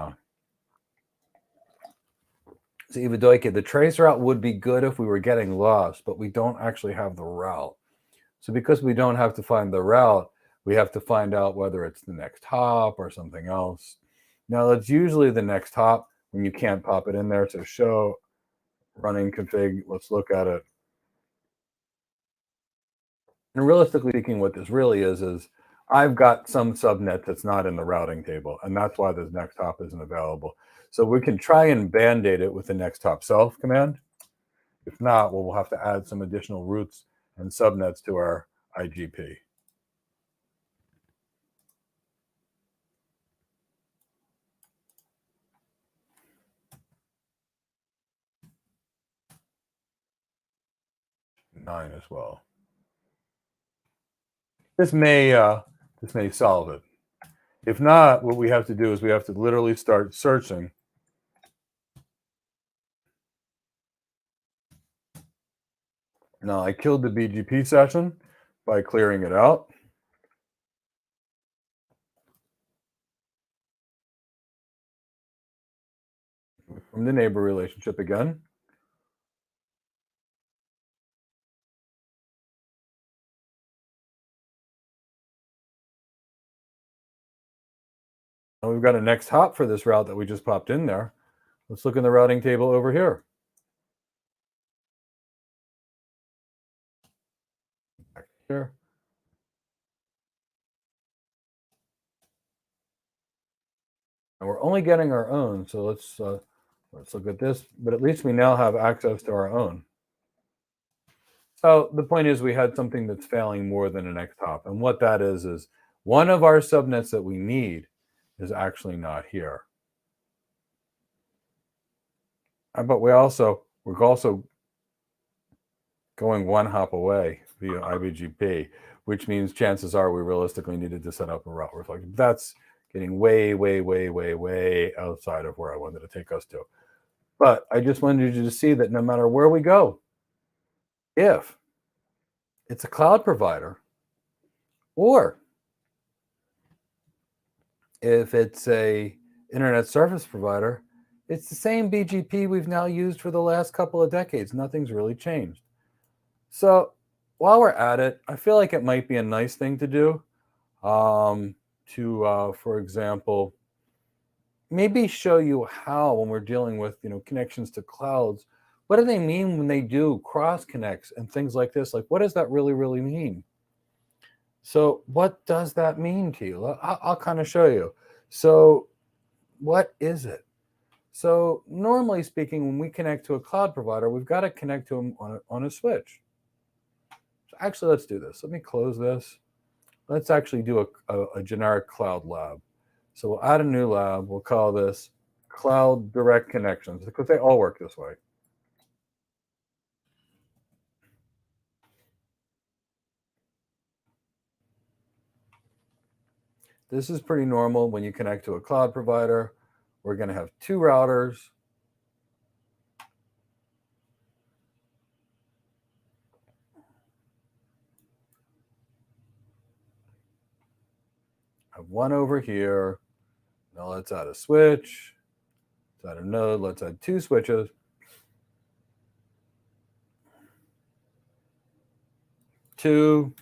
So Ivadoike, the trace route would be good if we were getting lost, but we don't actually have the route. So because we don't have to find the route, we have to find out whether it's the next hop or something else. Now, it's usually the next hop when you can't pop it in there. So show running config, let's look at it. And realistically speaking, what this really is I've got some subnet that's not in the routing table, and that's why this next hop isn't available. So we can try and band-aid it with the next hop self command. If not, we'll have to add some additional routes and subnets to our IGP. Nine as well. This may solve it. If not, what we have to do is we have to literally start searching. Now, I killed the BGP session by clearing it out. From the neighbor relationship again. Now we've got a next hop for this route that we just popped in there. Let's look in the routing table over here. Back here. And we're only getting our own, so let's look at this. But at least we now have access to our own. So the point is we had something that's failing more than an next hop. And what that is one of our subnets that we need is actually not here. But we're also going one hop away via IBGP, which means chances are we realistically needed to set up a route reflection. That's getting way, way, way, way, way outside of where I wanted to take us to. But I just wanted you to see that no matter where we go, if it's a cloud provider or if it's a internet service provider, it's the same BGP we've now used for the last couple of decades. Nothing's really changed. So while we're at it, I feel like it might be a nice thing to do for example, maybe show you how when we're dealing with connections to clouds, what do they mean when they do cross connects and things like this? Like, what does that really mean? So what does that mean to you? I'll kind of show you. So what is it? So normally speaking, when we connect to a cloud provider, we've got to connect to them on a switch. So actually, let's do this. Let me close this. Let's actually do a generic cloud lab. So we'll add a new lab. We'll call this Cloud Direct Connections because they all work this way. This is pretty normal when you connect to a cloud provider. We're going to have two routers. Have one over here. Now let's add a switch. Let's add a node. Let's add two switches. Two.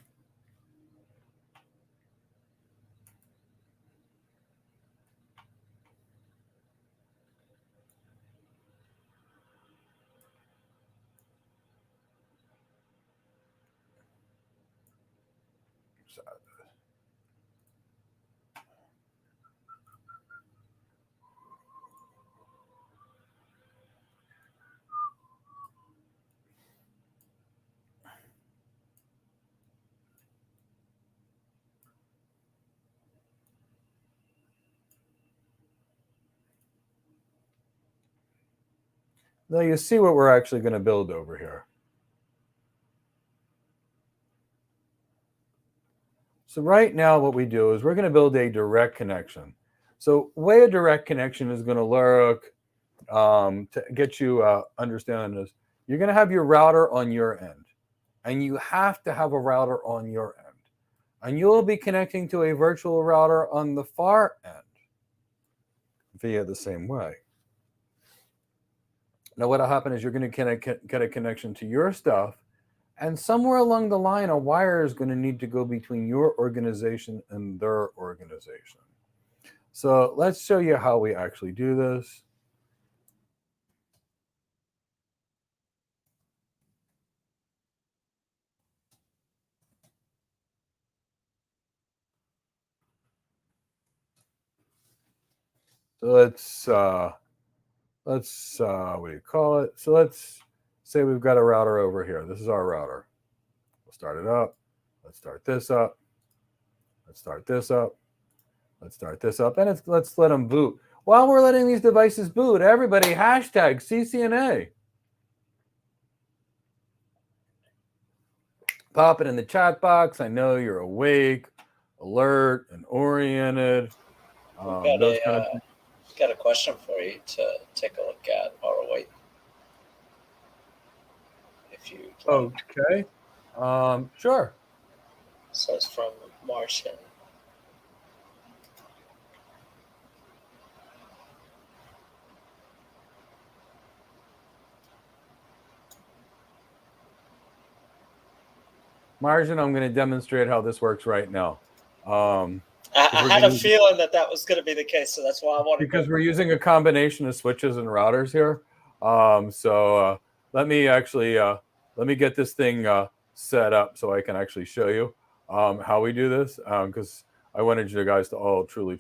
Now you see what we're actually going to build over here. So right now what we do is we're going to build a direct connection. So the way a direct connection is going to look, to get you understanding this, you're going to have your router on your end, and you have to have a router on your end. And you'll be connecting to a virtual router on the far end via the same way. Now what'll happen is you're going to get a connection to your stuff, and somewhere along the line, a wire is going to need to go between your organization and their organization. So let's show you how we actually do this. So let's what do you call it? So let's say we've got a router over here. This is our router. We'll start it up. Let's start this up. Let's start this up. Let's start this up. And let's let them boot. While we're letting these devices boot, everybody hashtag CCNA. Pop it in the chat box. I know you're awake, alert, and oriented. Got a question for you to take a look at while we're waiting. If you like. Okay. Sure. So it's from Martian. Margin, I'm going to demonstrate how this works right now. I had a feeling that was going to be the case, so that's why I wanted because we're using a combination of switches and routers here. Let me get this thing set up so I can actually show you how we do this, because I wanted you guys to all truly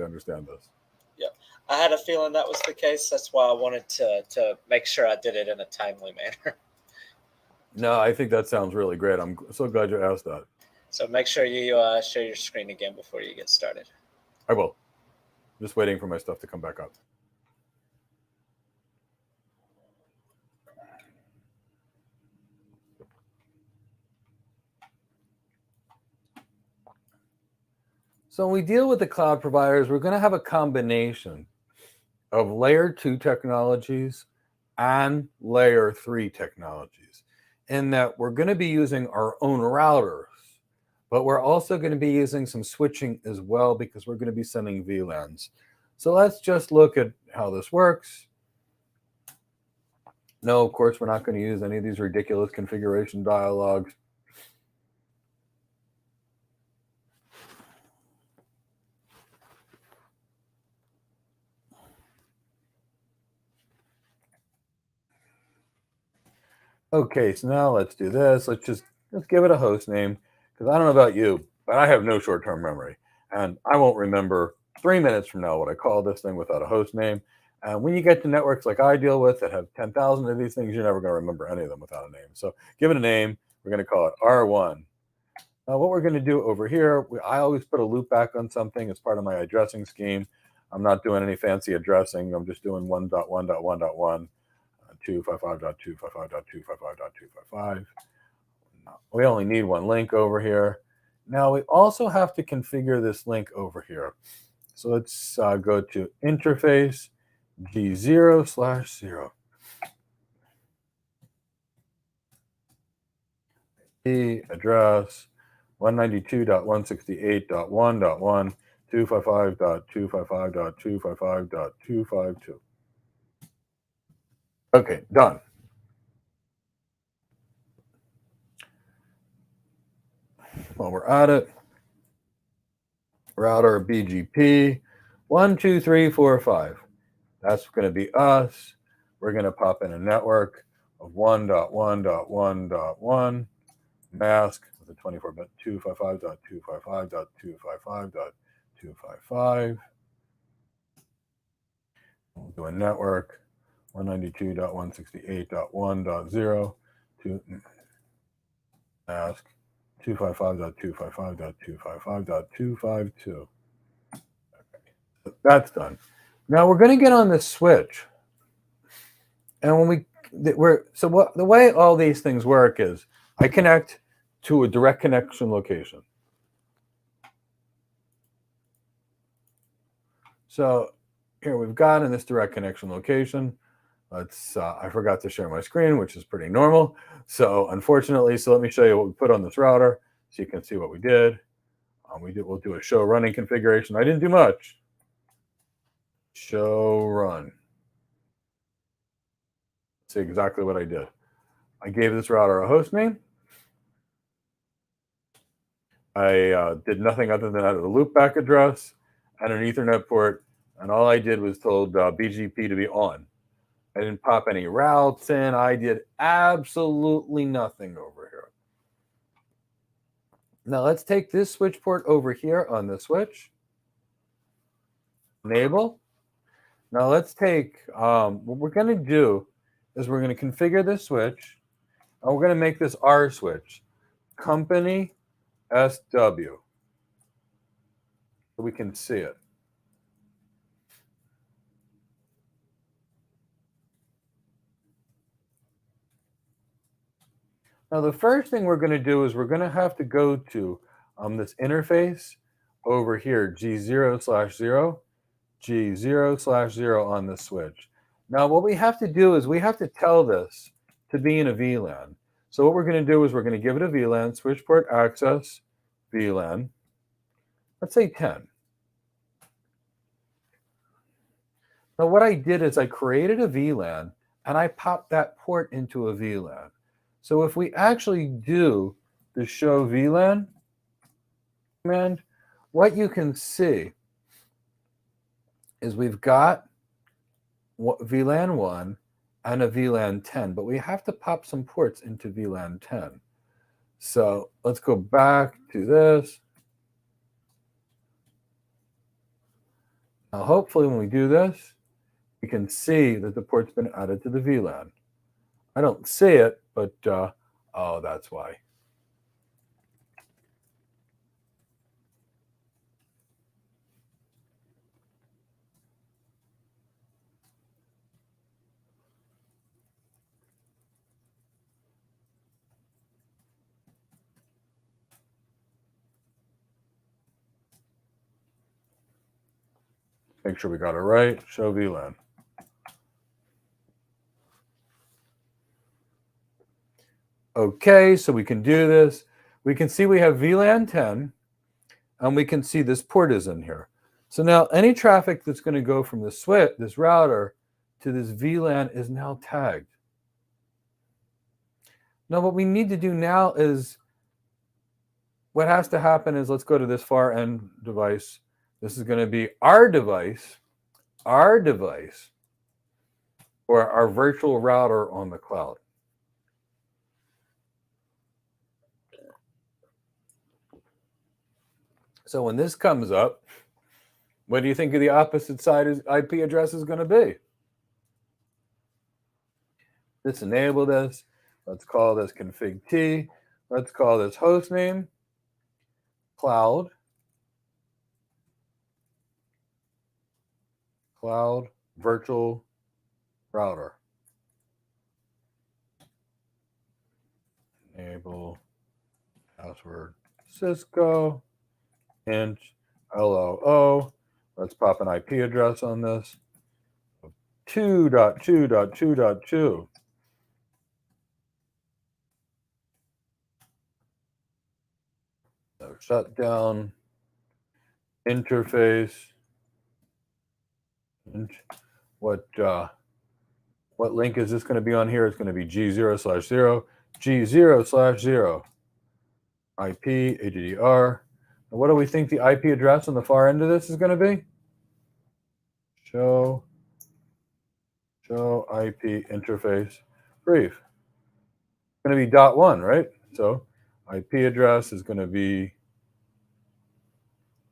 understand this. Yeah, I had a feeling that was the case. That's why I wanted to make sure I did it in a timely manner. No, I think that sounds really great. I'm so glad you asked that. So make sure you share your screen again before you get started. I will. just waiting for my stuff to come back up. So when we deal with the cloud providers, we're going to have a combination of layer 2 technologies and layer 3 technologies, in that we're going to be using our own routers, but we're also going to be using some switching as well, because we're going to be sending VLANs. So let's just look at how this works. No, of course, we're not going to use any of these ridiculous configuration dialogues. Okay, so now let's do this. Let's give it a host name, because I don't know about you, but I have no short-term memory, and I won't remember 3 minutes from now what I call this thing without a host name. And when you get to networks like I deal with that have 10,000 of these things, you're never going to remember any of them without a name. So give it a name. We're going to call it R1. Now, what we're going to do over here, I always put a loopback on something as part of my addressing scheme. I'm not doing any fancy addressing. I'm just doing 1.1.1.1. 255.255.255.255. We only need one link over here. Now we also have to configure this link over here. So let's go to interface G0/0. The address 192.168.1.1 255.255.255.252. Okay, done. While we're at it, router BGP 12345. That's going to be us. We're going to pop in a network of 1.1.1.1 mask with a 24-bit 255.255.255.255. We'll do a network 192.168.1.0 to mask 255.255.255.252. Okay. That's done. Now we're going to get on this switch. And the way all these things work is I connect to a direct connection location. So here we've got in this direct connection location. I forgot to share my screen, which is pretty normal. So unfortunately, let me show you what we put on this router so you can see what we did. We'll do a show running configuration. I didn't do much. Show run. See exactly what I did. I gave this router a host name. I did nothing other than added a loopback address and an Ethernet port, and all I did was told BGP to be on. I didn't pop any routes in. I did absolutely nothing over here. Now let's take this switch port over here on the switch. Enable. Now let's take, what we're going to do is we're going to configure this switch, and we're going to make this R switch, company SW, so we can see it. Now, the first thing we're going to do is we're going to have to go to this interface over here, G0/0, G0/0 on the switch. Now, what we have to do is we have to tell this to be in a VLAN. So what we're going to do is we're going to give it a VLAN, switch port access, VLAN. Let's say 10. Now, what I did is I created a VLAN, and I popped that port into a VLAN. So if we actually do the show VLAN command, what you can see is we've got VLAN 1 and a VLAN 10, but we have to pop some ports into VLAN 10. So let's go back to this. Now, hopefully when we do this, we can see that the port's been added to the VLAN. I don't see it, but oh, that's why. Make sure we got it right. Show VLAN. Okay, so we can do this. We can see we have VLAN 10, and we can see this port is in here. So now any traffic that's going to go from the switch, this router, to this VLAN is now tagged. Now what we need to do now is, what has to happen is, let's go to this far end device. This is going to be our device, or our virtual router on the cloud. So when this comes up, what do you think of the opposite side IP address is going to be? Let's enable this. Let's call this config T. Let's call this hostname, cloud virtual router. Enable password Cisco int LOO. Let's pop an IP address on this. 2.2.2.2. No shutdown. Interface. What link is this going to be on here? It's going to be G0/0, G0/0, IP, ADDR. And what do we think the IP address on the far end of this is going to be? Show IP interface brief. It's going to be .1, right? So IP address is going to be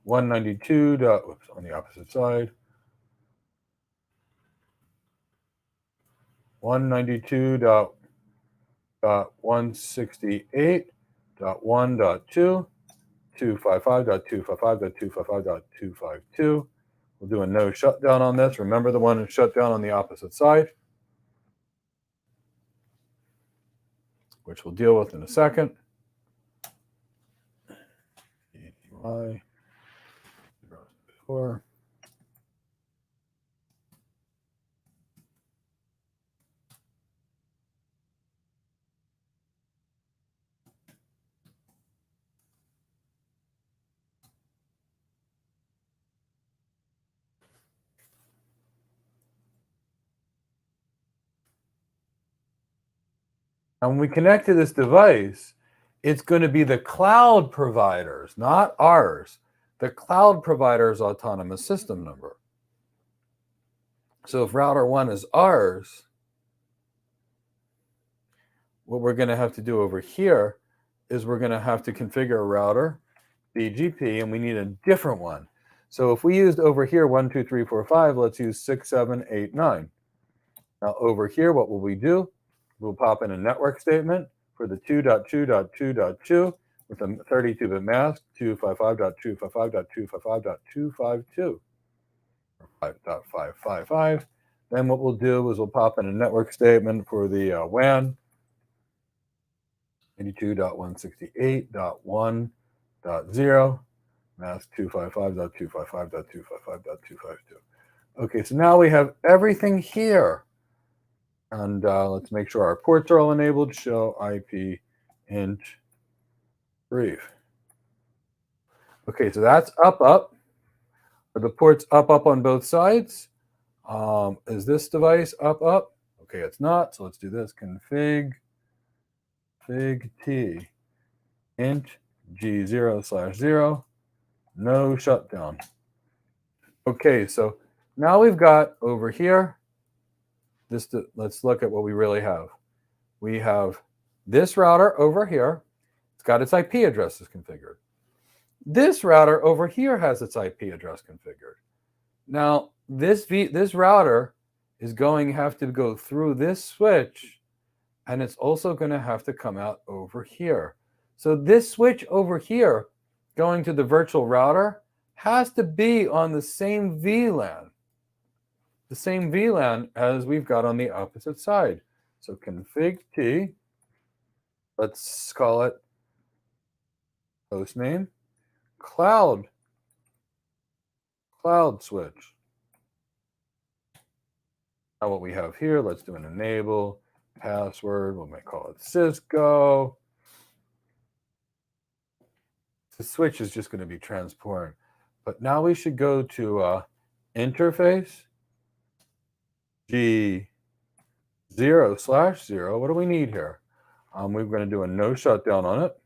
192. Whoops, on the opposite side. 192.168.1.2, 255.255.255.252. We'll do a no shutdown on this. Remember the one that's shut down on the opposite side, which we'll deal with in a second. Y 4. And when we connect to this device, it's going to be the cloud providers, not ours, the cloud provider's autonomous system number. So if router 1 is ours, what we're going to have to do over here is we're going to have to configure a router, BGP, and we need a different one. So if we used over here 1, 2, 3, 4, 5, let's use 6, 7, 8, 9. Now over here, what will we do? We'll pop in a network statement for the 2.2.2.2 with a 32-bit mask, 255.255.255.252, 5.555. Then what we'll do is we'll pop in a network statement for the WAN, 82.168.1.0, mask 255.255.255.252. Okay, so now we have everything here. And let's make sure our ports are all enabled. Show IP int brief. Okay, so that's up. Are the ports up on both sides? Is this device up? Okay, it's not. So let's do this. Config T int G0/0. No shutdown. Okay, so now we've got over here. Let's look at what we really have. We have this router over here. It's got its IP addresses configured. This router over here has its IP address configured. Now, this router is going to have to go through this switch, and it's also going to have to come out over here. So this switch over here going to the virtual router has to be on the same VLAN. The same VLAN as we've got on the opposite side. So config T, let's call it hostname, cloud switch. Now what we have here, let's do an enable password. We might call it Cisco. The switch is just going to be transparent. But now we should go to interface G0/0. What do we need here? We're going to do a no shutdown on it.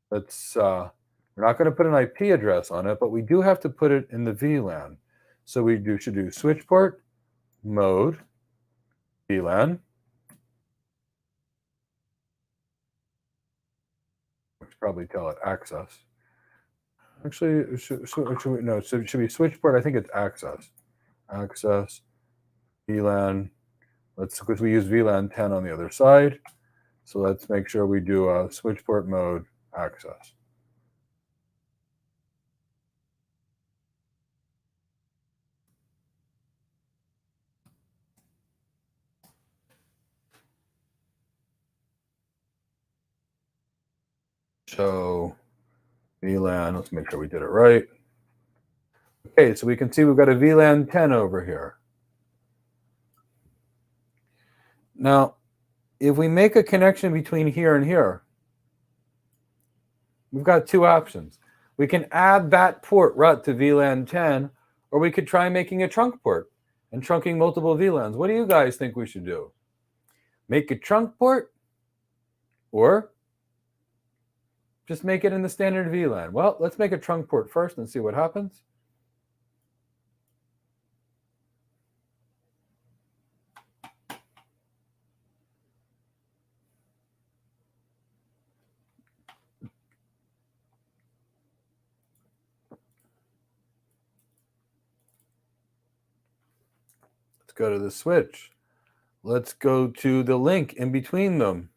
We're not going to put an IP address on it, but we do have to put it in the VLAN. So we should do switch port mode VLAN. We should probably tell it access. Actually, should be switch port. I think it's access. Access VLAN. Because we use VLAN 10 on the other side. So let's make sure we do switch port mode access. So VLAN, let's make sure we did it right. Okay, so we can see we've got a VLAN 10 over here. Now, if we make a connection between here and here, we've got two options. We can add that port right to VLAN 10, or we could try making a trunk port and trunking multiple VLANs. What do you guys think we should do? Make a trunk port, or just make it in the standard VLAN? Well, let's make a trunk port first and see what happens. Let's go to the switch. Let's go to the link in between them.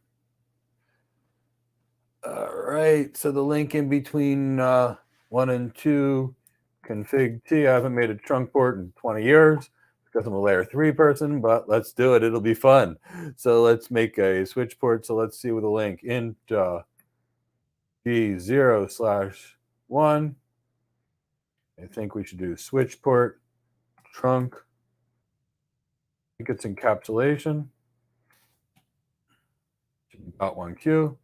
All right, so the link in between 1 and 2, config T. I haven't made a trunk port in 20 years because I'm a layer 3 person, but let's do it. It'll be fun. So let's make a switch port. So let's see with the link int G0/1. I think we should do switch port trunk. I think it's encapsulation. .1Q.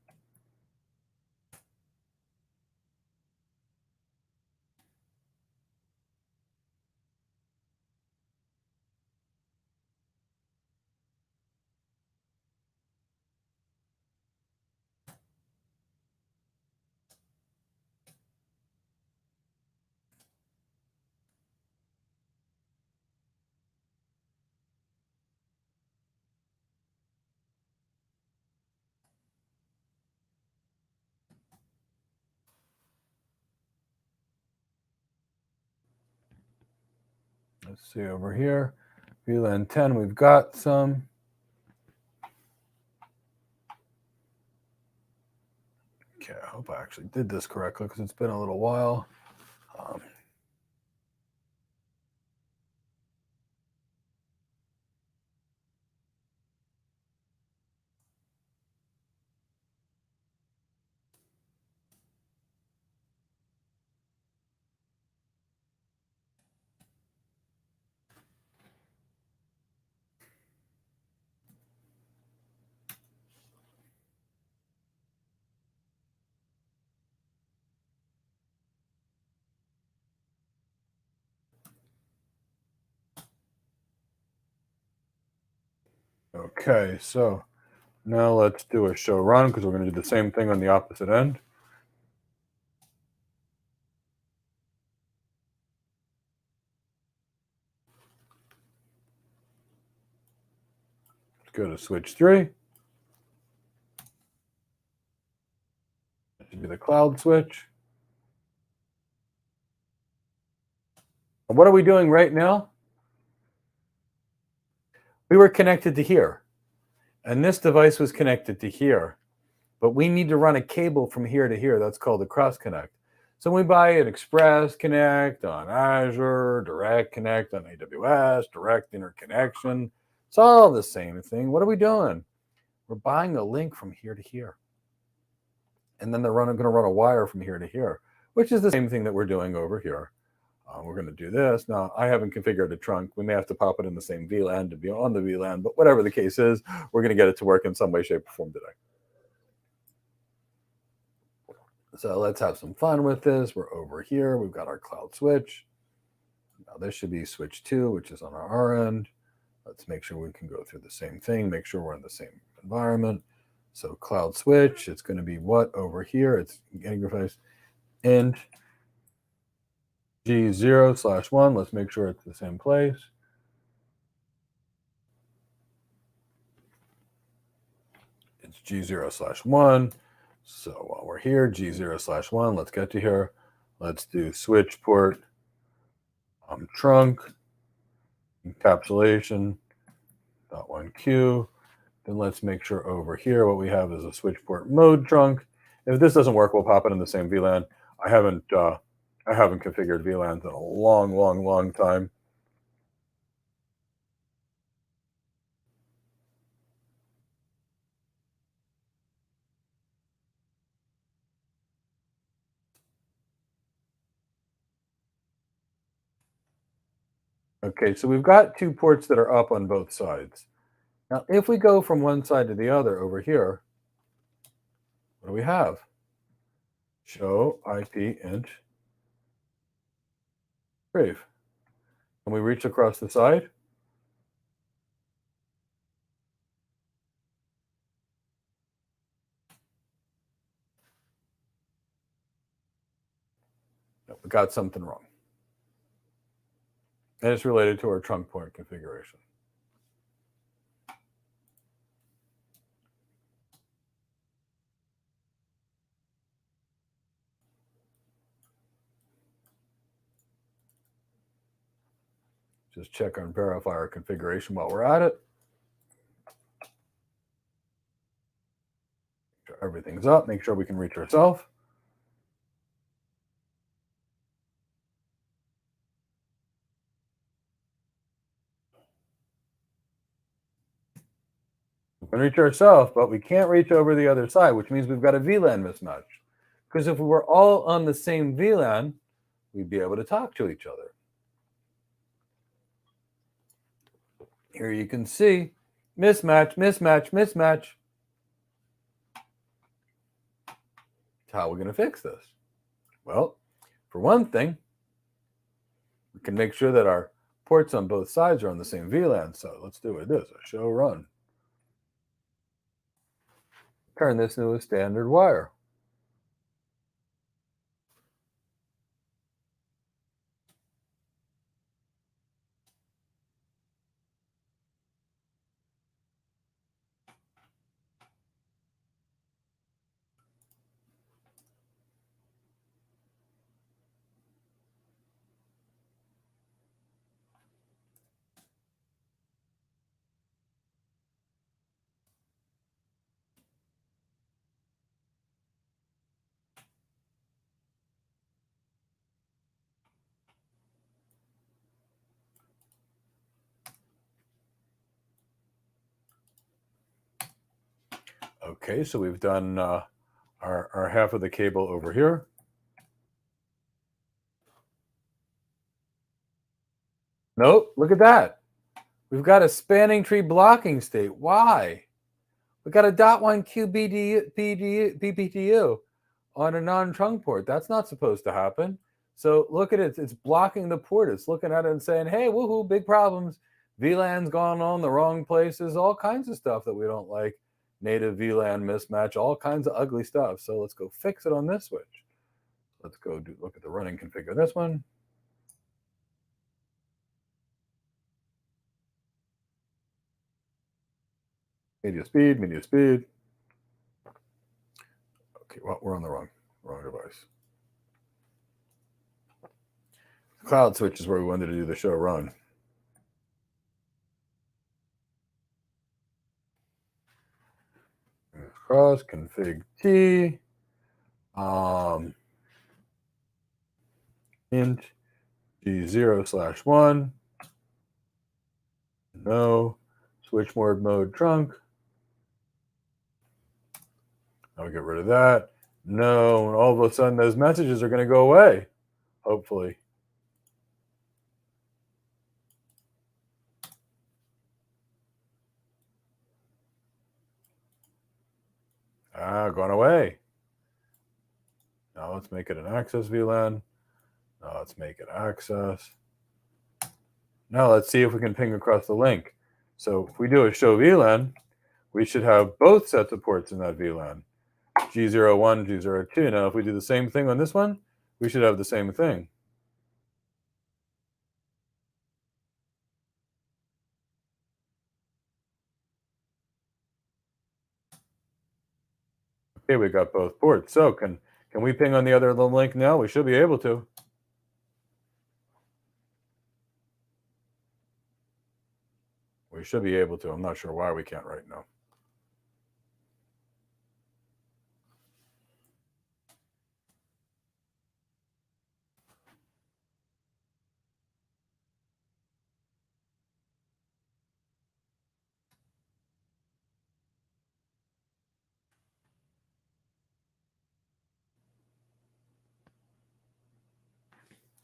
Let's see over here. VLAN 10, we've got some. Okay, I hope I actually did this correctly because it's been a little while. Okay, so now let's do a show run because we're going to do the same thing on the opposite end. Let's go to switch 3. That should be the cloud switch. And what are we doing right now? We were connected to here, and this device was connected to here, but we need to run a cable from here to here. That's called a cross connect. So we buy an Express Connect on Azure, Direct Connect on AWS, Direct Interconnection. It's all the same thing. What are we doing? We're buying a link from here to here. And then they're going to run a wire from here to here, which is the same thing that we're doing over here. We're going to do this. Now, I haven't configured a trunk. We may have to pop it in the same VLAN to be on the VLAN, but whatever the case is, we're going to get it to work in some way, shape, or form today. So let's have some fun with this. We're over here. We've got our cloud switch. Now this should be switch 2, which is on our end. Let's make sure we can go through the same thing, make sure we're in the same environment. So cloud switch, it's going to be what over here? It's getting replaced int G0/1. Let's make sure it's the same place. It's G0/1. So while we're here, G0/1, let's get to here. Let's do switch port trunk encapsulation .1Q. Then let's make sure over here what we have is a switch port mode trunk. If this doesn't work, we'll pop it in the same VLAN. I haven't configured VLANs in a long time. Okay, so we've got 2 ports that are up on both sides. Now, if we go from one side to the other over here, what do we have? Show IP int brave. Can we reach across the side? No, we got something wrong. And it's related to our trunk port configuration. Just check and verify our configuration while we're at it. Make sure everything's up. Make sure we can reach ourselves. We can reach ourselves, but we can't reach over the other side, which means we've got a VLAN mismatch. Because if we were all on the same VLAN, we'd be able to talk to each other. Here you can see mismatch, mismatch, mismatch. How are we going to fix this? Well, for one thing, we can make sure that our ports on both sides are on the same VLAN. So let's do it this, a show run. Turn this into a standard wire. Okay, so we've done our half of the cable over here. Nope, look at that. We've got a spanning tree blocking state. Why? We've got a .1Q BPTU on a non-trunk port. That's not supposed to happen. So look at it. It's blocking the port. It's looking at it and saying, hey, woohoo, big problems. VLAN's gone on the wrong places, all kinds of stuff that we don't like. Native VLAN mismatch, all kinds of ugly stuff. So let's go fix it on this switch. Let's go look at the running configure this one. Media speed. Okay, well, we're on the wrong device. Cloud switch is where we wanted to do the show run. Cross config T. Int G0/1. No. Switch mode trunk. I'll get rid of that. No. And all of a sudden, those messages are going to go away. Hopefully. Gone away. Now let's make it an access VLAN. Now let's make it access. Now let's see if we can ping across the link. So if we do a show VLAN, we should have both sets of ports in that VLAN. G01, G02. Now if we do the same thing on this one, we should have the same thing. Okay, we got both ports. So can we ping on the other link now? We should be able to. We should be able to. I'm not sure why we can't right now.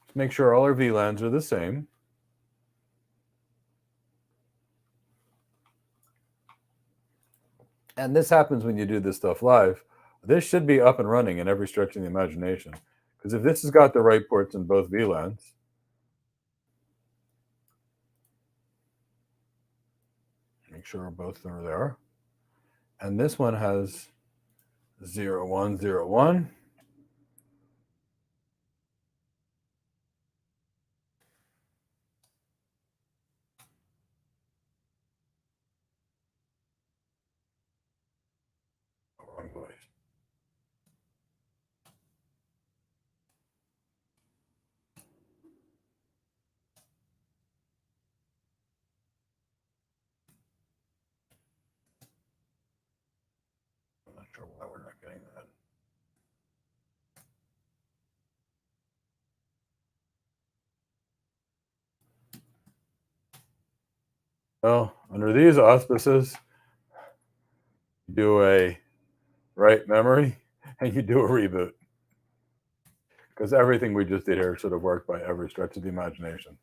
Let's make sure all our VLANs are the same. And this happens when you do this stuff live. This should be up and running in every stretch of the imagination. Because if this has got the right ports in both VLANs, make sure both are there. And this one has 0101. Wrong place. I'm not sure why we're not getting that. Well, under these auspices, you do a write memory and you do a reboot. Because everything we just did here should have worked by every stretch of the imagination.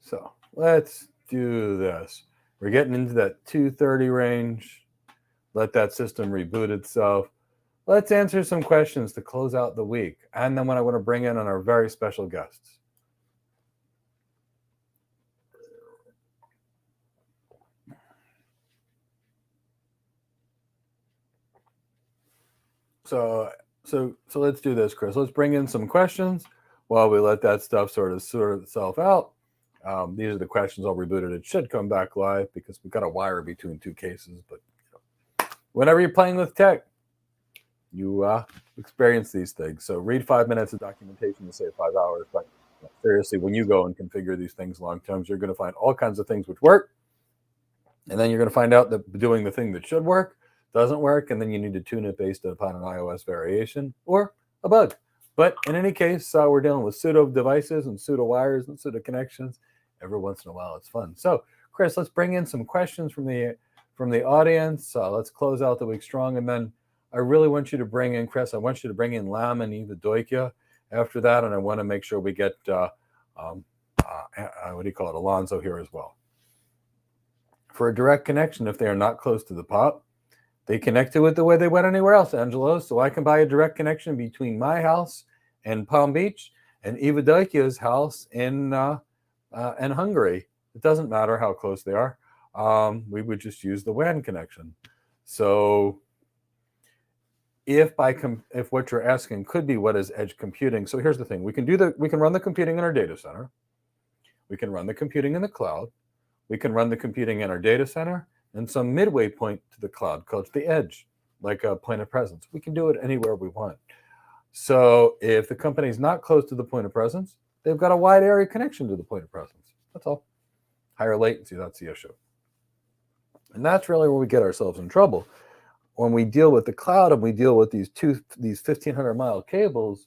So let's do this. We're getting into that 230 range. Let that system reboot itself. Let's answer some questions to close out the week. And then when I want to bring in on our very special guests. So let's do this, Chris. Let's bring in some questions while we let that stuff sort itself out. These are the questions I'll reboot it. It should come back live because we've got a wire between two cases. But whenever you're playing with tech, you experience these things. So read 5 minutes of documentation to save 5 hours. But seriously, when you go and configure these things long term, you're going to find all kinds of things which work. And then you're going to find out that doing the thing that should work doesn't work, and then you need to tune it based upon an iOS variation or a bug. But in any case, we're dealing with pseudo devices and pseudo wires and pseudo connections. Every once in a while, it's fun. So, Chris, let's bring in some questions from the audience. Let's close out the week strong, and then I really want you to bring in, Chris. I want you to bring in Lam and Eva Doikya after that, and I want to make sure we get Alonzo here as well. For a direct connection, if they are not close to the POP, they connect to it the way they went anywhere else, Angelo. So I can buy a direct connection between my house in Palm Beach and Eva Doikya's house in Hungary. It doesn't matter how close they are. We would just use the WAN connection. So if what you're asking could be what is edge computing, so here's the thing: we can run the computing in our data center, we can run the computing in the cloud, we can run the computing in our data center and some midway point to the cloud called the edge, like a point of presence. We can do it anywhere we want. So if the company is not close to the point of presence, they've got a wide area connection to the point of presence. That's all. Higher latency, that's the issue. And that's really where we get ourselves in trouble. When we deal with the cloud and we deal with these 1,500-mile cables,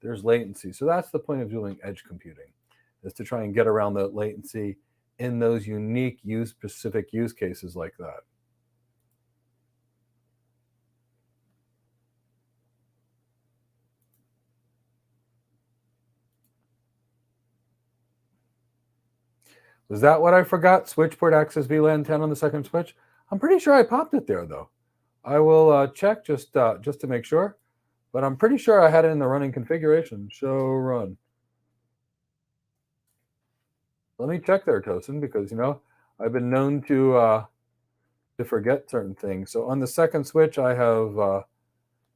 there's latency. So that's the point of doing edge computing, is to try and get around that latency in those unique specific use cases like that. Was that what I forgot? Switch port access VLAN 10 on the second switch? I'm pretty sure I popped it there though. I will check just to make sure, but I'm pretty sure I had it in the running configuration. Show run. Let me check there, Tosin, because I've been known to forget certain things. So on the second switch, I have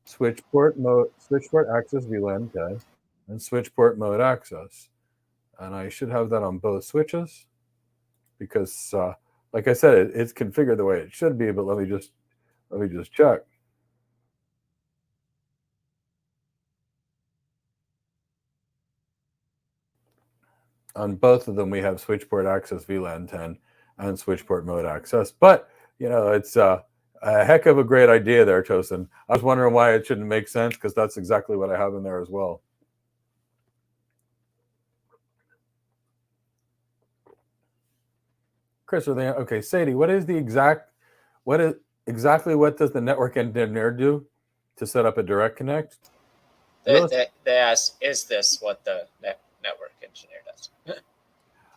switch port access VLAN 10 and switch port mode access, and I should have that on both switches because, like I said, it's configured the way it should be. But let me just check. On both of them, we have switch port access VLAN 10 and switch port mode access. But it's a heck of a great idea there, Tosin. I was wondering why it shouldn't make sense because that's exactly what I have in there as well. Chris, okay, Sadie, what does the network engineer do to set up a direct connect? They ask, is this what the network engineer does?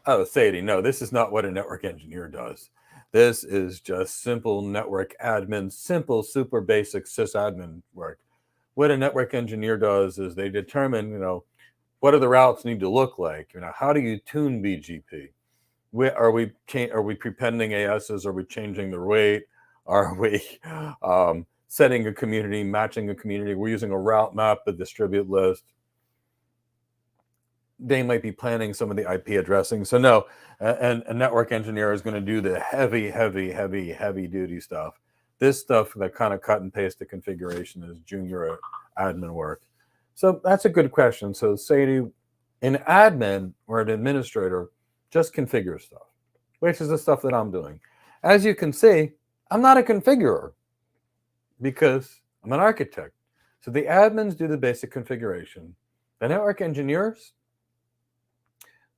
Oh, Sadie, no, this is not what a network engineer does. This is just simple network admin, simple, super basic sysadmin work. What a network engineer does is they determine, what do the routes need to look like? How do you tune BGP? Are we prepending ASs? Are we changing the rate? Are we setting a community, matching a community? We're using a route map, a distribute list. They might be planning some of the IP addressing. So no, and a network engineer is going to do the heavy duty stuff. This stuff, that kind of cut and paste the configuration, is junior admin work. So that's a good question. So Sadie, an admin or an administrator just configure stuff, which is the stuff that I'm doing. As you can see, I'm not a configurer because I'm an architect. So the admins do the basic configuration. The network engineers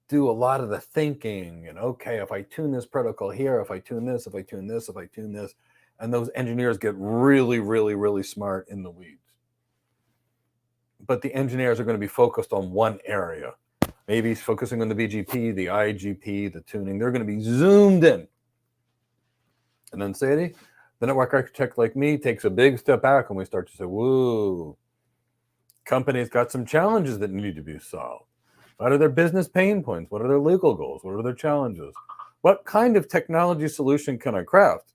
do a lot of the thinking and, okay, if I tune this protocol here, if I tune this, if I tune this, if I tune this, and those engineers get really smart in the weeds. But the engineers are going to be focused on one area. Maybe he's focusing on the BGP, the IGP, the tuning. They're going to be zoomed in. And then Sadie, the network architect like me, takes a big step back and we start to say, whoa, companies got some challenges that need to be solved. What are their business pain points? What are their legal goals? What are their challenges? What kind of technology solution can I craft?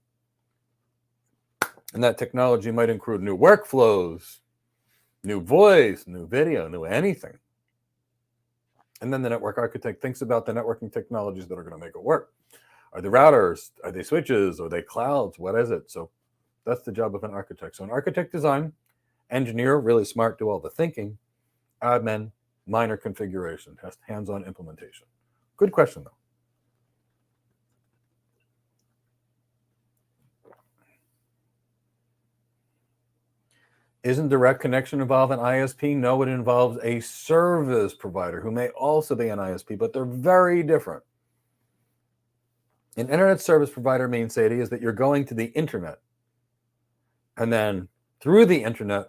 And that technology might include new workflows, new voice, new video, new anything. And then the network architect thinks about the networking technologies that are going to make it work. Are they routers? Are they switches? Are they clouds? What is it? So that's the job of an architect. So an architect design, engineer, really smart, do all the thinking, admin, minor configuration, hands-on implementation. Good question, though. Isn't direct connection involve an ISP? No, it involves a service provider who may also be an ISP, but they're very different. An internet service provider means, Sadie, is that you're going to the internet. And then through the internet,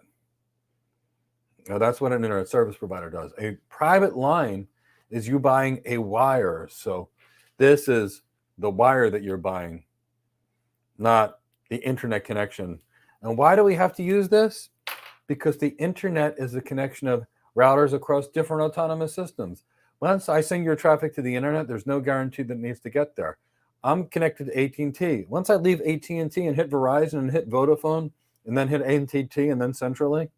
that's what an internet service provider does. A private line is you buying a wire. So this is the wire that you're buying, not the internet connection. And why do we have to use this? Because the internet is the connection of routers across different autonomous systems. Once I send your traffic to the internet, there's no guarantee that it needs to get there. I'm connected to AT&T. Once I leave AT&T and hit Verizon and hit Vodafone and then hit AT&T and then Centrally,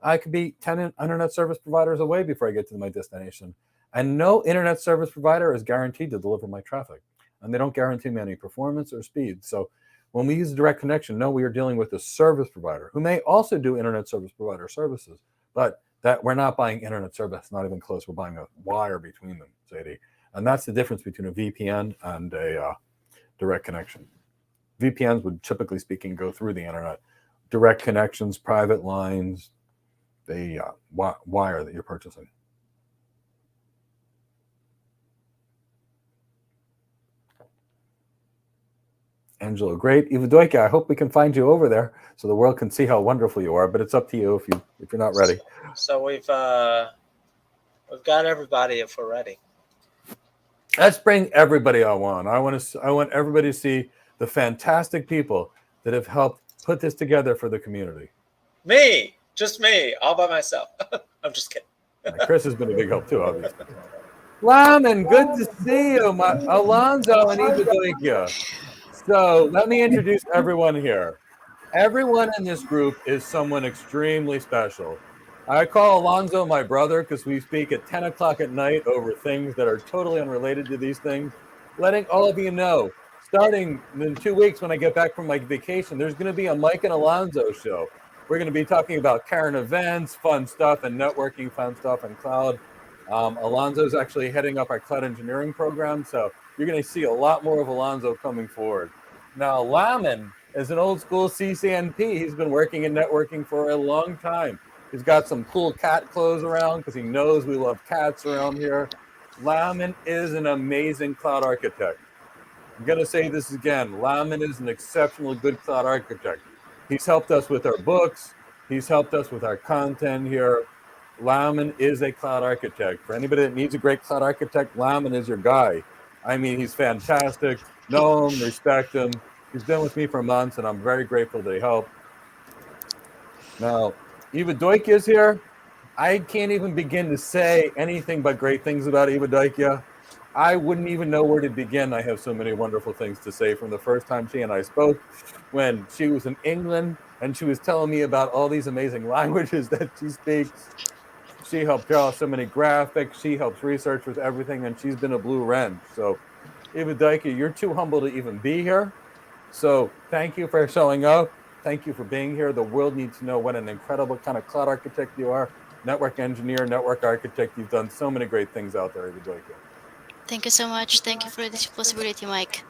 I could be 10 internet service providers away before I get to my destination. And no internet service provider is guaranteed to deliver my traffic. And they don't guarantee me any performance or speed. So when we use a direct connection, no, we are dealing with a service provider who may also do internet service provider services, but that we're not buying internet service, not even close. We're buying a wire between them, Sadie. And that's the difference between a VPN and a direct connection. VPNs would, typically speaking, go through the internet. Direct connections, private lines, the wire that you're purchasing. Angelo, great. Eva Doike, I hope we can find you over there so the world can see how wonderful you are, but it's up to you if you're not ready. So we've got everybody if we're ready. Let's bring everybody on. I want everybody to see the fantastic people that have helped put this together for the community. Me, just me, all by myself. I'm just kidding. Chris has been a big help too, obviously. Lyman, good to see you. Alonzo and Eva. So let me introduce everyone here. Everyone in this group is someone extremely special. I call Alonzo my brother because we speak at 10 o'clock at night over things that are totally unrelated to these things. Letting all of you know, starting in 2 weeks when I get back from my vacation, there's going to be a Mike and Alonzo show. We're going to be talking about current events, fun stuff, and networking, fun stuff, and cloud. Alonzo's actually heading up our cloud engineering program, so you're going to see a lot more of Alonzo coming forward. Now, Lyman is an old school CCNP. He's been working in networking for a long time. He's got some cool cat clothes around because he knows we love cats around here. Lyman is an amazing cloud architect. I'm going to say this again. Lyman is an exceptionally good cloud architect. He's helped us with our books. He's helped us with our content here. Lyman is a cloud architect. For anybody that needs a great cloud architect, Lyman is your guy. I mean, he's fantastic. Know him, respect him. He's been with me for months, and I'm very grateful that he helped. Now, Eva Doik is here. I can't even begin to say anything but great things about Eva Doik. I wouldn't even know where to begin. I have so many wonderful things to say from the first time she and I spoke when she was in England and she was telling me about all these amazing languages that she speaks. She helped draw so many graphics. She helps research with everything, and she's been a blue wrench. So, Eva Doik, you're too humble to even be here. So thank you for showing up. Thank you for being here. The world needs to know what an incredible kind of cloud architect you are. Network engineer, network architect. You've done so many great things out there, Eva Doik. Thank you so much. Thank you for this possibility, Mike.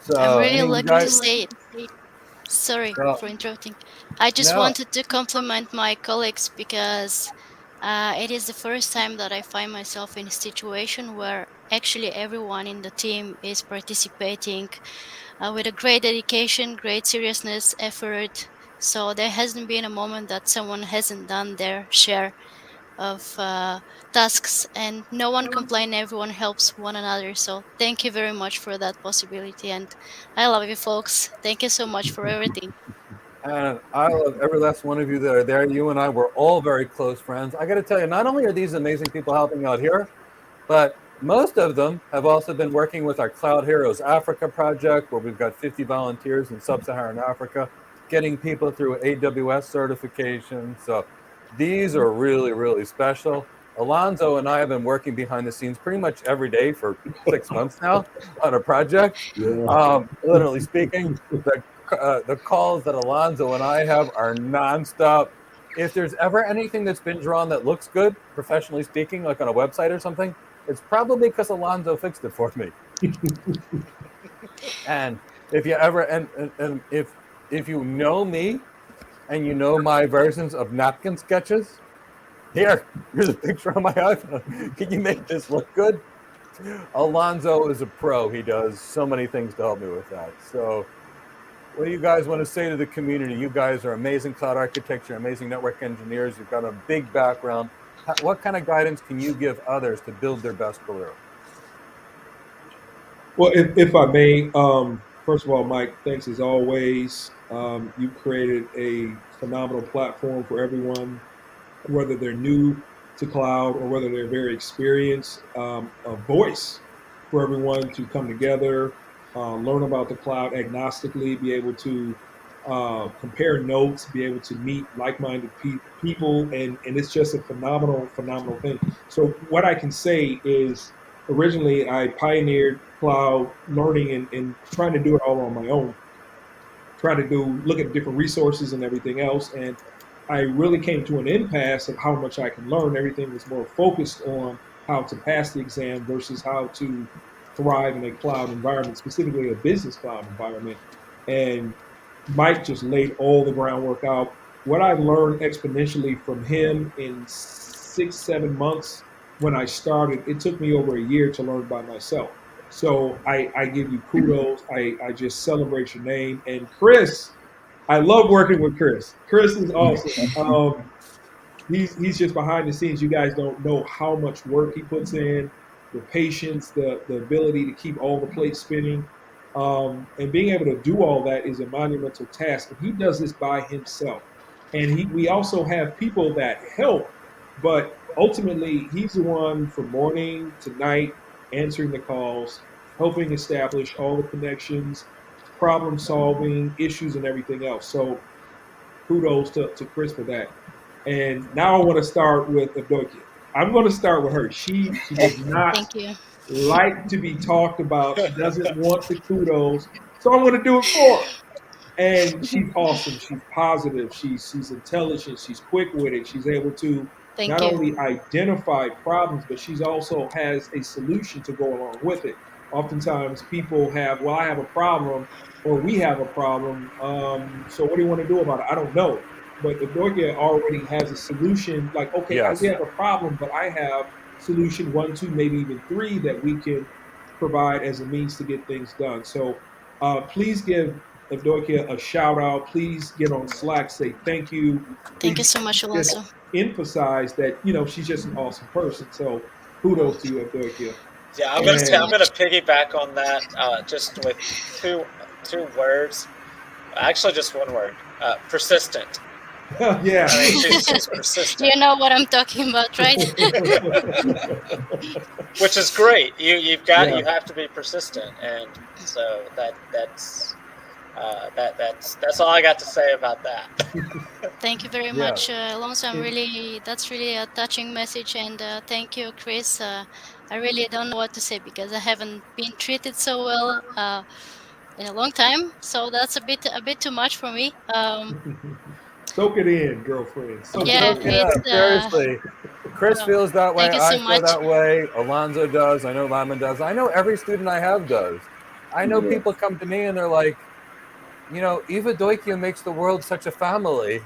So, I'm really lucky to say it. Sorry for interrupting. I just wanted to compliment my colleagues because it is the first time that I find myself in a situation where actually everyone in the team is participating with a great dedication, great seriousness, effort. So there hasn't been a moment that someone hasn't done their share of tasks, and no one complained. Everyone helps one another. So thank you very much for that possibility, and I love you folks. Thank you so much for everything. And I love every last one of you that are there. You and I were all very close friends. I got to tell you, not only are these amazing people helping out here, but most of them have also been working with our Cloud Heroes Africa project, where we've got 50 volunteers in sub-Saharan Africa, getting people through AWS certification. So these are really, really special. Alonzo and I have been working behind the scenes pretty much every day for 6 months now on a project. Literally speaking, the calls that Alonzo and I have are nonstop. If there's ever anything that's been drawn that looks good, professionally speaking, like on a website or something, it's probably because Alonzo fixed it for me. And if you ever, and if you know me and you know my versions of napkin sketches, here's a picture on my iPhone. Can you make this look good? Alonzo is a pro. He does so many things to help me with that. So what do you guys want to say to the community? You guys are amazing cloud architecture, amazing network engineers. You've got a big background. What kind of guidance can you give others to build their best career? Well, if I may, first of all, Mike, thanks as always. You've created a phenomenal platform for everyone, whether they're new to cloud or whether they're very experienced, a voice for everyone to come together, learn about the cloud agnostically, be able to compare notes, be able to meet like-minded people, and it's just a phenomenal thing. So what I can say is, originally I pioneered cloud learning and trying to do it all on my own, trying to look at different resources and everything else, and I really came to an impasse of how much I can learn. Everything was more focused on how to pass the exam versus how to thrive in a cloud environment, specifically a business cloud environment. And Mike just laid all the groundwork out. What I learned exponentially from him in 6-7 months when I started, it took me over a year to learn by myself. So I give you kudos. I just celebrate your name. And Chris, I love working with Chris. Chris is awesome. He's just behind the scenes. You guys don't know how much work he puts in. the patience, the ability to keep all the plates spinning. And being able to do all that is a monumental task. And he does this by himself. And we also have people that help, but ultimately he's the one from morning to night answering the calls, helping establish all the connections, problem solving, issues, and everything else. So kudos to Chris for that. And now I want to start with Adokia. I'm going to start with her. She does not Thank you. like to be talked about. She doesn't want the kudos. So I'm going to do it for her. And she's awesome. She's positive. She's intelligent. She's quick witted. She's able to Thank not you. only identify problems, but she's also has a solution to go along with it. Oftentimes people have, well, I have a problem or we have a problem. So what do you want to do about it? I don't know. But Adokia already has a solution. Like, okay, we Yes. have a problem, but I have solution 1, 2, maybe even 3 that we can provide as a means to get things done. So please give Evdokia a shout out. Please get on Slack, say thank you. Thank you Please so much, just Alonso. emphasize that, she's just an awesome person. So kudos to you, Evdokia. Yeah, Thank you so I'm gonna much. piggyback on that just with two words. Actually, just one word. Persistent. Yeah. I mean, she's persistent, You know what I'm talking about, right? which is great. You Yeah. have to be persistent, and so that's all I got to say about that. Thank you very Yeah. much, Alonso. That's really a touching message, and thank you, Chris. I really don't know what to say because I haven't been treated so well in a long time, so that's a bit too much for me. Soak it in, girlfriend. Soak it Yeah, in. Yeah, it's seriously. Chris no, feels that way. thank you I so feel much. that way. Alonzo does. I know Lyman does. I know every student I have does. I know Yes. people come to me and they're like, Eva Doikia makes the world such a family.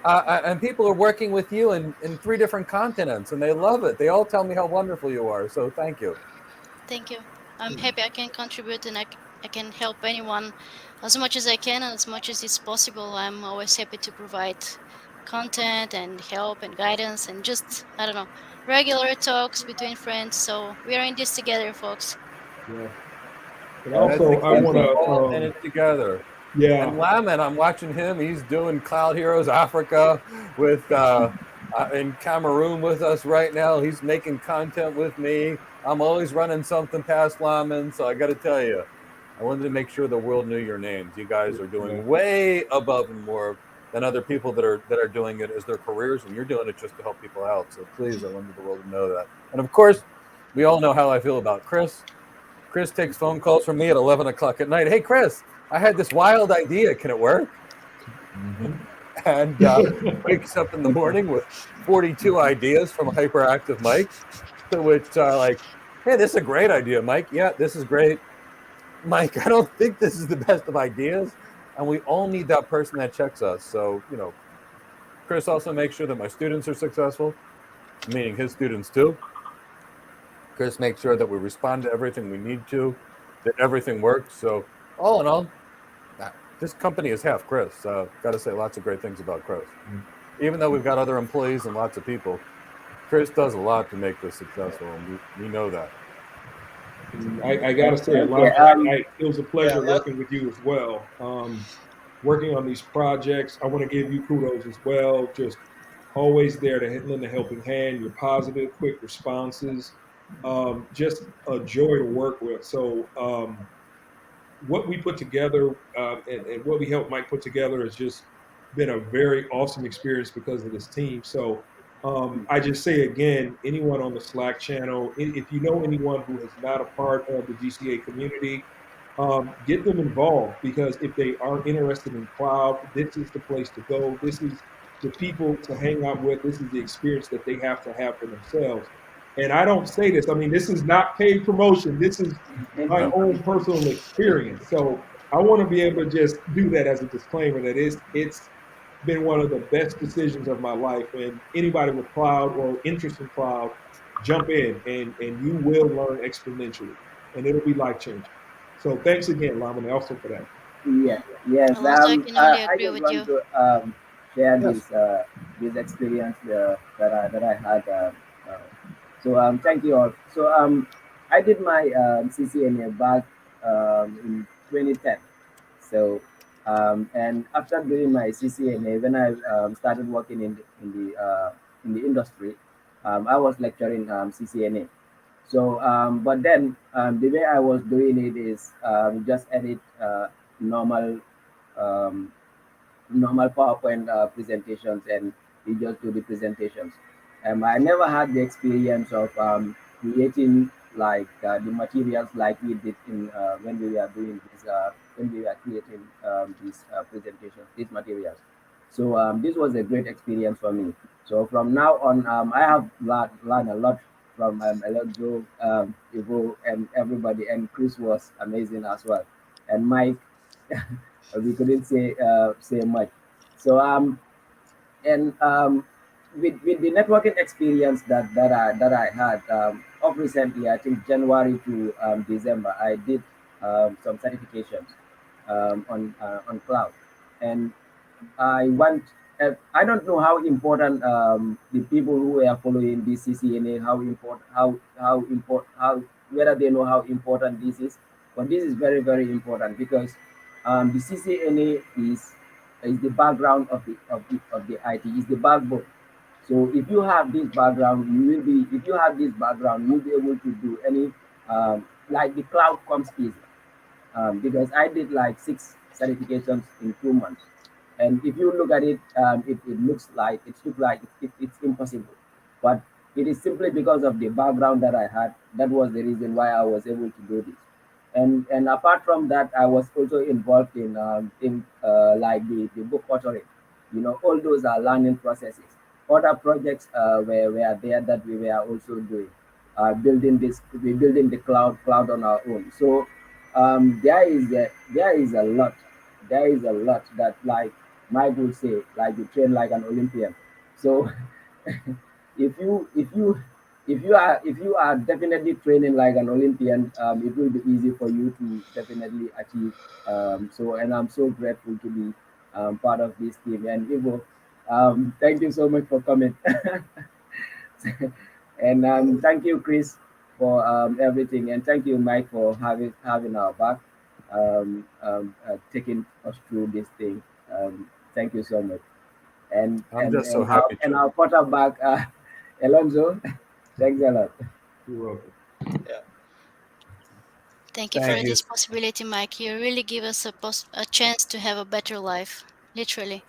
And people are working with you in 3 different continents and they love it. They all tell me how wonderful you are. So thank you. Thank you. I'm happy I can contribute and I can help anyone as much as I can and as much as it's possible. I'm always happy to provide content and help and guidance and just, I don't know, regular talks between friends. So we are in this together, folks. Yeah. And That's the also, I key. want We're all in to, it together. yeah. And Lamin, I'm watching him. He's doing Cloud Heroes Africa with in Cameroon with us right now. He's making content with me. I'm always running something past Lamin. So I got to tell you, I wanted to make sure the world knew your names. You guys are doing way above and more than other people that are doing it as their careers, and you're doing it just to help people out. So please, I wanted the world to know that. And of course, we all know how I feel about Chris. Chris takes phone calls from me at 11 o'clock at night. Hey, Chris, I had this wild idea. Can it work? And wakes up in the morning with 42 ideas from hyperactive Mike, to which like, hey, this is a great idea, Mike. Yeah, this is great. Mike, I don't think this is the best of ideas. And we all need that person that checks us. So, Chris also makes sure that my students are successful, meaning his students too. Chris makes sure that we respond to everything we need to, that everything works. So all in all, this company is half Chris. Got to say lots of great things about Chris. Even though we've got other employees and lots of people, Chris does a lot to make this successful, and we know that. I got to say, Okay, it was a pleasure working with you as well. Working on these projects, I want to give you kudos as well. Just always there to lend a helping hand. Your positive, quick responses, just a joy to work with. So what we put together and what we helped Mike put together has just been a very awesome experience because of this team. So I just say again, anyone on the Slack channel, if you know anyone who is not a part of the GCA community, get them involved, because if they are interested in cloud, this is the place to go. This is the people to hang out with. This is the experience that they have to have for themselves. And I don't say this, I mean, this is not paid promotion. This is my own personal experience. So I want to be able to just do that as a disclaimer that it's been one of the best decisions of my life. And anybody with cloud or interest in cloud, jump in and you will learn exponentially and it'll be life changing. So thanks again, Laman, also for that. Yes. Alonso, I can only I agree just with want you. to share Yes. this experience that I had. So thank you all. So I did my CCNA back in 2010. So and after doing my CCNA, when I started working in the industry, I was lecturing CCNA. So, but then the way I was doing it is just edit normal um, normal PowerPoint presentations, and we just do the presentations. I never had the experience of creating like the materials like we did in when we were doing this when we were creating these presentations, these materials. So this was a great experience for me. So from now on, I have learned a lot from Alonso, Ivo, and everybody. And Chris was amazing as well. And Mike, we couldn't say much. So and with the networking experience that I had of recently, I think January to December, I did some certifications on cloud, and I want. I don't know how important the people who are following this CCNA, how whether they know how important this is, but this is very very important because the CCNA is the background of the IT, is the backbone. So if you have this background, you will be if you have this background, you'll be able to do any like the cloud comes easy because I did like 6 certifications in 2 months. And if you look at it, it looks like it's impossible. But it is simply because of the background that I had. That was the reason why I was able to do this. And apart from that, I was also involved in like the book authoring. All those are learning processes. Other projects were there that we were also doing, we're building the cloud on our own. So there is a lot that, like Mike would say, like you train like an Olympian. So if you are definitely training like an Olympian, it will be easy for you to definitely achieve. And I'm so grateful to be part of this team. And Ivo, thank you so much for coming. And thank you, Chris, for everything, and thank you, Mike, for having our back, taking us through this thing. Thank you so much. And I'm just so and our, happy and to. our quarterback, Alonso, thanks a lot. You're welcome. Yeah. Thank you Thank for you. this possibility, Mike. You really give us a chance to have a better life, literally.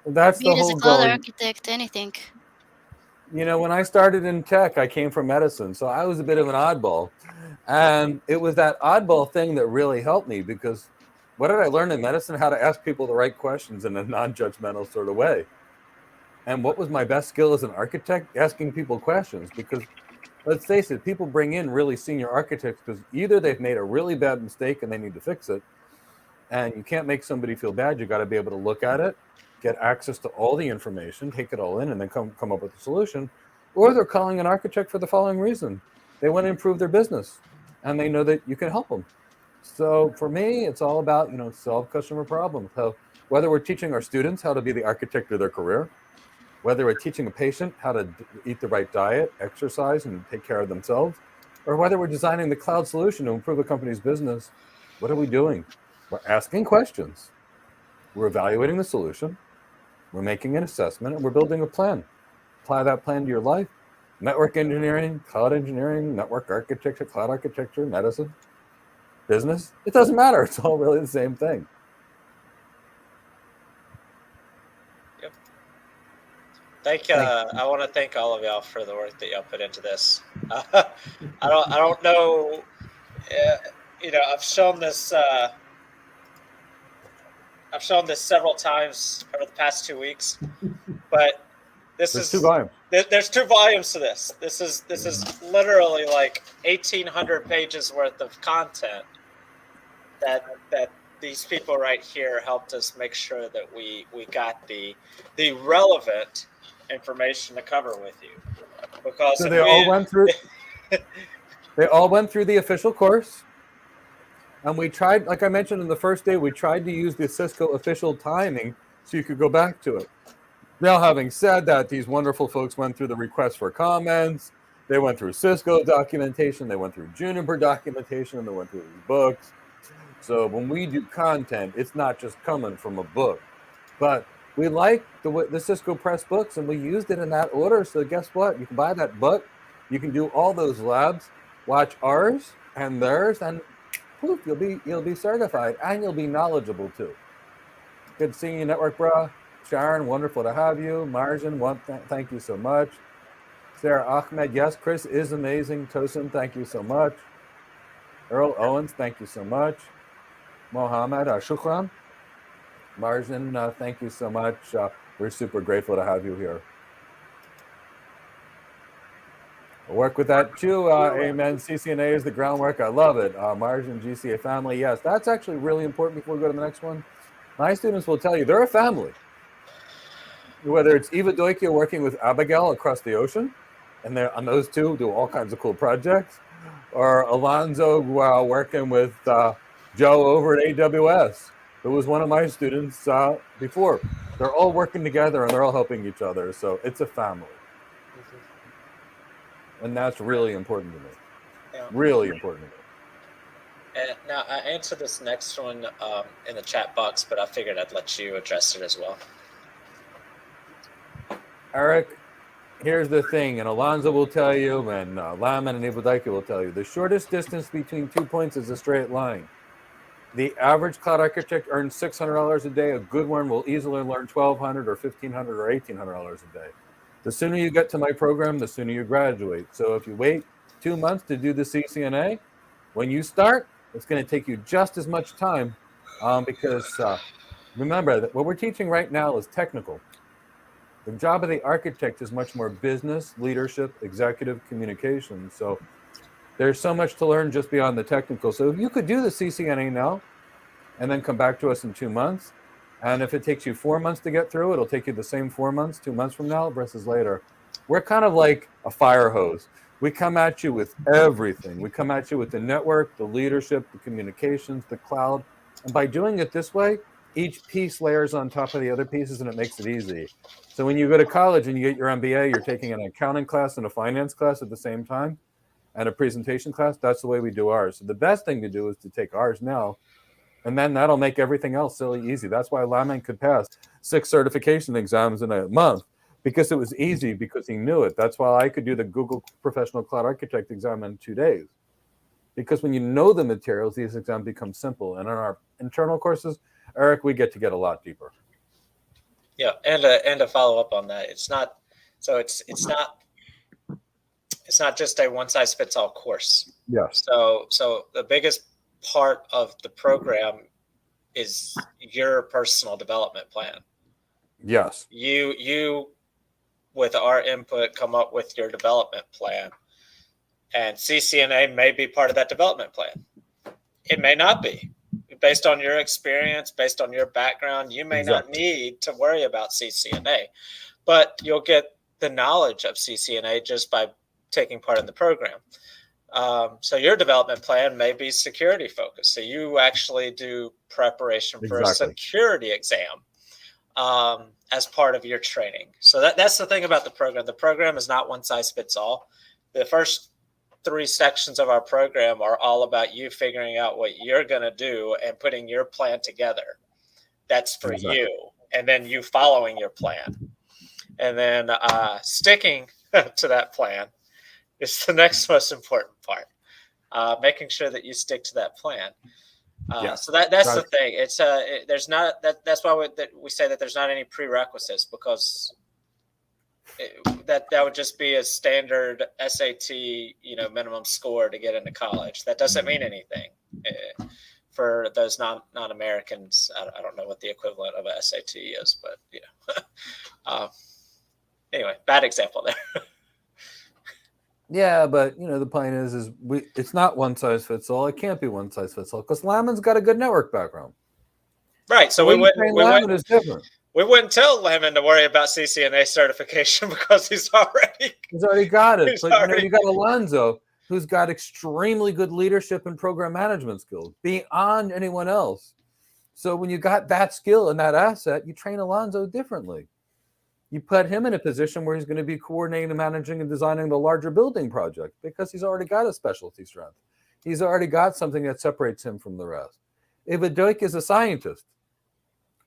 That's Be the it as a whole cloud goal. architect, anything. When I started in tech, I came from medicine, so I was a bit of an oddball. And it was that oddball thing that really helped me because what did I learn in medicine? How to ask people the right questions in a non-judgmental sort of way. And what was my best skill as an architect? Asking people questions. Because let's face it, people bring in really senior architects because either they've made a really bad mistake and they need to fix it, and you can't make somebody feel bad. You got to be able to look at it, get access to all the information, take it all in, and then come up with a solution. Or they're calling an architect for the following reason: they want to improve their business, and they know that you can help them. So for me, it's all about solve customer problems. So whether we're teaching our students how to be the architect of their career, whether we're teaching a patient how to eat the right diet, exercise, and take care of themselves, or whether we're designing the cloud solution to improve a company's business, what are we doing? We're asking questions, we're evaluating the solution, we're making an assessment, and we're building a plan. Apply that plan to your life. Network engineering, cloud engineering, network architecture, cloud architecture, medicine, business. It doesn't matter. It's all really the same thing. Yep. Thank I want to thank all of y'all for the work that y'all put into this. I don't know. I've shown this. I've shown this several times over the past 2 weeks, but There's 2 volumes. There's 2 volumes to this. This is literally like 1,800 pages worth of content that these people right here helped us make sure that we got the relevant information to cover with you. Because So they all went through. They all went through the official course, and we tried, like I mentioned in the first day, we tried to use the Cisco official timing so you could go back to it. Now, having said that, these wonderful folks went through the request for comments, They went through Cisco documentation, they went through Juniper documentation, and they went through these books. So when we do content, it's not just coming from a book, but we like the Cisco Press books, and we used it in that order. So guess what? You can buy that book, you can do all those labs, watch ours and theirs, and poof, you'll be certified, and you'll be knowledgeable too. Good seeing you, Network Bra. Sharon, wonderful to have you. Marjan, thank you so much. Sarah Ahmed, yes, Chris is amazing. Tosin, thank you so much. Earl Owens, thank you so much. Mohammed, shukran. Marjan, thank you so much. We're super grateful to have you here. I'll work with that too. Amen. CCNA is the groundwork. I love it. Marjan, GCA family. Yes, that's actually really important before we go to the next one. My students will tell you they're a family. Whether it's Eva Doikia working with Abigail across the ocean, and those two do all kinds of cool projects, or Alonzo working with Joe over at AWS, who was one of my students before. They're all working together and they're all helping each other. So it's a family. And that's really important to me. Yeah. Really important to me. And now I answered this next one in the chat box, but I figured I'd let you address it as well. Eric, here's the thing, and Alonzo will tell you, and Laman and Ibudaiki will tell you, the shortest distance between 2 points is a straight line. The average cloud architect earns $600 a day. A good one will easily learn $1,200 or $1,500 or $1,800 a day. The sooner you get to my program, the sooner you graduate. So if you wait 2 months to do the CCNA, when you start, it's going to take you just as much time because remember that what we're teaching right now is technical. The job of the architect is much more business, leadership, executive communication. So there's so much to learn just beyond the technical. So if you could do the CCNA now and then come back to us in 2 months, and if it takes you 4 months to get through, it'll take you the same 4 months, 2 months from now versus later. We're kind of like a fire hose. We come at you with everything. We come at you with the network, the leadership, the communications, the cloud. And by doing it this way, each piece layers on top of the other pieces and it makes it easy. So when you go to college and you get your MBA, you're taking an accounting class and a finance class at the same time and a presentation class. That's the way we do ours. So the best thing to do is to take ours now, and then that'll make everything else silly easy. That's why Laman could pass 6 certification exams in a month, because it was easy, because he knew it. That's why I could do the Google Professional Cloud Architect exam in 2 days. Because when you know the materials, these exams become simple. And in our internal courses, Eric, we get a lot deeper. Yeah, and to follow up on that, it's not just a one size fits all course. Yes. So the biggest part of the program is your personal development plan. Yes. You with our input come up with your development plan, and CCNA may be part of that development plan. It may not be. Based on your experience, based on your background, you may not need to worry about CCNA, but you'll get the knowledge of CCNA just by taking part in the program. So your development plan may be security focused. So you actually do preparation for a security exam as part of your training. So that's the thing about the program. The program is not one size fits all. The first 3 sections of our program are all about you figuring out what you're going to do and putting your plan together. That's for you. And then you following your plan. And then sticking to that plan is the next most important part. Making sure that you stick to that plan. So that's the thing. It's there's not that's why we say that there's not any prerequisites, because that would just be a standard SAT, minimum score to get into college. That doesn't mean anything for those non-Americans. I don't know what the equivalent of a SAT is, but anyway, bad example there. Yeah, but the point is it's not one size fits all. It can't be one size fits all, because Laman's got a good network background. Right. So Laman is different. We wouldn't tell Lemon to worry about CCNA certification because he's already got it. But you got Alonzo, who's got extremely good leadership and program management skills beyond anyone else. So when you got that skill and that asset, you train Alonzo differently. You put him in a position where he's going to be coordinating, managing, and designing the larger building project because he's already got a specialty strength. He's already got something that separates him from the rest. Eva Doik is a scientist.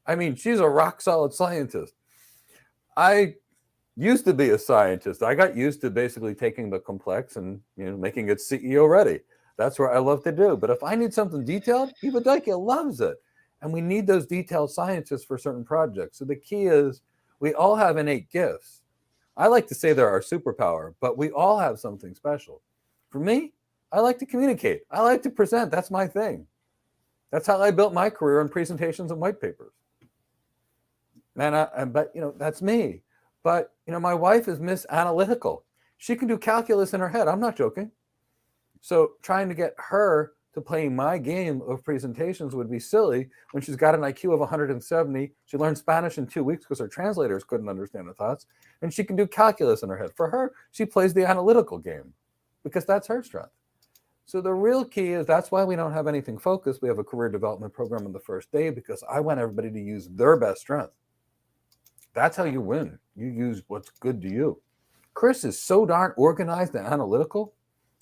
I mean, she's a rock solid scientist. I used to be a scientist. I got used to basically taking the complex and making it CEO ready. That's what I love to do. But if I need something detailed, Eva Doik loves it. And we need those detailed scientists for certain projects. So the key is we all have innate gifts. I like to say they're our superpower, but we all have something special. For me, I like to communicate. I like to present. That's my thing. That's how I built my career on presentations and white papers. But that's me. But my wife is Miss Analytical. She can do calculus in her head. I'm not joking. So trying to get her to play my game of presentations would be silly when she's got an IQ of 170. She learned Spanish in 2 weeks because her translators couldn't understand her thoughts. And she can do calculus in her head. For her, she plays the analytical game because that's her strength. So the real key is that's why we don't have anything focused. We have a career development program on the first day because I want everybody to use their best strength. That's how you win. You use what's good to you. Chris is so darn organized and analytical.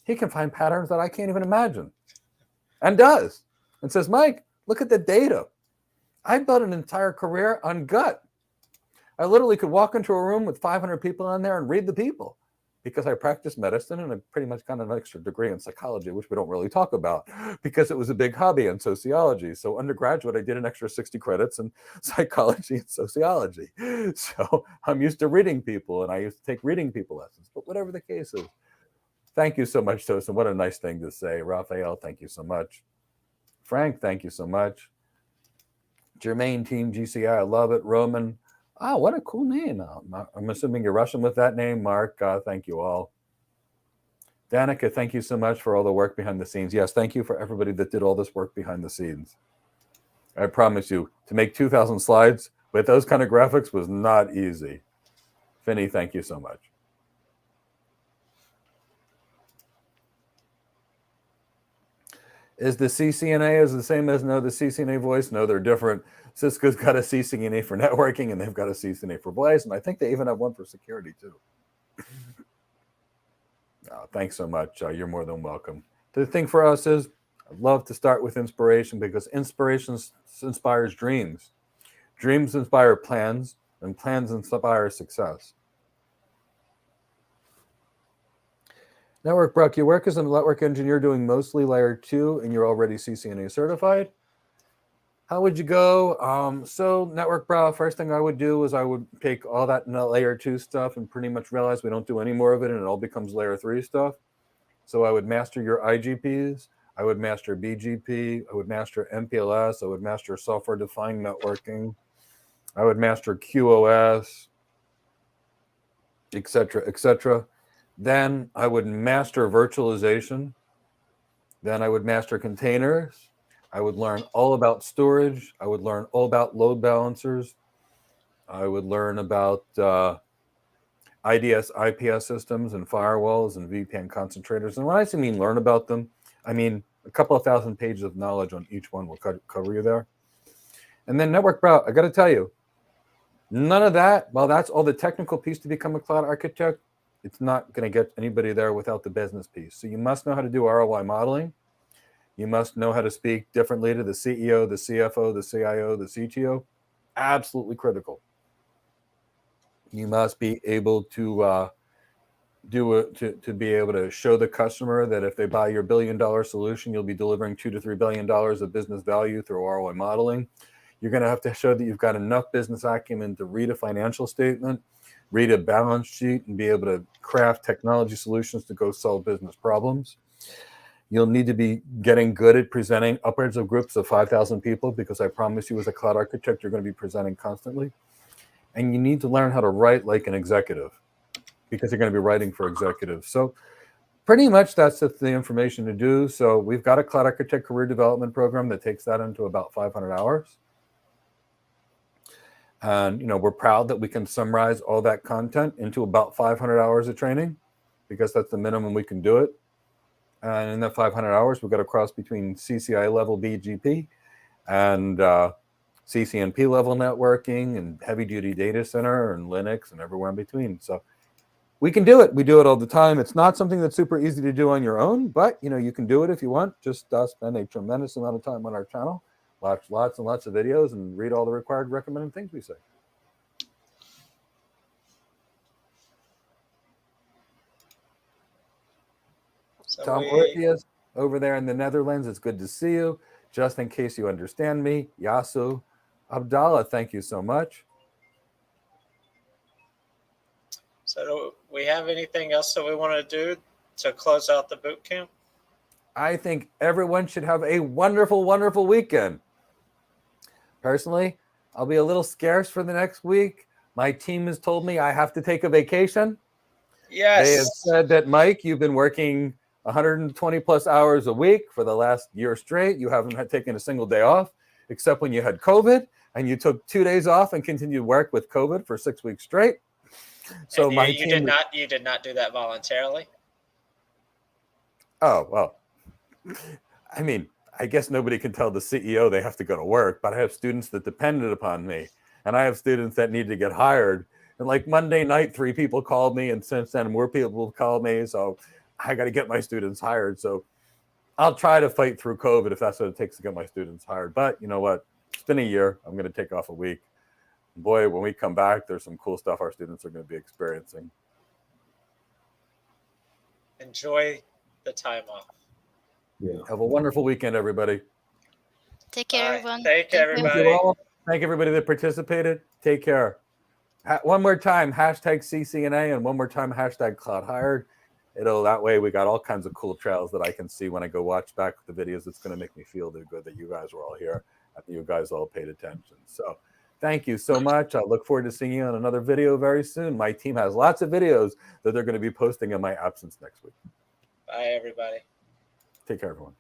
He can find patterns that I can't even imagine. And does. And says, Mike, look at the data. I built an entire career on gut. I literally could walk into a room with 500 people in there and read the people because I practiced medicine and I pretty much got an extra degree in psychology, which we don't really talk about because it was a big hobby in sociology. So undergraduate, I did an extra 60 credits in psychology and sociology. So I'm used to reading people and I used to take reading people lessons, but whatever the case is. Thank you so much, Tosin. What a nice thing to say. Raphael, thank you so much. Frank, thank you so much. Jermaine, Team GCI, I love it. Roman, what a cool name. I'm assuming you're Russian with that name. Mark, thank you all. Danica, thank you so much for all the work behind the scenes. Yes, thank you for everybody that did all this work behind the scenes. I promise you, to make 2,000 slides with those kind of graphics was not easy. Finney, thank you so much. Is the CCNA is the same as the CCNA voice? No, they're different. Cisco's got a CCNA for networking, and they've got a CCNA for voice, and I think they even have one for security, too. Thanks so much. You're more than welcome. The thing for us is I'd love to start with inspiration because inspiration inspires dreams. Dreams inspire plans, and plans inspire success. Network Brock, you work as a network engineer doing mostly layer 2 and you're already CCNA certified. How would you go? So Network Brock, first thing I would do is I would take all that layer 2 stuff and pretty much realize we don't do any more of it and it all becomes layer 3 stuff. So I would master your IGPs. I would master BGP. I would master MPLS. I would master software-defined networking. I would master QoS, et cetera, et cetera. Then I would master virtualization. Then I would master containers. I would learn all about storage. I would learn all about load balancers. I would learn about IDS, IPS systems and firewalls and VPN concentrators. And when I mean learn about them, I mean a couple of thousand pages of knowledge on each one will cover you there. And then Network Brow, I got to tell you, none of that, while that's all the technical piece to become a cloud architect, it's not going to get anybody there without the business piece. So you must know how to do ROI modeling. You must know how to speak differently to the CEO, the CFO, the CIO, the CTO. Absolutely critical. You must be able to to be able to show the customer that if they buy your $1 billion solution, you'll be delivering $2 to $3 billion of business value through ROI modeling. You're going to have to show that you've got enough business acumen to read a financial statement, read a balance sheet, and be able to craft technology solutions to go solve business problems. You'll need to be getting good at presenting upwards of groups of 5,000 people because I promise you as a cloud architect, you're going to be presenting constantly. And you need to learn how to write like an executive because you're going to be writing for executives. So pretty much that's the information to do. So we've got a cloud architect career development program that takes that into about 500 hours. And, we're proud that we can summarize all that content into about 500 hours of training because that's the minimum we can do it. And in that 500 hours, we've got to cross between CCI level BGP and CCNP level networking and heavy duty data center and Linux and everywhere in between. So we can do it. We do it all the time. It's not something that's super easy to do on your own, but you can do it if you want. Just spend a tremendous amount of time on our channel, watch lots and lots of videos, and read all the required recommended things we say. So Tom Orpheus over there in the Netherlands, it's good to see you. Just in case you understand me, Yasu Abdallah, thank you so much. So do we have anything else that we want to do to close out the boot camp? I think everyone should have a wonderful, wonderful weekend. Personally, I'll be a little scarce for the next week. My team has told me I have to take a vacation. Yes. They have said that, Mike, you've been working 120 plus hours a week for the last year straight. You haven't taken a single day off, except when you had COVID, and you took 2 days off and continued work with COVID for 6 weeks straight. So and my you team did not do that voluntarily. Oh, well, I mean, I guess nobody can tell the CEO they have to go to work, but I have students that depended upon me, and I have students that need to get hired. And like Monday night, 3 people called me, and since then more people called me. So I got to get my students hired. So I'll try to fight through COVID if that's what it takes to get my students hired. But you know what? It's been a year. I'm going to take off a week. Boy, when we come back, there's some cool stuff our students are going to be experiencing. Enjoy the time off. Yeah. Have a wonderful weekend, everybody. Take care, Bye. everyone. Thank you, everybody. Thank you all. Thank everybody that participated. Take care. One more time, hashtag CCNA, and one more time, hashtag Cloud Hired. That way we got all kinds of cool trails that I can see when I go watch back the videos. It's going to make me feel good that you guys were all here and you guys all paid attention. So thank you so much. I look forward to seeing you on another video very soon. My team has lots of videos that they're going to be posting in my absence next week. Bye, everybody. Take care, everyone.